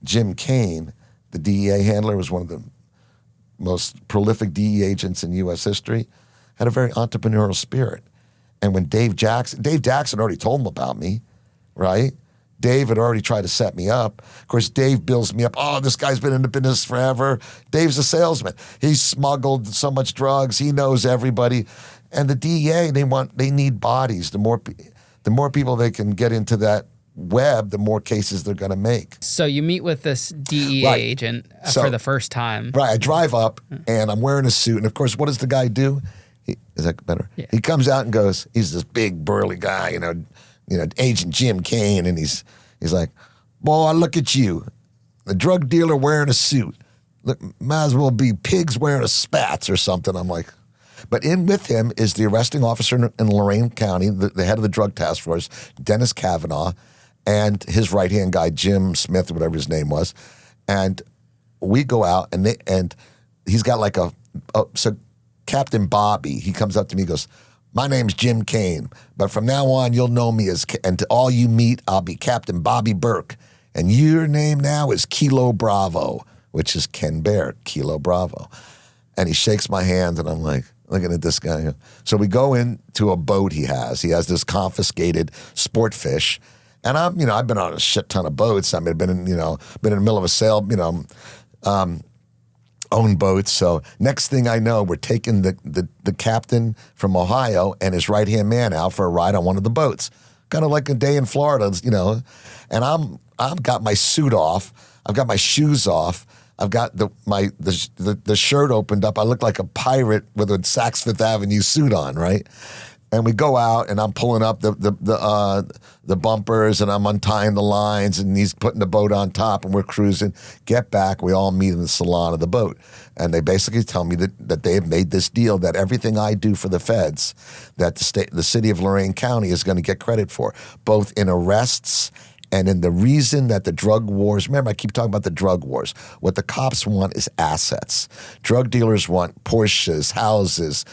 Jim Kane, the DEA handler, was one of the most prolific DEA agents in U.S. history, had a very entrepreneurial spirit. And when Dave Jackson already told him about me, right? Dave had already tried to set me up. Of course, Dave bills me up. Oh, this guy's been in the business forever. Dave's a salesman. He's smuggled so much drugs. He knows everybody. And the DEA, they need bodies. The more people they can get into that web, the more cases they're going to make. So you meet with this DEA agent for the first time. Right. I drive up and I'm wearing a suit. And of course, what does the guy do? Is that better? Yeah. He comes out and goes, he's this big burly guy, Agent Jim Kane. And he's like, boy, look at you. The drug dealer wearing a suit. Look, might as well be pigs wearing a spats or something. I'm like, but in with him is the arresting officer in Lorain County, the head of the drug task force, Dennis Kavanaugh, and his right-hand guy, Jim Smith, whatever his name was. And we go out, and he's got so Captain Bobby, he comes up to me and goes, my name's Jim Kane, but from now on, you'll know me and to all you meet, I'll be Captain Bobby Burke. And your name now is Kilo Bravo, which is Ken Behr, Kilo Bravo. And he shakes my hand, and I'm like, looking at this guy. So we go into a boat he has. He has this confiscated sport fish. And I've been on a shit ton of boats. I mean, been in the middle of a sail, own boats. So next thing I know, we're taking the captain from Ohio and his right-hand man out for a ride on one of the boats. Kind of like a day in Florida, And I've got my suit off. I've got my shoes off. I've got the shirt opened up. I look like a pirate with a Saks Fifth Avenue suit on, right? And we go out, and I'm pulling up the bumpers, and I'm untying the lines, and he's putting the boat on top, and we're cruising. Get back, we all meet in the salon of the boat. And they basically tell me that they have made this deal that everything I do for the feds, that the city of Lorain County is going to get credit for, both in arrests and in the reason that the drug wars, remember I keep talking about the drug wars. What the cops want is assets. Drug dealers want Porsches, houses,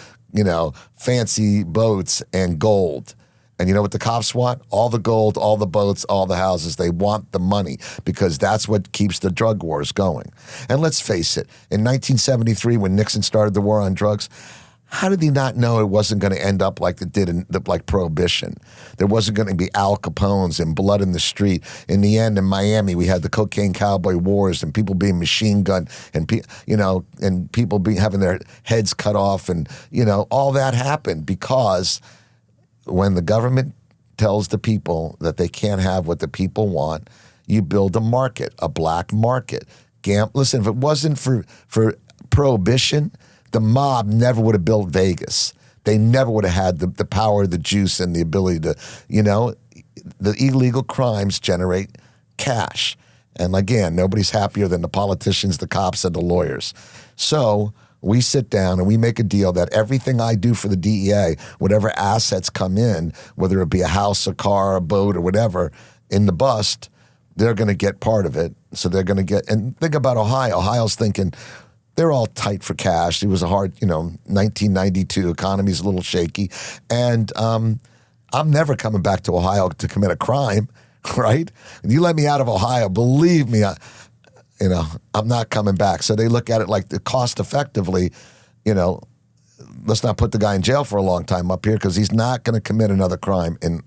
fancy boats and gold. And you know what the cops want? All the gold, all the boats, all the houses. They want the money because that's what keeps the drug wars going. And let's face it, in 1973 when Nixon started the war on drugs, how did he not know it wasn't going to end up like it did like Prohibition? There wasn't going to be Al Capones and blood in the street. In the end, in Miami, we had the cocaine cowboy wars and people being machine gunned and people having their heads cut off and all that happened because when the government tells the people that they can't have what the people want, you build a market, a black market. Listen, if it wasn't for Prohibition, the mob never would have built Vegas. They never would have had the power, the juice, and the ability to, the illegal crimes generate cash. And again, nobody's happier than the politicians, the cops, and the lawyers. So we sit down and we make a deal that everything I do for the DEA, whatever assets come in, whether it be a house, a car, a boat, or whatever, in the bust, they're going to get part of it. So they're going to get, and think about Ohio. Ohio's thinking, they're all tight for cash. It was a hard, 1992, economy's a little shaky. And I'm never coming back to Ohio to commit a crime, right? And you let me out of Ohio, believe me, I'm not coming back. So they look at it like the cost effectively, let's not put the guy in jail for a long time up here because he's not going to commit another crime. And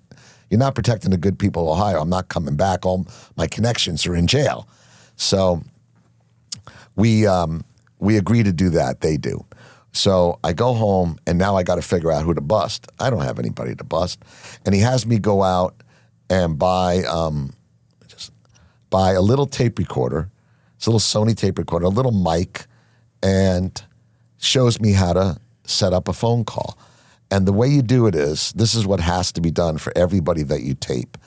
you're not protecting the good people of Ohio. I'm not coming back. All my connections are in jail. So we agree to do that. They do. So I go home, and now I got to figure out who to bust. I don't have anybody to bust. And he has me go out and buy a little tape recorder. It's a little Sony tape recorder, a little mic, and shows me how to set up a phone call. And the way you do it is, this is what has to be done for everybody that you tape.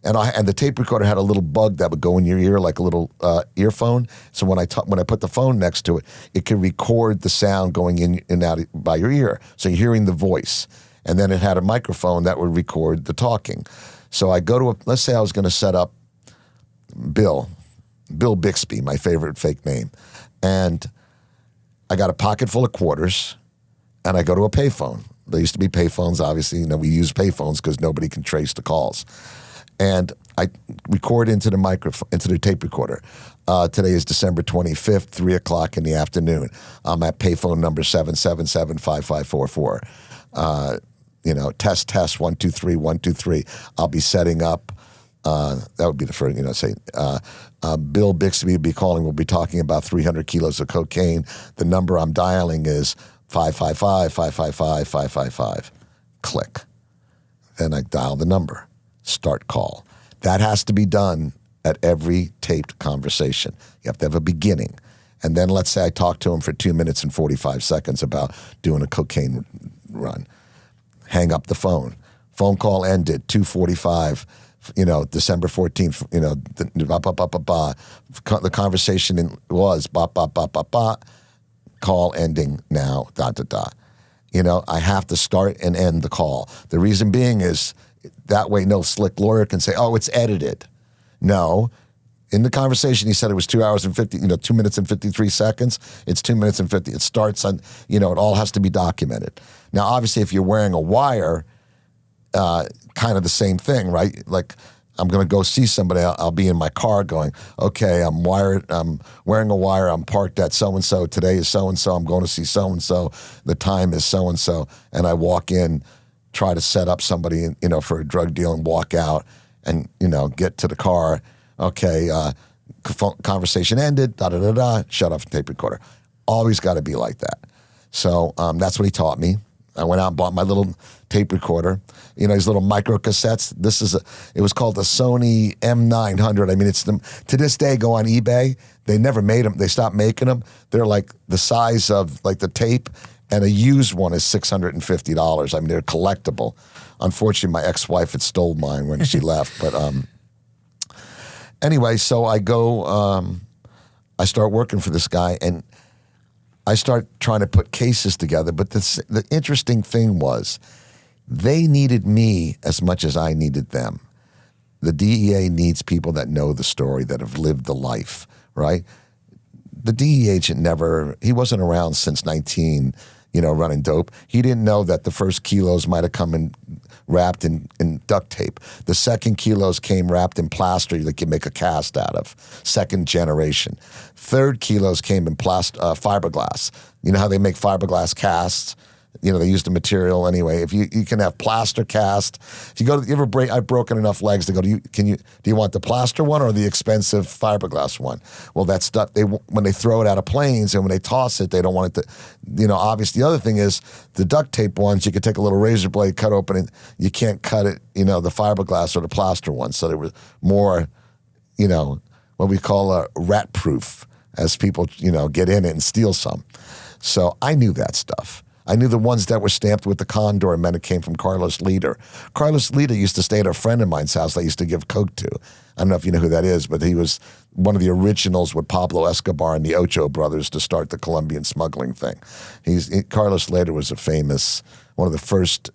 And the tape recorder had a little bug that would go in your ear like a little earphone. So when I put the phone next to it, it could record the sound going in and out by your ear. So you're hearing the voice. And then it had a microphone that would record the talking. So I go to let's say I was going to set up Bill Bixby, my favorite fake name. And I got a pocket full of quarters, and I go to a payphone. There used to be payphones, obviously. We use payphones because nobody can trace the calls. And I record into the microphone, into the tape recorder. Today is December 25th, 3 o'clock in the afternoon. I'm at payphone number 777-5544. Test 123 123. I'll be setting up. That would be the first, Bill Bixby will be calling. We'll be talking about 300 kilos of cocaine. The number I'm dialing is 555-555-555. Click. Then I dial the number. Start call. That has to be done at every taped conversation. You have to have a beginning. And then let's say I talk to him for 2 minutes and 45 seconds about doing a cocaine run. Hang up the phone. Phone call ended, 2:45, December 14th, the conversation was call ending now, I have to start and end the call. The reason being is that way no slick lawyer can say, oh, it's edited. No. In the conversation, he said it was 2 hours and 2 minutes and 53 seconds. It's 2 minutes and 50. It starts on, it all has to be documented. Now, obviously, if you're wearing a wire, kind of the same thing, right? Like, I'm going to go see somebody. I'll be in my car going, okay, I'm wearing a wire. I'm parked at so-and-so. Today is so-and-so. I'm going to see so-and-so. The time is so-and-so. And I walk in, try to set up somebody, for a drug deal and walk out and, get to the car. Okay, conversation ended, shut off the tape recorder. Always got to be like that. So that's what he taught me. I went out and bought my little tape recorder, these little micro cassettes. It was called the Sony M900. I mean, to this day, go on eBay. They never made them. They stopped making them. They're like the size of like the tape, and a used one is $650. I mean, they're collectible. Unfortunately, my ex-wife had stole mine when she left, but anyway, so I go, I start working for this guy, and I start trying to put cases together. But the interesting thing was they needed me as much as I needed them. The DEA needs people that know the story, that have lived the life, right? The DEA agent he wasn't around since 19, running dope. He didn't know that the first kilos might have come in wrapped in duct tape. The second kilos came wrapped in plaster that you make a cast out of. Second generation. Third kilos came in fiberglass. You know how they make fiberglass casts? They use the material anyway. If you can have plaster cast. If you go to, I've broken enough legs to go, do you want the plaster one or the expensive fiberglass one? Well, that stuff, when they throw it out of planes and when they toss it, they don't want it to, obviously the other thing is the duct tape ones, you could take a little razor blade, cut open it. You can't cut it, the fiberglass or the plaster ones. So there was more, what we call a rat proof as people, get in it and steal some. So I knew that stuff. I knew the ones that were stamped with the condor meant it came from Carlos Leader. Carlos Leader used to stay at a friend of mine's house I used to give coke to. I don't know if you know who that is, but he was one of the originals with Pablo Escobar and the Ocho brothers to start the Colombian smuggling thing. Carlos Leader was one of the first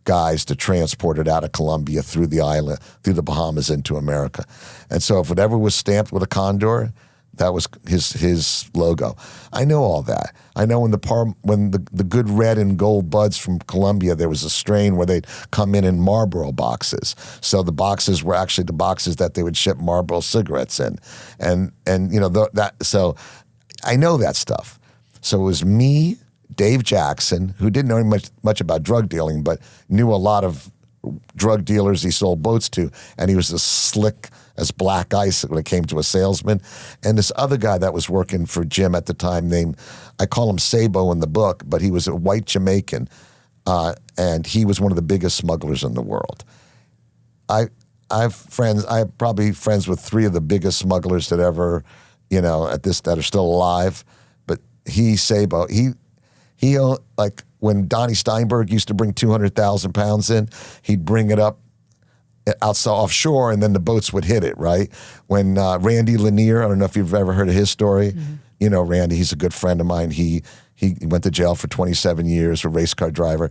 guys to transport it out of Colombia through the island, through the Bahamas into America. And so if whatever was stamped with a condor, that was his logo. I know all that. I know when the good red and gold buds from Colombia, there was a strain where they'd come in Marlboro boxes. So the boxes were actually the boxes that they would ship Marlboro cigarettes in, and so I know that stuff. So it was me, Dave Jackson, who didn't know much about drug dealing, but knew a lot of drug dealers he sold boats to, and he was as slick as black ice when it came to a salesman. And this other guy that was working for Jim at the time, I call him Sabo in the book, but he was a white Jamaican, and he was one of the biggest smugglers in the world. I'm probably friends with three of the biggest smugglers that ever, that are still alive. But Sabo, he like when Donnie Steinberg used to bring 200,000 pounds in, he'd bring it up outside offshore, and then the boats would hit it, right? When Randy Lanier, I don't know if you've ever heard of his story. Mm-hmm. Randy, he's a good friend of mine. He went to jail for 27 years, a race car driver.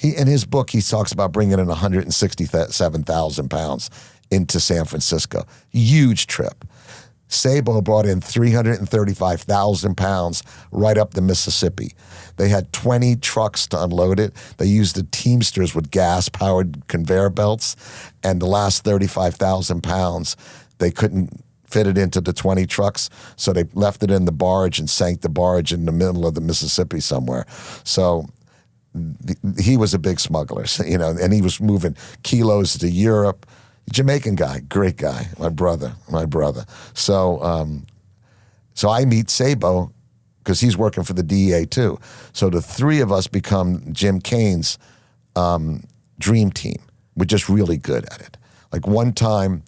In his book, he talks about bringing in 167,000 pounds into San Francisco. Huge trip. Sabo brought in 335,000 pounds right up the Mississippi. They had 20 trucks to unload it. They used the Teamsters with gas-powered conveyor belts, and the last 35,000 pounds, they couldn't fit it into the 20 trucks, so they left it in the barge and sank the barge in the middle of the Mississippi somewhere. So he was a big smuggler, you know, and he was moving kilos to Europe. Jamaican guy, great guy, my brother. So I meet Sabo because he's working for the DEA too. So the three of us become Jim Kane's dream team. We're just really good at it. Like one time,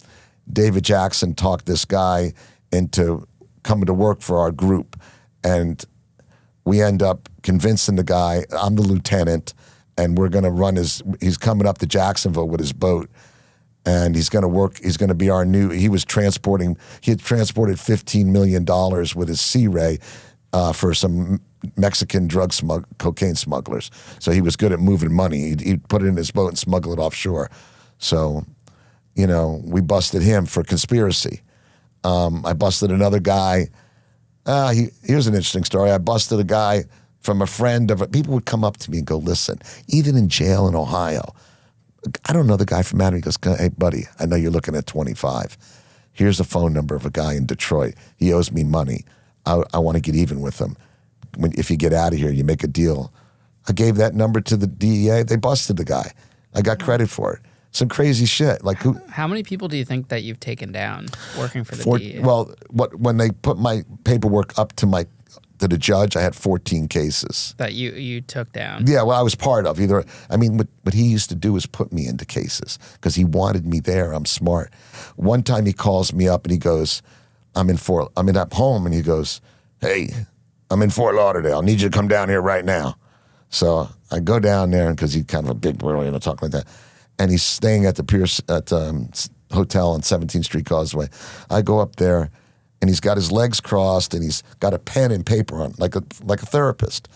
David Jackson talked this guy into coming to work for our group, and we end up convincing the guy, I'm the lieutenant, and we're going to he's coming up to Jacksonville with his boat, and he's going to be our new, he had transported $15 million with his Sea Ray for some Mexican cocaine smugglers. So he was good at moving money. He'd put it in his boat and smuggle it offshore. So, you know, we busted him for conspiracy. I busted another guy. Here's an interesting story. I busted a guy from a friend of people would come up to me and go, listen, even in jail in Ohio, I don't know the guy from Madden. He goes, hey, buddy, I know you're looking at 25. Here's the phone number of a guy in Detroit. He owes me money. I want to get even with him. If you get out of here, you make a deal. I gave that number to the DEA. They busted the guy. I got credit for it. Some crazy shit. Like how many people do you think that you've taken down working for the DEA? Well, when they put my paperwork up to the judge, I had 14 cases that you took down. Yeah, well, I was part of either. I mean, what he used to do is put me into cases because he wanted me there. I'm smart. One time he calls me up and he goes, I'm at home, and he goes, hey, I'm in Fort Lauderdale. I need you to come down here right now. So I go down there because he's kind of a big boy, talk like that. And he's staying at the Pierce hotel on 17th Street Causeway. I go up there, and he's got his legs crossed, and he's got a pen and paper on, like a therapist.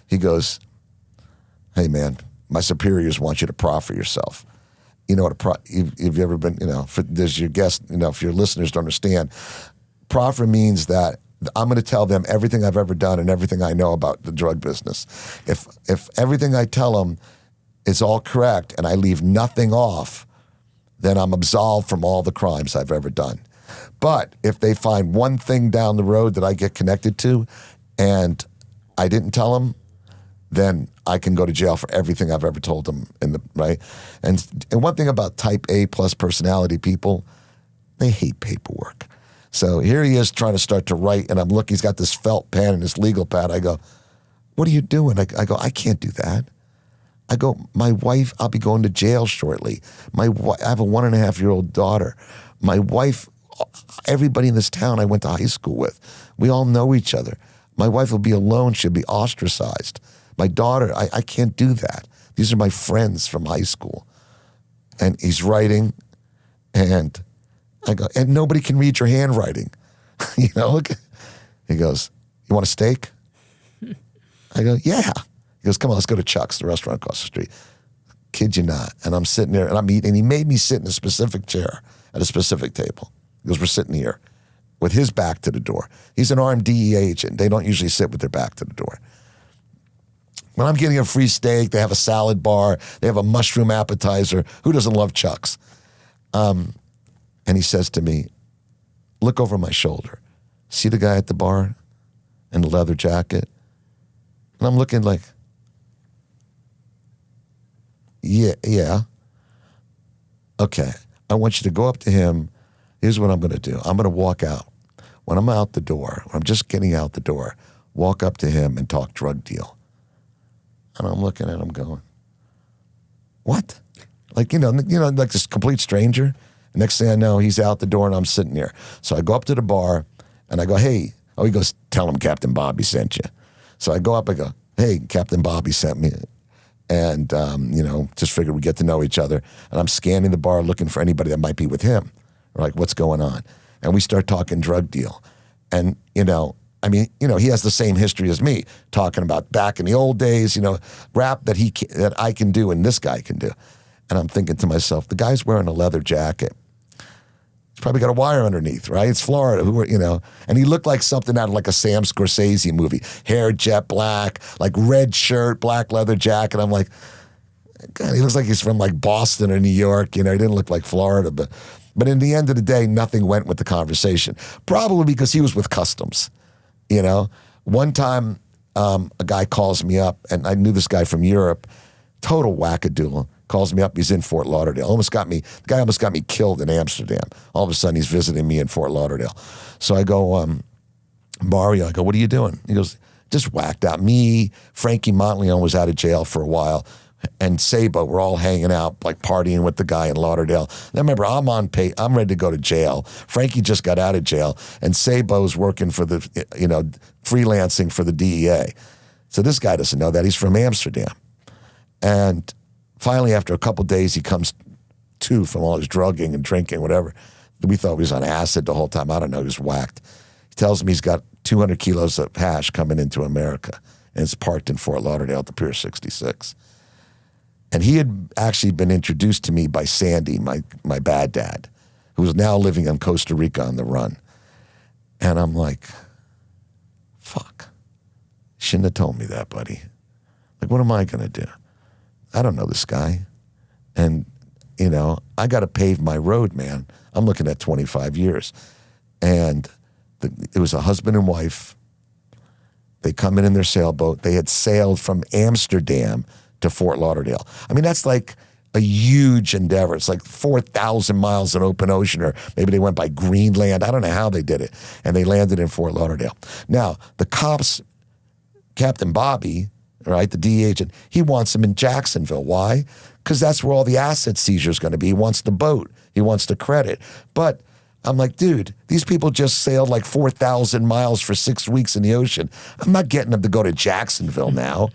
He goes, hey, man, my superiors want you to proffer yourself. You know what if you ever been, there's your guest, if your listeners don't understand, proffer means that I'm going to tell them everything I've ever done and everything I know about the drug business. If everything I tell them is all correct and I leave nothing off, then I'm absolved from all the crimes I've ever done. But if they find one thing down the road that I get connected to and I didn't tell them, then I can go to jail for everything I've ever told them right? And one thing about type A plus personality people, they hate paperwork. So here he is trying to start to write, and I'm looking, he's got this felt pen and this legal pad. I go, what are you doing? I go, I can't do that. I go, my wife, I'll be going to jail shortly. I have a 1.5-year-old daughter. My wife, everybody in this town I went to high school with, we all know each other. My wife will be alone. She'll be ostracized. My daughter, I can't do that. These are my friends from high school. And he's writing, and I go, and nobody can read your handwriting. He goes, you want a steak? I go, yeah. He goes, come on, let's go to Chuck's, the restaurant across the street. Kid you not. And I'm sitting there, and I'm eating, and he made me sit in a specific chair at a specific table. He goes, we're sitting here with his back to the door. He's an armed DEA agent. They don't usually sit with their back to the door. When I'm getting a free steak, they have a salad bar, they have a mushroom appetizer. Who doesn't love Chuck's? And he says to me, look over my shoulder. See the guy at the bar in the leather jacket? And I'm looking like, yeah. Okay, I want you to go up to him. Here's what I'm going to do. I'm going to walk out. When I'm out the door, when I'm just getting out the door, walk up to him and talk drug deal. And I'm looking at him going, what? Like, like this complete stranger. Next thing I know, he's out the door and I'm sitting there. So I go up to the bar and I go, hey. Oh, he goes, tell him Captain Bobby sent you. So I go up, I go, hey, Captain Bobby sent me. And, just figured we'd get to know each other. And I'm scanning the bar looking for anybody that might be with him. We're like, what's going on? And we start talking drug deal. And, he has the same history as me, talking about back in the old days, rap that I can do and this guy can do. And I'm thinking to myself, the guy's wearing a leather jacket. He's probably got a wire underneath, right? It's Florida, and he looked like something out of like a Sam Scorsese movie. Hair jet black, like red shirt, black leather jacket. I'm like, God, he looks like he's from like Boston or New York. He didn't look like Florida, but in the end of the day, nothing went with the conversation. Probably because he was with customs. One time, a guy calls me up, and I knew this guy from Europe, total wackadoodle. Calls me up, he's in Fort Lauderdale. The guy almost got me killed in Amsterdam. All of a sudden, he's visiting me in Fort Lauderdale. So I go, Mario, I go, what are you doing? He goes, just whacked out. Me, Frankie Montleone was out of jail for a while, and Sabo were all hanging out, like partying with the guy in Lauderdale. And I remember, I'm ready to go to jail. Frankie just got out of jail, and Sabo's working for the, freelancing for the DEA. So this guy doesn't know that. He's from Amsterdam. And finally, after a couple days, he comes to from all his drugging and drinking, whatever. We thought he was on acid the whole time. I don't know. He was whacked. He tells me he's got 200 kilos of hash coming into America, and it's parked in Fort Lauderdale at the Pier 66. And he had actually been introduced to me by Sandy, my bad dad, who was now living in Costa Rica on the run. And I'm like, fuck. Shouldn't have told me that, buddy. Like, what am I going to do? I don't know this guy. And, I got to pave my road, man. I'm looking at 25 years. And it was a husband and wife. They come in their sailboat. They had sailed from Amsterdam to Fort Lauderdale. I mean, that's like a huge endeavor. It's like 4,000 miles in open ocean, or maybe they went by Greenland. I don't know how they did it. And they landed in Fort Lauderdale. Now, the cops, Captain Bobby, right, the DEA agent, he wants him in Jacksonville. Why? Because that's where all the asset seizure is going to be. He wants the boat. He wants the credit. But I'm like, dude, these people just sailed like 4,000 miles for 6 weeks in the ocean. I'm not getting them to go to Jacksonville now.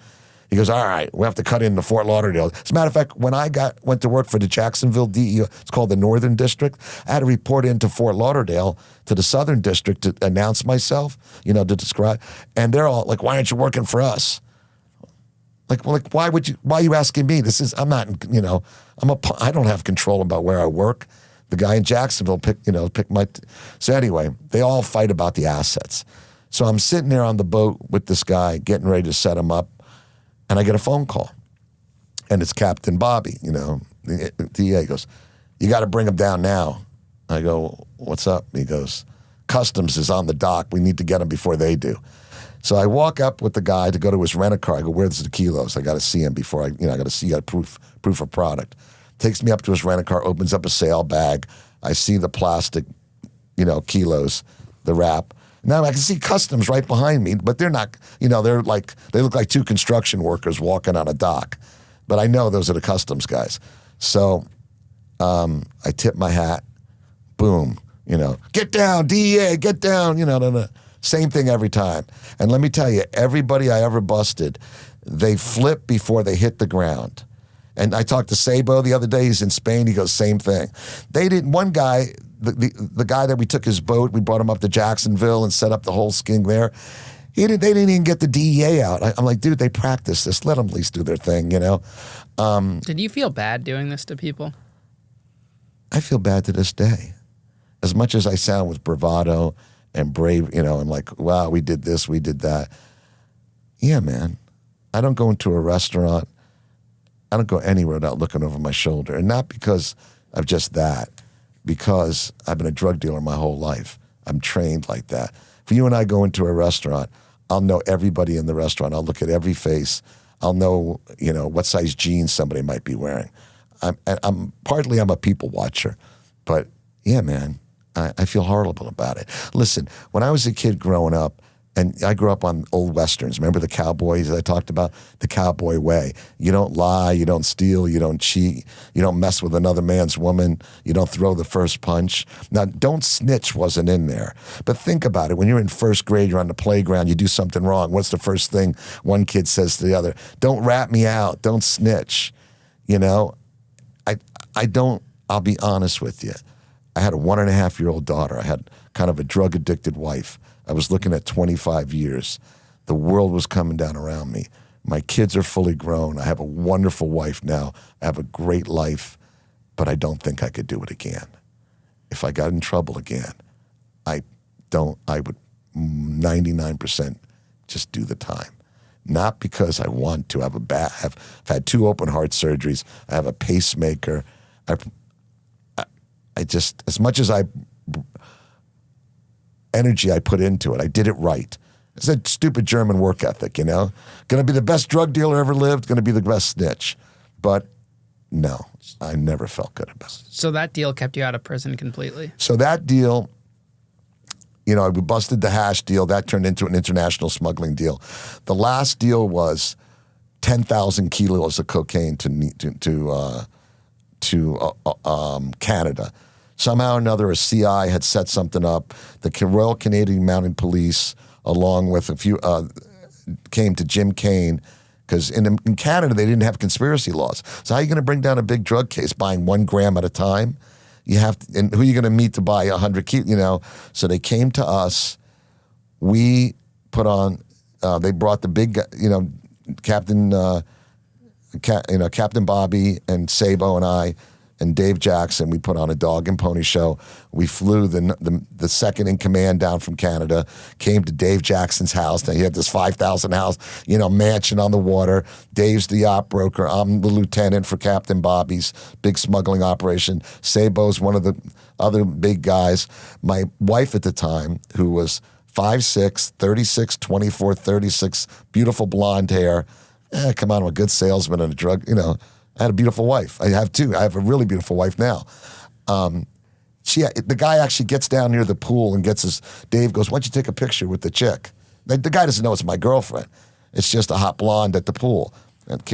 He goes, all right, we have to cut into Fort Lauderdale. As a matter of fact, when I went to work for the Jacksonville DEA, it's called the Northern District, I had to report into Fort Lauderdale to the Southern District to announce myself, to describe. And they're all like, why aren't you working for us? Like, why are you asking me? I'm not, I don't have control about where I work. The guy in Jacksonville picked my, so anyway, they all fight about the assets. So I'm sitting there on the boat with this guy, getting ready to set him up, and I get a phone call. And it's Captain Bobby, the DA goes, you got to bring him down now. I go, what's up? He goes, Customs is on the dock. We need to get him before they do. So I walk up with the guy to go to his rent-a-car. I go, where's the kilos? I got to see him before I got to see a proof of product. Takes me up to his rent-a-car, opens up a sail bag. I see the plastic, kilos, the wrap. Now I can see Customs right behind me, but they're not, they look like two construction workers walking on a dock. But I know those are the Customs guys. So I tip my hat, boom, get down, DEA, get down, Same thing every time. And let me tell you, everybody I ever busted, they flip before they hit the ground. And I talked to Sabo the other day, he's in Spain, he goes, same thing. One guy, the guy that we took his boat, we brought him up to Jacksonville and set up the whole scheme there. They didn't even get the DEA out. I'm like, dude, they practice this. Let them at least do their thing, Did you feel bad doing this to people? I feel bad to this day. As much as I sound with bravado and brave, and like, wow, we did this, we did that. Yeah, man. I don't go into a restaurant. I don't go anywhere without looking over my shoulder. And not because of just that, because I've been a drug dealer my whole life. I'm trained like that. If you and I go into a restaurant, I'll know everybody in the restaurant. I'll look at every face. I'll know, what size jeans somebody might be wearing. I'm a people watcher. But yeah, man, I feel horrible about it. Listen, when I was a kid growing up, and I grew up on old Westerns. Remember the cowboys that I talked about? The cowboy way. You don't lie, you don't steal, you don't cheat, you don't mess with another man's woman, you don't throw the first punch. Now, don't snitch wasn't in there. But think about it. When you're in first grade, you're on the playground, you do something wrong. What's the first thing one kid says to the other? Don't rat me out. Don't snitch. I'll be honest with you. I had a 1.5-year-old daughter. I had kind of a drug-addicted wife. I was looking at 25 years. The world was coming down around me. My kids are fully grown. I have a wonderful wife now. I have a great life, but I don't think I could do it again. if I got in trouble again, I would 99% just do the time. Not because I want to. I've had 2 open heart surgeries. I have a pacemaker. I just, as much as energy I put into it, I did it right. It's that stupid German work ethic, you know? Gonna be the best drug dealer ever lived, gonna be the best snitch. But no, I never felt good about it. So that deal kept you out of prison completely? So that deal, we busted the hash deal. That turned into an international smuggling deal. The last deal was 10,000 kilos of cocaine to Canada. Somehow or another, a CI had set something up. The Royal Canadian Mounted Police, along with a few, came to Jim Kane, because in Canada, they didn't have conspiracy laws. So how are you going to bring down a big drug case buying 1 gram at a time? You have to, and who are you going to meet to buy 100 kilos, So they came to us. We put on, they brought the big, Captain Bobby and Sabo and I and Dave Jackson. We put on a dog and pony show. We flew the second in command down from Canada, came to Dave Jackson's house. Now he had this 5,000 house, mansion on the water. Dave's the yacht broker. I'm the lieutenant for Captain Bobby's big smuggling operation. Sabo's one of the other big guys. My wife at the time, who was 5'6", 36, 24, 36, beautiful blonde hair. Come on, I'm a good salesman and a drug, I had a beautiful wife. I have 2. I have a really beautiful wife now. The guy actually gets down near the pool and Dave goes, why don't you take a picture with the chick? The guy doesn't know it's my girlfriend. It's just a hot blonde at the pool. And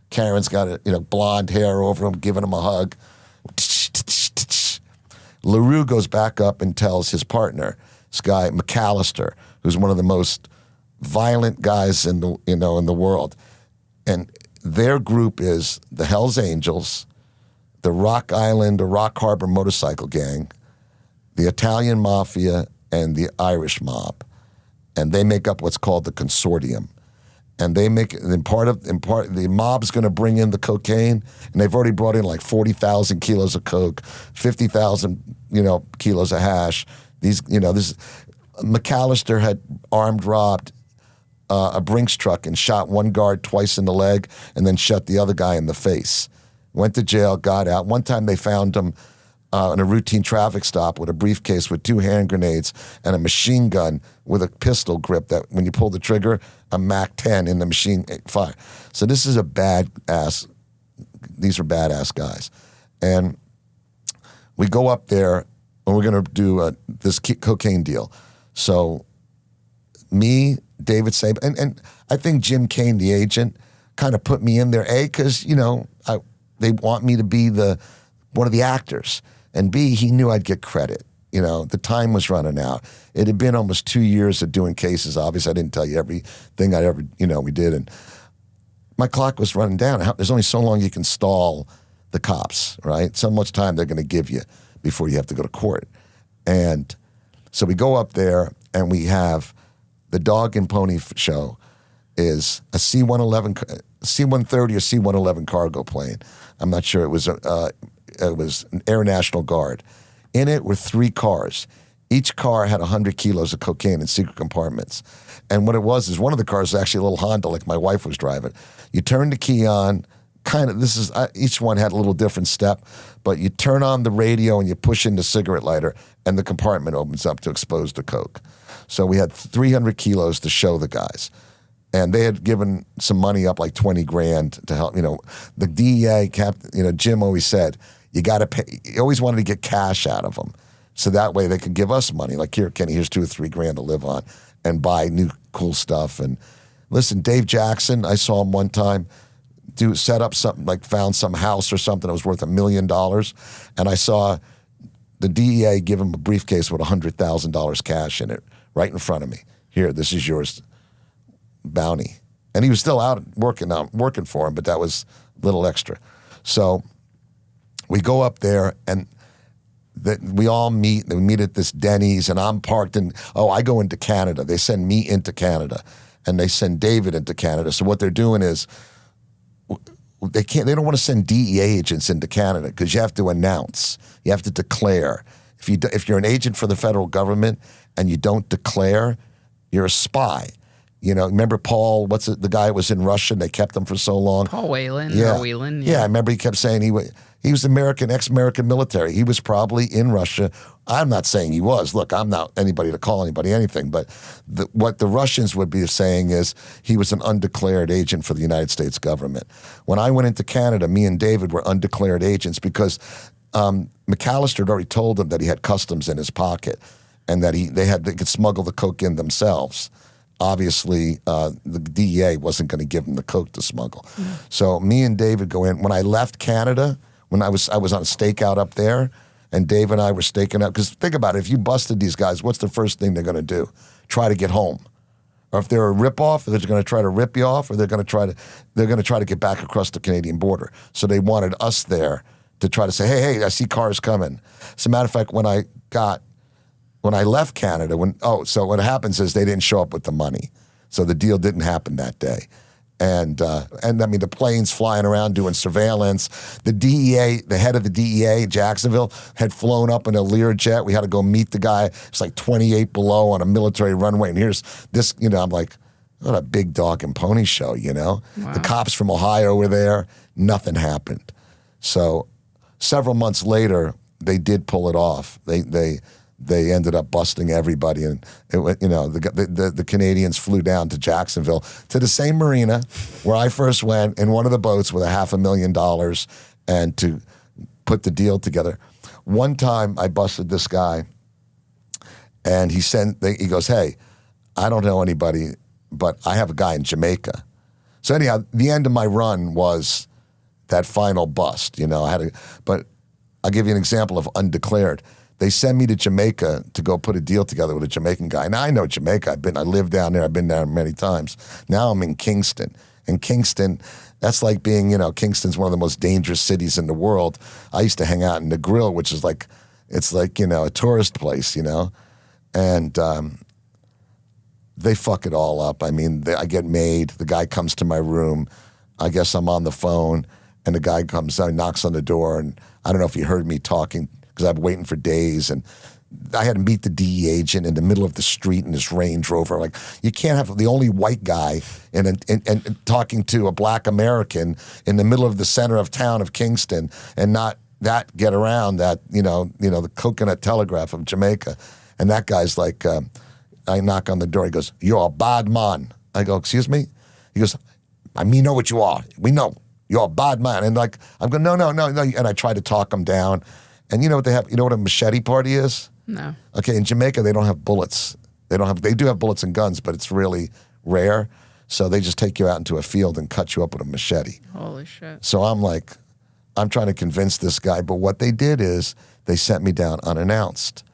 Karen's got blonde hair over him, giving him a hug. LaRue goes back up and tells his partner, this guy, McAllister, who's one of the most violent guys in the world. And their group is the Hells Angels, the Rock Island or Rock Harbor motorcycle gang, the Italian Mafia, and the Irish mob. And they make up what's called the consortium. And part the mob's going to bring in the cocaine, and they've already brought in like 40,000 kilos of coke, 50,000, kilos of hash. McAllister had robbed a Brinks truck and shot 1 guard twice in the leg and then shot the other guy in the face. Went to jail, got out. One time they found him in a routine traffic stop with a briefcase with 2 hand grenades and a machine gun with a pistol grip that when you pull the trigger, a MAC-10 in the machine fire. So these are badass guys. And we go up there and we're going to do this cocaine deal. So me, David Sabo, and I think Jim Kane, the agent, kind of put me in there, A, because, they want me to be one of the actors, and B, he knew I'd get credit. The time was running out. It had been almost 2 years of doing cases. Obviously, I didn't tell you everything I ever, we did, and my clock was running down. There's only so long you can stall the cops, right? So much time they're going to give you before you have to go to court. And so we go up there, and we have the dog and pony show is a C-130 or C-111 cargo plane. I'm not sure. It was an Air National Guard. In it were 3 cars. Each car had 100 kilos of cocaine in secret compartments. And what it was is one of the cars was actually a little Honda like my wife was driving. You turn the key on, each one had a little different step, but you turn on the radio and you push in the cigarette lighter and the compartment opens up to expose the coke. So we had 300 kilos to show the guys. And they had given some money up, like 20 grand to help, the DEA Jim always said, you got to pay, he always wanted to get cash out of them. So that way they could give us money. Like, here, Kenny, here's 2 or 3 grand to live on and buy new cool stuff. And listen, Dave Jackson, I saw him one time set up something, like found some house or something that was worth $1 million. And I saw the DEA give him a briefcase with $100,000 cash in it right in front of me. Here, this is yours, bounty. And he was still out working for him, but that was a little extra. So we go up there and we all meet. And we meet at this Denny's, and I'm parked I go into Canada. They send me into Canada, and they send David into Canada. So what they're doing is they don't want to send DEA agents into Canada because you have to announce, you have to declare. If you're an agent for the federal government and you don't declare, you're a spy. You know, remember Paul, the guy who was in Russia and they kept him for so long? Paul Whelan Yeah. or Whelan. Yeah, I remember he kept saying he was ex-American military. He was probably in Russia. I'm not saying he was. Look, I'm not anybody to call anybody anything, but what the Russians would be saying is he was an undeclared agent for the United States government. When I went into Canada, me and David were undeclared agents because McAllister had already told them that he had customs in his pocket and that they could smuggle the coke in themselves. Obviously, the DEA wasn't going to give him the coke to smuggle. Mm. So me and David go in. When I left Canada, when I was on a stakeout up there, and Dave and I were staking out, because think about it, if you busted these guys, what's the first thing they're going to do? Try to get home. Or if they're a ripoff, they're going to try to rip you off, or they're going to try to get back across the Canadian border. So they wanted us there to try to say, hey, I see cars coming. As a matter of fact, when I left Canada, so what happens is they didn't show up with the money. So the deal didn't happen that day. And I mean, the planes flying around doing surveillance. The DEA, the head of the DEA in Jacksonville had flown up in a Learjet. We had to go meet the guy. It's like 28 below on a military runway. And here's this, I'm like, what a big dog and pony show, Wow. The cops from Ohio were there. Nothing happened. So several months later, they did pull it off. They ended up busting everybody, and the Canadians flew down to Jacksonville to the same marina where I first went in one of the boats with $500,000 and to put the deal together. One time I busted this guy, and he goes, "Hey, I don't know anybody, but I have a guy in Jamaica." So anyhow, the end of my run was that final bust. But I'll give you an example of undeclared. They send me to Jamaica to go put a deal together with a Jamaican guy. Now, I know Jamaica. I live down there. I've been there many times. Now I'm in Kingston. And Kingston, that's like being, Kingston's one of the most dangerous cities in the world. I used to hang out in the Grill, which is it's like a tourist place, And they fuck it all up. I mean, I get made. The guy comes to my room. I guess I'm on the phone. And the guy comes down, knocks on the door. And I don't know if he heard me talking, because I've been waiting for days, and I had to meet the DEA agent in the middle of the street in his Range Rover. Like, you can't have the only white guy and talking to a black American in the middle of the center of town of Kingston and not that get around that, the coconut telegraph of Jamaica. And that guy's like, I knock on the door. He goes, "You're a bad man." I go, "Excuse me?" He goes, "We know what you are. We know. You're a bad man." And I'm going, no. And I try to talk him down. And you know what they have? You know what a machete party is? No. Okay, in Jamaica, they don't have bullets. They do have bullets and guns, but it's really rare. So they just take you out into a field and cut you up with a machete. Holy shit. So I'm trying to convince this guy, but what they did is they sent me down unannounced.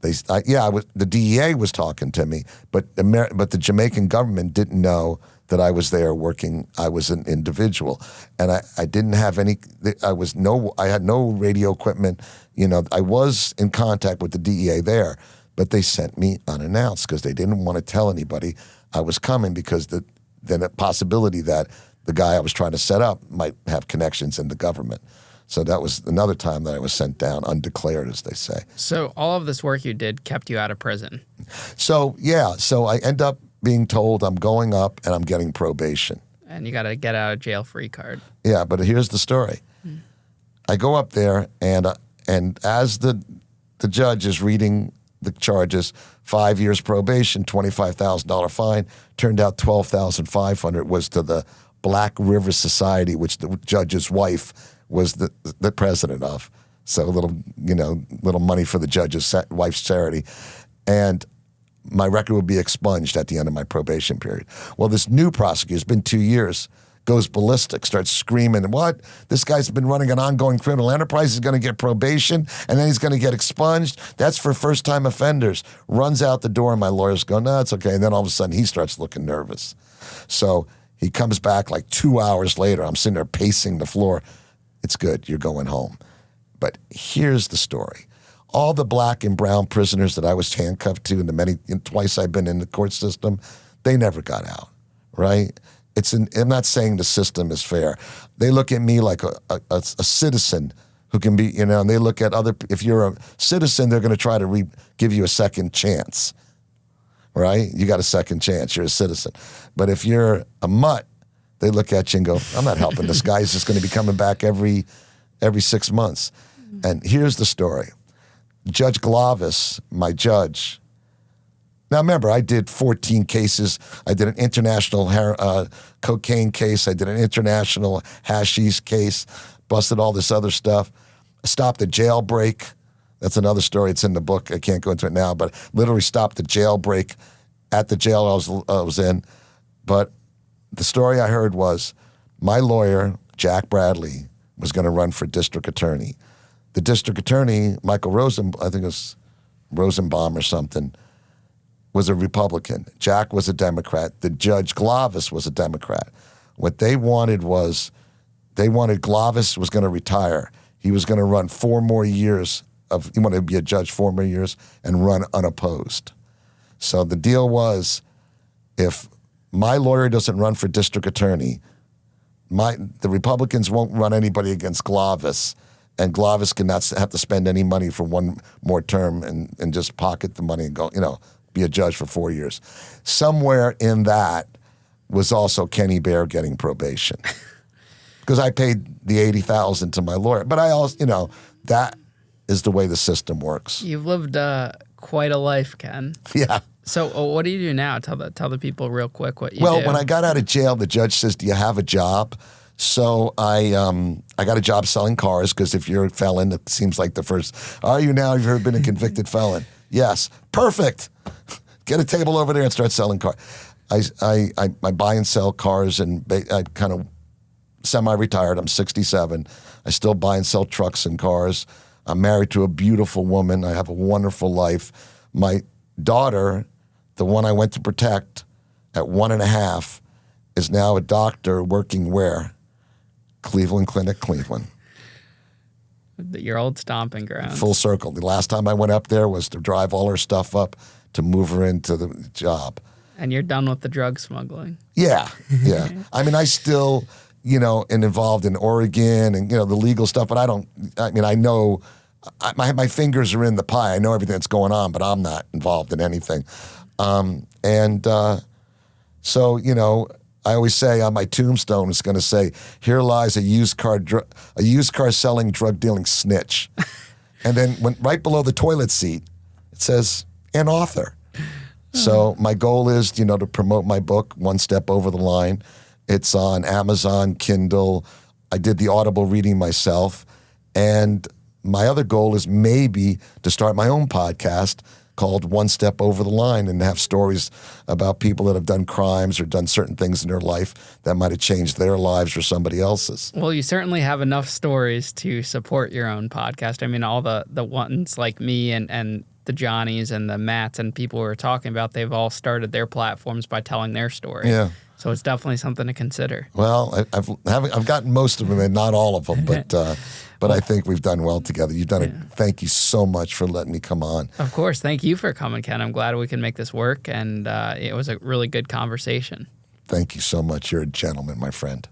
The DEA was talking to me, but the Jamaican government didn't know that I was there working. I was an individual, and I didn't have any. I had no radio equipment. I was in contact with the DEA there, but they sent me unannounced because they didn't want to tell anybody I was coming, because then a possibility that the guy I was trying to set up might have connections in the government. So that was another time that I was sent down undeclared, as they say. So all of this work you did kept you out of prison. So I end up being told I'm going up and I'm getting probation. And you got a get out of jail free card. Yeah, but here's the story. I go up there, and as the judge is reading the charges, 5 years probation, $25,000 fine, turned out $12,500 was to the Black River Society, which the judge's wife was the president of. So a little money for the judge's wife's charity. And my record would be expunged at the end of my probation period. Well, this new prosecutor, it's been 2 years, goes ballistic, starts screaming, "What? This guy's been running an ongoing criminal enterprise. He's going to get probation, and then he's going to get expunged. That's for first-time offenders." Runs out the door, and my lawyers go, "No, it's okay." And then all of a sudden, he starts looking nervous. So he comes back like 2 hours later. I'm sitting there pacing the floor. "It's good. You're going home." But here's the story. All the black and brown prisoners that I was handcuffed to twice I've been in the court system, they never got out, right? I'm not saying the system is fair. They look at me like a citizen who can be, you know, and they look at if you're a citizen, they're going to try to give you a second chance, right? You got a second chance. You're a citizen. But if you're a mutt, they look at you and go, I'm not helping this guy. He's just going to be coming back every 6 months. And here's the story. Judge Glavis, my judge. Now remember, I did 14 cases. I did an international cocaine case. I did an international hashish case. Busted all this other stuff. Stopped a jailbreak. That's another story. It's in the book. I can't go into it now, but literally stopped the jailbreak at the jail I was in. But the story I heard was my lawyer, Jack Bradley, was going to run for district attorney. The district attorney, Michael I think it was Rosenbaum or something, was a Republican. Jack was a Democrat. The judge Glavis was a Democrat. What they wanted Glavis was going to retire. He was going to run 4 more years he wanted to be a judge 4 more years and run unopposed. So the deal was, if my lawyer doesn't run for district attorney, the Republicans won't run anybody against Glavis, and Glavis cannot have to spend any money for 1 more term and just pocket the money and go, be a judge for 4 years. Somewhere in that was also Kenny Behr getting probation. Because I paid the $80,000 to my lawyer. But I also, that is the way the system works. You've lived quite a life, Ken. Yeah. So what do you do now? Tell the people real quick what you do. Well, when I got out of jail, the judge says, do you have a job? So I got a job selling cars, because if you're a felon, it seems like the first, are you now? Have you ever been a convicted felon? Yes. Perfect. Get a table over there and start selling cars. I buy and sell cars, and I kind of semi-retired. I'm 67. I still buy and sell trucks and cars. I'm married to a beautiful woman. I have a wonderful life. My daughter, the one I went to protect at 1.5, is now a doctor working where? Cleveland Clinic, Cleveland. Your old stomping ground. Full circle. The last time I went up there was to drive all her stuff up to move her into the job. And you're done with the drug smuggling. Yeah, yeah. I mean, I still, am involved in Oregon and, the legal stuff, but I know, my fingers are in the pie. I know everything that's going on, but I'm not involved in anything. So, I always say on my tombstone, it's going to say, here lies a used car selling, drug dealing snitch. And then right below the toilet seat, it says, an author. So my goal is, to promote my book, One Step Over the Line. It's on Amazon, Kindle. I did the Audible reading myself. And my other goal is maybe to start my own podcast called One Step Over the Line, and have stories about people that have done crimes or done certain things in their life that might have changed their lives or somebody else's. Well, you certainly have enough stories to support your own podcast. I mean, all the ones like me and the Johnnies and the Matts and people we were talking about, they've all started their platforms by telling their story. Yeah. So it's definitely something to consider. Well, I've gotten most of them and not all of them, but I think we've done well together. You've done thank you so much for letting me come on. Of course. Thank you for coming, Ken. I'm glad we can make this work, and it was a really good conversation. Thank you so much. You're a gentleman, my friend.